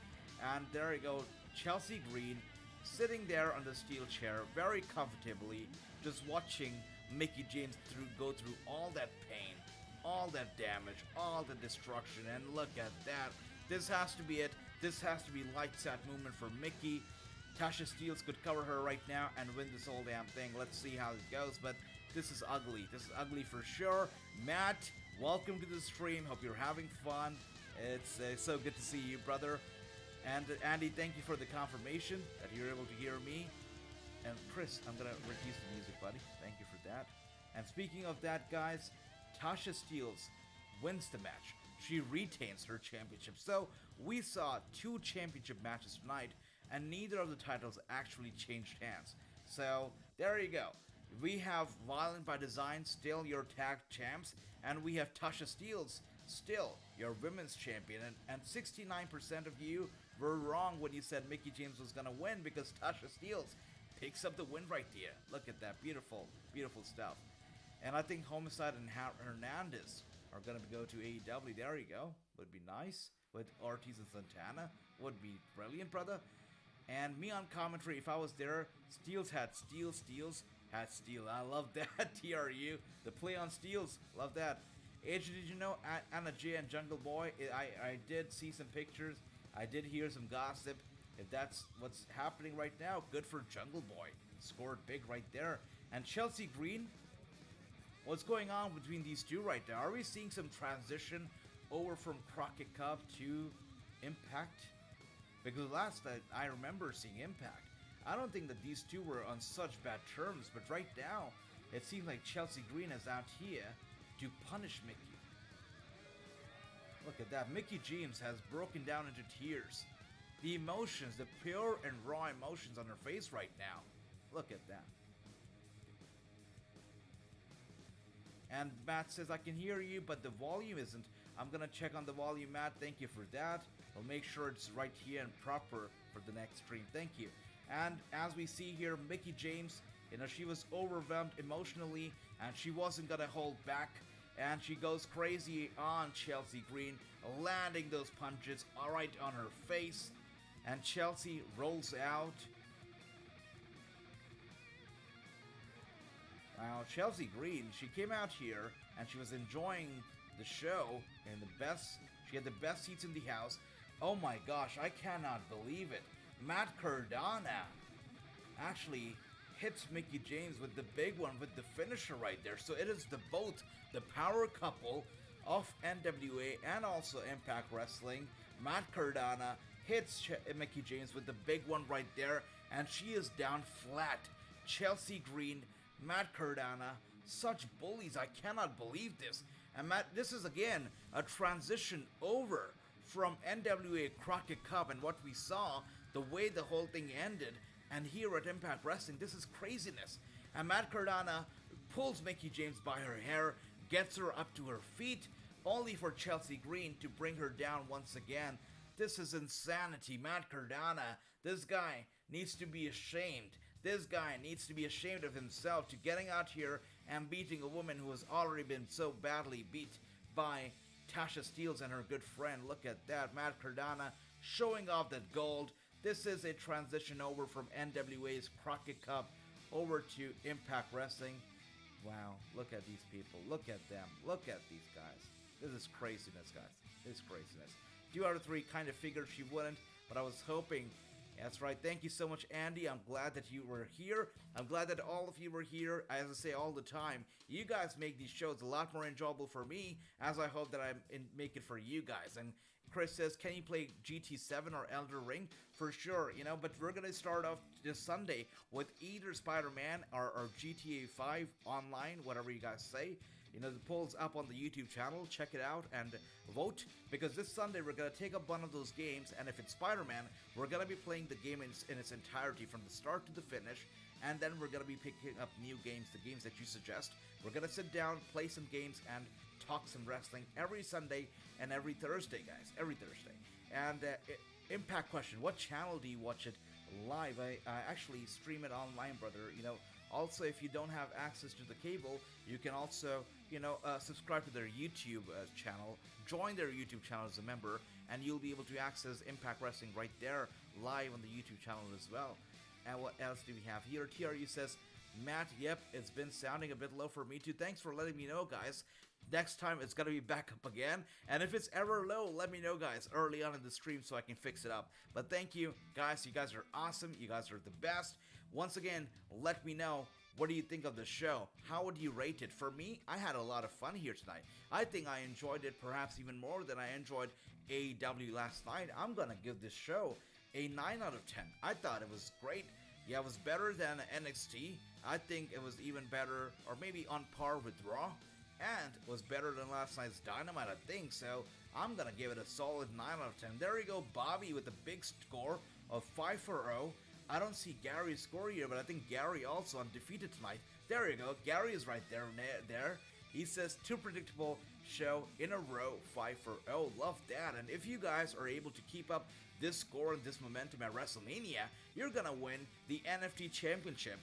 And there you go, Chelsea Green sitting there on the steel chair very comfortably, just watching Mickie James go through all that pain, all that damage, all the destruction, and look at that. This has to be it. This has to be lights out movement for Mickie. Tasha Steelz could cover her right now and win this whole damn thing. Let's see how it goes, but this is ugly. This is ugly for sure. Matt, welcome to the stream. Hope you're having fun. It's so good to see you, brother. And Andy, thank you for the confirmation that you're able to hear me. And Chris, I'm gonna reduce the music, buddy. Thank you for that. And speaking of that, guys, Tasha Steelz wins the match. She retains her championship. So we saw 2 championship matches tonight, and neither of the titles actually changed hands. So there you go. We have Violent by Design, still your tag champs, and we have Tasha Steelz, still your women's champion. And 69% of you were wrong when you said Mickie James was gonna win, because Tasha Steelz picks up the win right there. Look at that, beautiful, beautiful stuff. And I think Homicide and Hernandez are gonna go to AEW. There you go. Would be nice with Ortiz and Santana. Would be brilliant, brother. And me on commentary, if I was there, Steelz had Steelz had Steel. I love that. TRU, the play on Steelz, love that. AJ, did you know Anna J and Jungle Boy? I did see some pictures. I did hear some gossip. If that's what's happening right now, good for Jungle Boy. Scored big right there. And Chelsea Green, what's going on between these two right now? Are we seeing some transition over from Crockett Cup to Impact? because last night I remember seeing Impact. I don't think that these two were on such bad terms, but right now it seems like Chelsea Green is out here to punish Mickey. Look at that. Mickey James has broken down into tears. The emotions, the pure and raw emotions on her face right now. Look at that. And Matt says, I can hear you, but the volume isn't. I'm gonna check on the volume, Matt. Thank you for that. I'll make sure it's right here and proper for the next stream. Thank you. And as we see here, Mickey James, she was overwhelmed emotionally and she wasn't gonna hold back. And she goes crazy on Chelsea Green, landing those punches right on her face. And Chelsea rolls out. Now, Chelsea Green, she came out here and she was enjoying the show and she had the best seats in the house. Oh my gosh, I cannot believe it. Matt Cardona actually hits Mickey James with the big one, with the finisher right there. So it is both the power couple of NWA and also Impact Wrestling. Matt Cardona hits Mickey James with the big one right there, and she is down flat. Chelsea Green, Matt Cardona, such bullies. I cannot believe this. And Matt, this is again a transition over from NWA Crockett Cup and what we saw, the way the whole thing ended. And here at Impact Wrestling, this is craziness. And Matt Cardona pulls Mickey James by her hair, gets her up to her feet, only for Chelsea Green to bring her down once again. This is insanity. Matt Cardona, this guy needs to be ashamed. This guy needs to be ashamed of himself to getting out here and beating a woman who has already been so badly beat by Tasha Steelz and her good friend. Look at that. Matt Cardona showing off that gold. This is a transition over from NWA's Crockett Cup over to Impact Wrestling. Wow, look at these people. Look at them. Look at these guys. This is craziness, guys. This is craziness. 2 out of 3 kind of figured she wouldn't, but I was hoping. That's right. Thank you so much, Andy. I'm glad that you were here. I'm glad that all of you were here. As I say all the time, you guys make these shows a lot more enjoyable for me, as I hope that I make it for you guys. And Chris says, can you play GT7 or Elder Ring? For sure, but we're going to start off this Sunday with either Spider-Man or GTA 5 online, whatever you guys say. The poll's up on the YouTube channel. Check it out and vote, because this Sunday we're going to take up one of those games, and if it's Spider-Man, we're going to be playing the game in its entirety from the start to the finish, and then we're going to be picking up new games, the games that you suggest. We're going to sit down, play some games, and talk some wrestling every Sunday and every Thursday, guys. Every Thursday. And Impact question, what channel do you watch it live? I actually stream it online, brother. Also, if you don't have access to the cable, you can also, subscribe to their YouTube channel, join their YouTube channel as a member, and you'll be able to access Impact Wrestling right there, live on the YouTube channel as well. And what else do we have here? TRU says, Matt, yep, it's been sounding a bit low for me too. Thanks for letting me know, guys. Next time it's gonna be back up again, and if it's ever low, let me know, guys, early on in the stream so I can fix it up. But thank you, guys. You guys are awesome. You guys are the best. Once again, let me know, what do you think of the show? How would you rate it? For me, I had a lot of fun here tonight. I think I enjoyed it perhaps even more than I enjoyed AEW last night. I'm gonna give this show a 9 out of 10. I thought it was great. Yeah, it was better than NXT. I think it was even better, or maybe on par with Raw. And was better than last night's Dynamite, I think. So I'm gonna give it a solid 9 out of 10. There you go, Bobby with a big score of 5-0. I don't see Gary's score here, but I think Gary also undefeated tonight. There you go, Gary is right there. He says, too predictable show in a row, 5-0. Love that. And if you guys are able to keep up this score and this momentum at WrestleMania, you're gonna win the NFT Championship.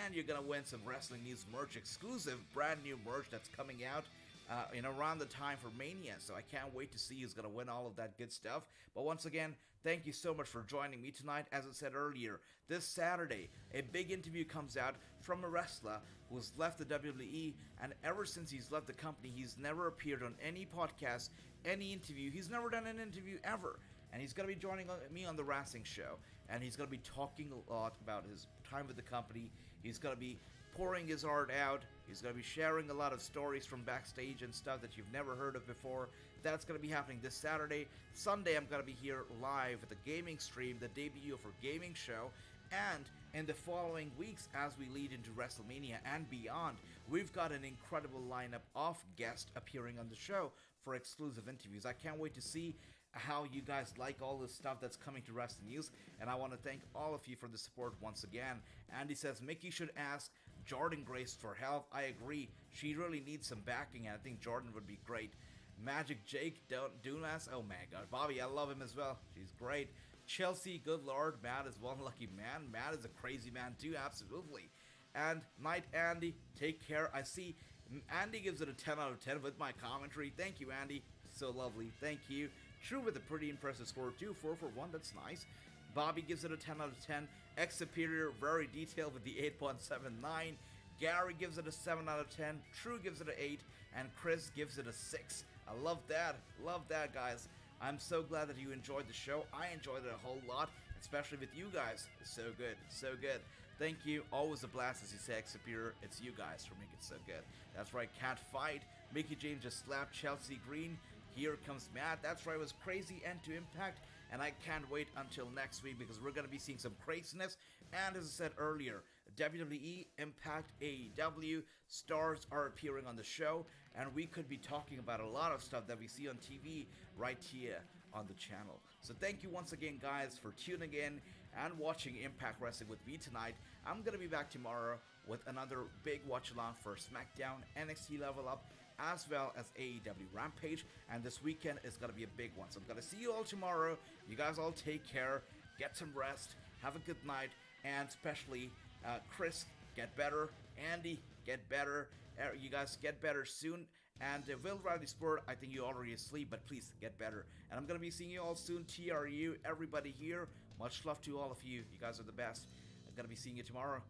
And you're gonna win some Wrestling News merch, exclusive, brand new merch that's coming out around the time for Mania. So I can't wait to see who's gonna win all of that good stuff. But once again, thank you so much for joining me tonight. As I said earlier, this Saturday, a big interview comes out from a wrestler who's left the WWE, and ever since he's left the company, he's never appeared on any podcast, any interview. He's never done an interview ever. And he's going to be joining me on the Wrassing show. and he's going to be talking a lot about his time with the company. He's going to be pouring his heart out. He's going to be sharing a lot of stories from backstage and stuff that you've never heard of before. That's going to be happening this Saturday. Sunday, I'm going to be here live with the gaming stream, the debut of our gaming show. And in the following weeks, as we lead into WrestleMania and beyond, we've got an incredible lineup of guests appearing on the show for exclusive interviews. I can't wait to see how you guys like all this stuff that's coming to Wrestling News, and I want to thank all of you for the support once again. Andy says Mickey should ask Jordan Grace for help. I agree. She really needs some backing, and I think Jordan would be great. Magic Jake Dumas, oh my god. Bobby, I love him as well. She's great. Chelsea, good lord, Matt is one lucky man. Matt is a crazy man too, absolutely. And Night Andy, take care. I see Andy gives it a 10 out of 10 with my commentary. Thank you, Andy. So lovely. Thank you. True with a pretty impressive score too. 4 for 1, that's nice. Bobby gives it a 10 out of 10. X Superior, very detailed with the 8.79. Gary gives it a 7 out of 10. True gives it an 8. And Chris gives it a 6. I love that. Love that, guys. I'm so glad that you enjoyed the show. I enjoyed it a whole lot, especially with you guys. It's so good. So good. Thank you. Always a blast, as you say, X Superior. It's you guys for making it so good. That's right. Cat Fight. Mickey James just slapped Chelsea Green. Here comes Matt. That's right. It was crazy end to Impact. And I can't wait until next week because we're going to be seeing some craziness. And as I said earlier, WWE Impact AEW stars are appearing on the show. And we could be talking about a lot of stuff that we see on TV right here on the channel. So thank you once again, guys, for tuning in and watching Impact Wrestling with me tonight. I'm going to be back tomorrow with another big watch along for SmackDown, NXT Level Up, as well as AEW Rampage, and this weekend is going to be a big one. So I'm going to see you all tomorrow. You guys all take care, get some rest, have a good night, and especially Chris, get better, Andy, get better, you guys get better soon, and Will Riley Sport, I think you're already asleep, but please get better. And I'm going to be seeing you all soon, TRU, everybody here, much love to all of you. You guys are the best. I'm going to be seeing you tomorrow.